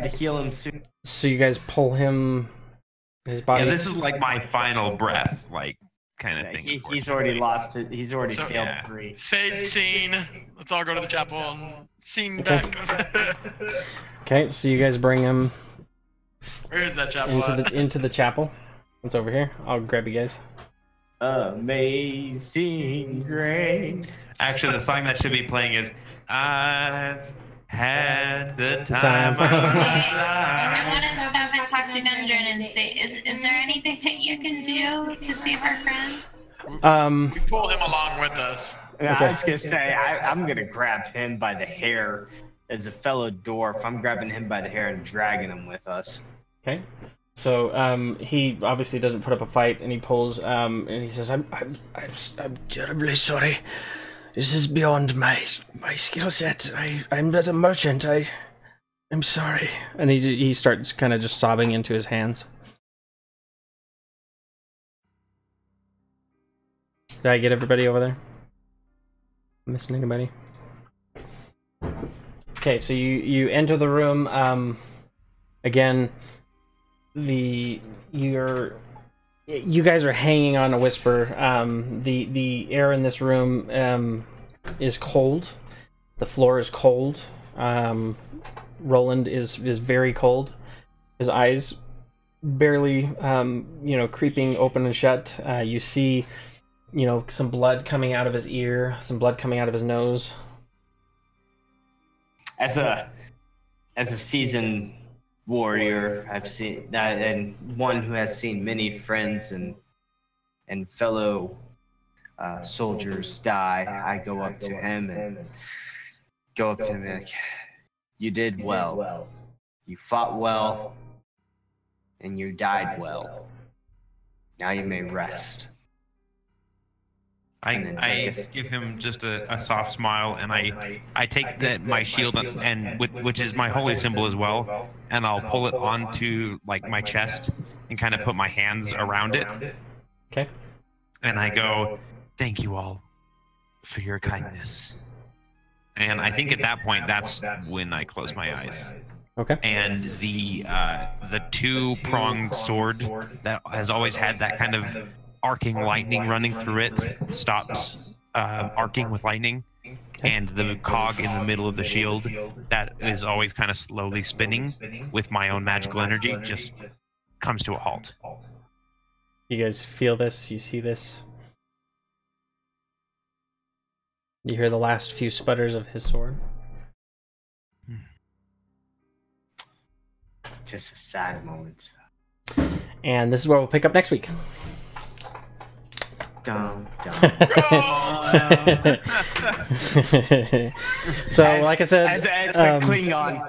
to heal him soon. So you guys pull him, his body. Yeah, this is like my final breath, like kind of thing. He's already lost it. He's already failed 3. Fade scene. Let's all go to the chapel and scene back. Okay, so you guys bring him. Where is that chapel? Into the chapel. It's over here. I'll grab you guys. Amazing grace. Actually, the song that should be playing is "I've had the time of my life." I want to stop and talk to Gundren and say, is there anything that you can do to save our friend? We pull him along with us. Yeah, I was gonna say I'm gonna grab him by the hair as a fellow dwarf. I'm grabbing him by the hair and dragging him with us. Okay. So he obviously doesn't put up a fight, and he pulls and he says, "I'm terribly sorry. This is beyond my skill set. I'm not a merchant. I'm sorry." And he starts kind of just sobbing into his hands. Did I get everybody over there? Missing anybody? Okay, so you enter the room. Again, you guys are hanging on a whisper. The air in this room is cold. The floor is cold. Roland is very cold. His eyes barely creeping open and shut. You see some blood coming out of his ear, some blood coming out of his nose. As a seasoned warrior, I've seen that, and one who has seen many friends and fellow soldiers die. I go up to him and like, "You did well. You fought well, and you died well. Now you may rest." I give him just a soft smile, and I take my shield and which is my holy symbol as well, and I'll pull it onto like my chest and kind of put my hands around it. Okay. And I go, "Thank you all for your kindness." And I think at that point, that's when I close my eyes. Okay. And the two-pronged sword that has always had that kind of arcing lightning running through it stops arcing with lightning, and the cog in the middle of the shield that is always kind of slowly spinning with my own magical energy just comes to a halt. You guys feel this? You see this? You hear the last few sputters of his sword. Just a sad moment. And this is where we'll pick up next week. Dum, dum. So, like I said, as a Klingon.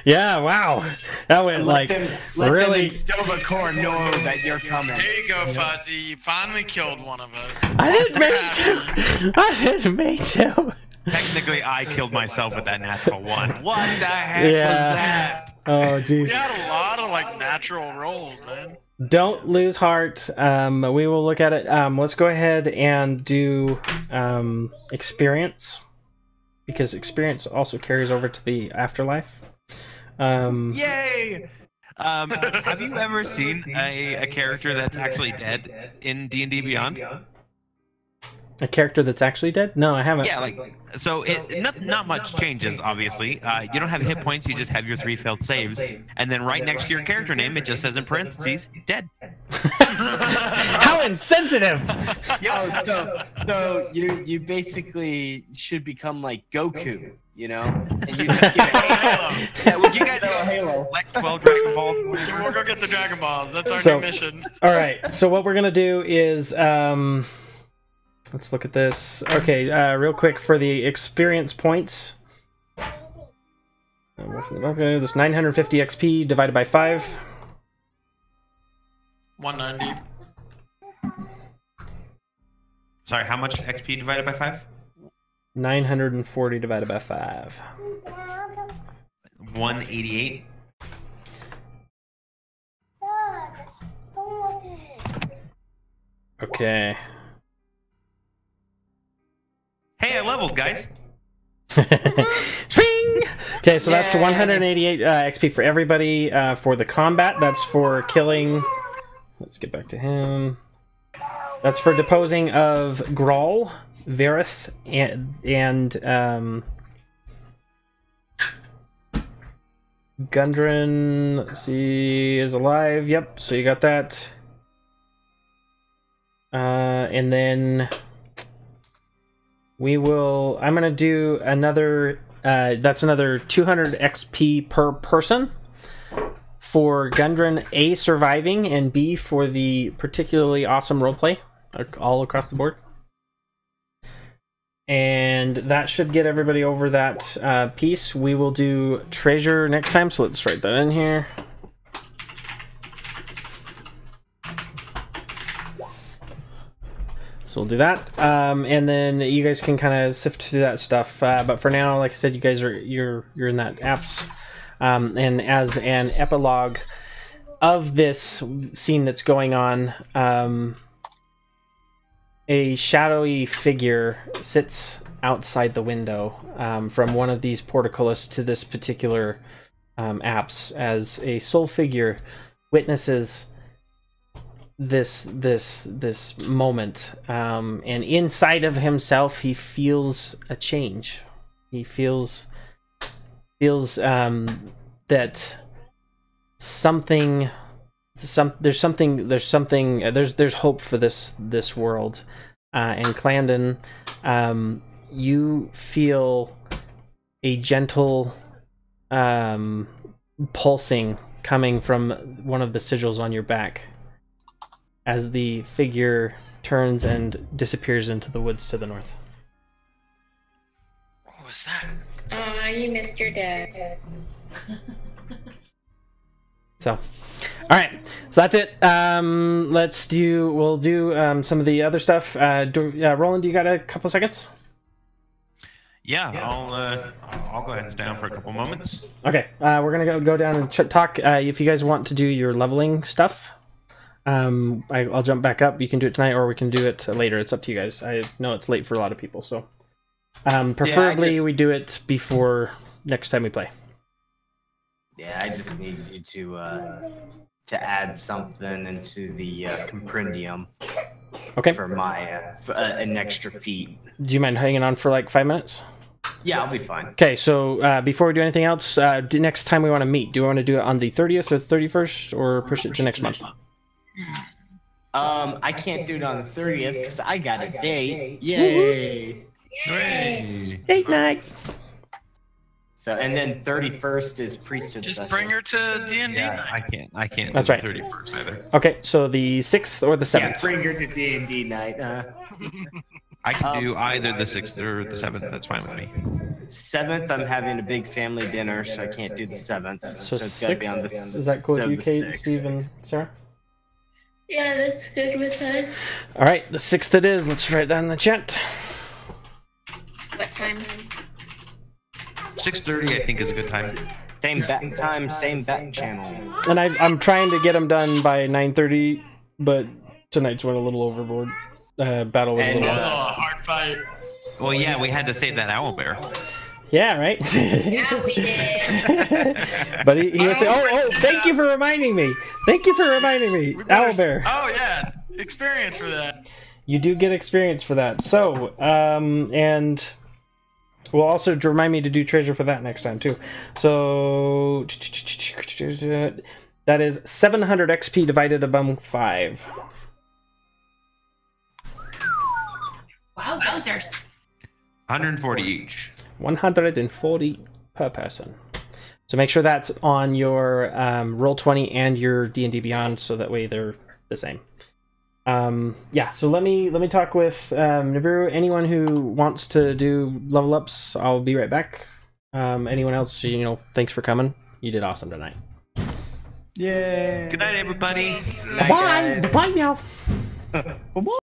Yeah, wow, that went let really. Them in Stovacor know that you're coming. There you go, Fuzzy. You finally killed one of us. I didn't mean to. Technically, I killed myself with that natural one. What the heck was that? Oh, jeez. We had a lot of natural rolls, man. Don't lose heart. We will look at it. Let's go ahead and do experience, because experience also carries over to the afterlife. Yay! Have you ever seen a character that's actually dead in D&D Beyond? A character that's actually dead? No, I haven't. Yeah, so not much changes, obviously. You don't have hit points, you just have your 3 failed saves. And then right next to your character name, it just says in parentheses, dead. How insensitive! So you basically should become like Goku, And you just get Halo. Yeah, would you guys go Halo? Like 12 Dragon Balls? We'll go get the Dragon Balls. That's our new mission. Alright, so what we're going to do is... let's look at this. Okay, real quick for the experience points. Okay, this 950 XP divided by 5. 190. Sorry, how much XP divided by 5? 940 divided by 5. 188. Okay. Hey, I leveled, guys. Swing! Okay, so that's 188 XP for everybody. For the combat, that's for killing... Let's get back to him. That's for deposing of Grawl, Verith, and Gundren, let's see, is alive. Yep, so you got that. And then... I'm gonna do another, that's another 200 XP per person for Gundren, A, surviving, and B, for the particularly awesome roleplay all across the board. And and that should get everybody over that piece. We will do treasure next time, so let's write that in here. So we'll do that, and then you guys can kind of sift through that stuff. But for now, like I said, you guys are you're in that apps, and as an epilogue of this scene that's going on, a shadowy figure sits outside the window from one of these portcullis to this particular apse, as a soul figure witnesses this moment, and inside of himself he feels a change. He feels that there's hope for this world, and Clandon, you feel a gentle pulsing coming from one of the sigils on your back as the figure turns and disappears into the woods to the north. What was that? Aw, you missed your dad. So, all right, so that's it. We'll do some of the other stuff. Roland, you got a couple seconds? Yeah, I'll go ahead and stay down for a couple moments. Okay, we're gonna go down and talk. If you guys want to do your leveling stuff, I'll jump back up. You can do it tonight, or we can do it later. It's up to you guys. I know it's late for a lot of people, so preferably we do it before next time we play. Yeah, I just need you to add something into the compendium. Okay. For my an extra feat. Do you mind hanging on for like 5 minutes? Yeah, I'll be fine. Okay, so before we do anything else, next time we want to meet, do we want to do it on the 30th or 31st, or push it to next month? I can't do it on the 30th because I got a date. Yay! Hooray! Date night. So, and then 31st is priesthood Just session. bring her to D&D Yeah, night. I can't. That's do right. The 31st either. Okay, so the 6th or the 7th? Yeah, bring her to D&D night. I can do either the 6th or the 7th. That's fine with me. 7th, I'm having a big family dinner, so I can't do the 7th. So it's gotta be on the 6th? Is that cool with you, Kate, 6th. Steve, and Sarah? Yeah, that's good with us. All right, the 6th it is. Let's write that in the chat. What time? 6:30, I think, is a good time. Same bat time, same bat channel. And I'm trying to get them done by 9:30, but tonight's went a little overboard. Battle was a little. Hard fight. Well, yeah, we had to save that owl bear. Yeah, right. Yeah, we did. But he was saying, "Oh, thank you for reminding me. Thank you for reminding me, Owlbear." Oh yeah, experience for that. You do get experience for that. So, and we'll also remind me to do treasure for that next time too. So that is 700 XP divided among 5. Wow, wowzers. 140 each. 140 per person. So make sure that's on your Roll20 and your D&D Beyond, so that way they're the same. Yeah, so let me talk with Nibiru. Anyone who wants to do level ups, I'll be right back. Anyone else, thanks for coming. You did awesome tonight. Yay! Good night, everybody. Bye. Bye now. Bye.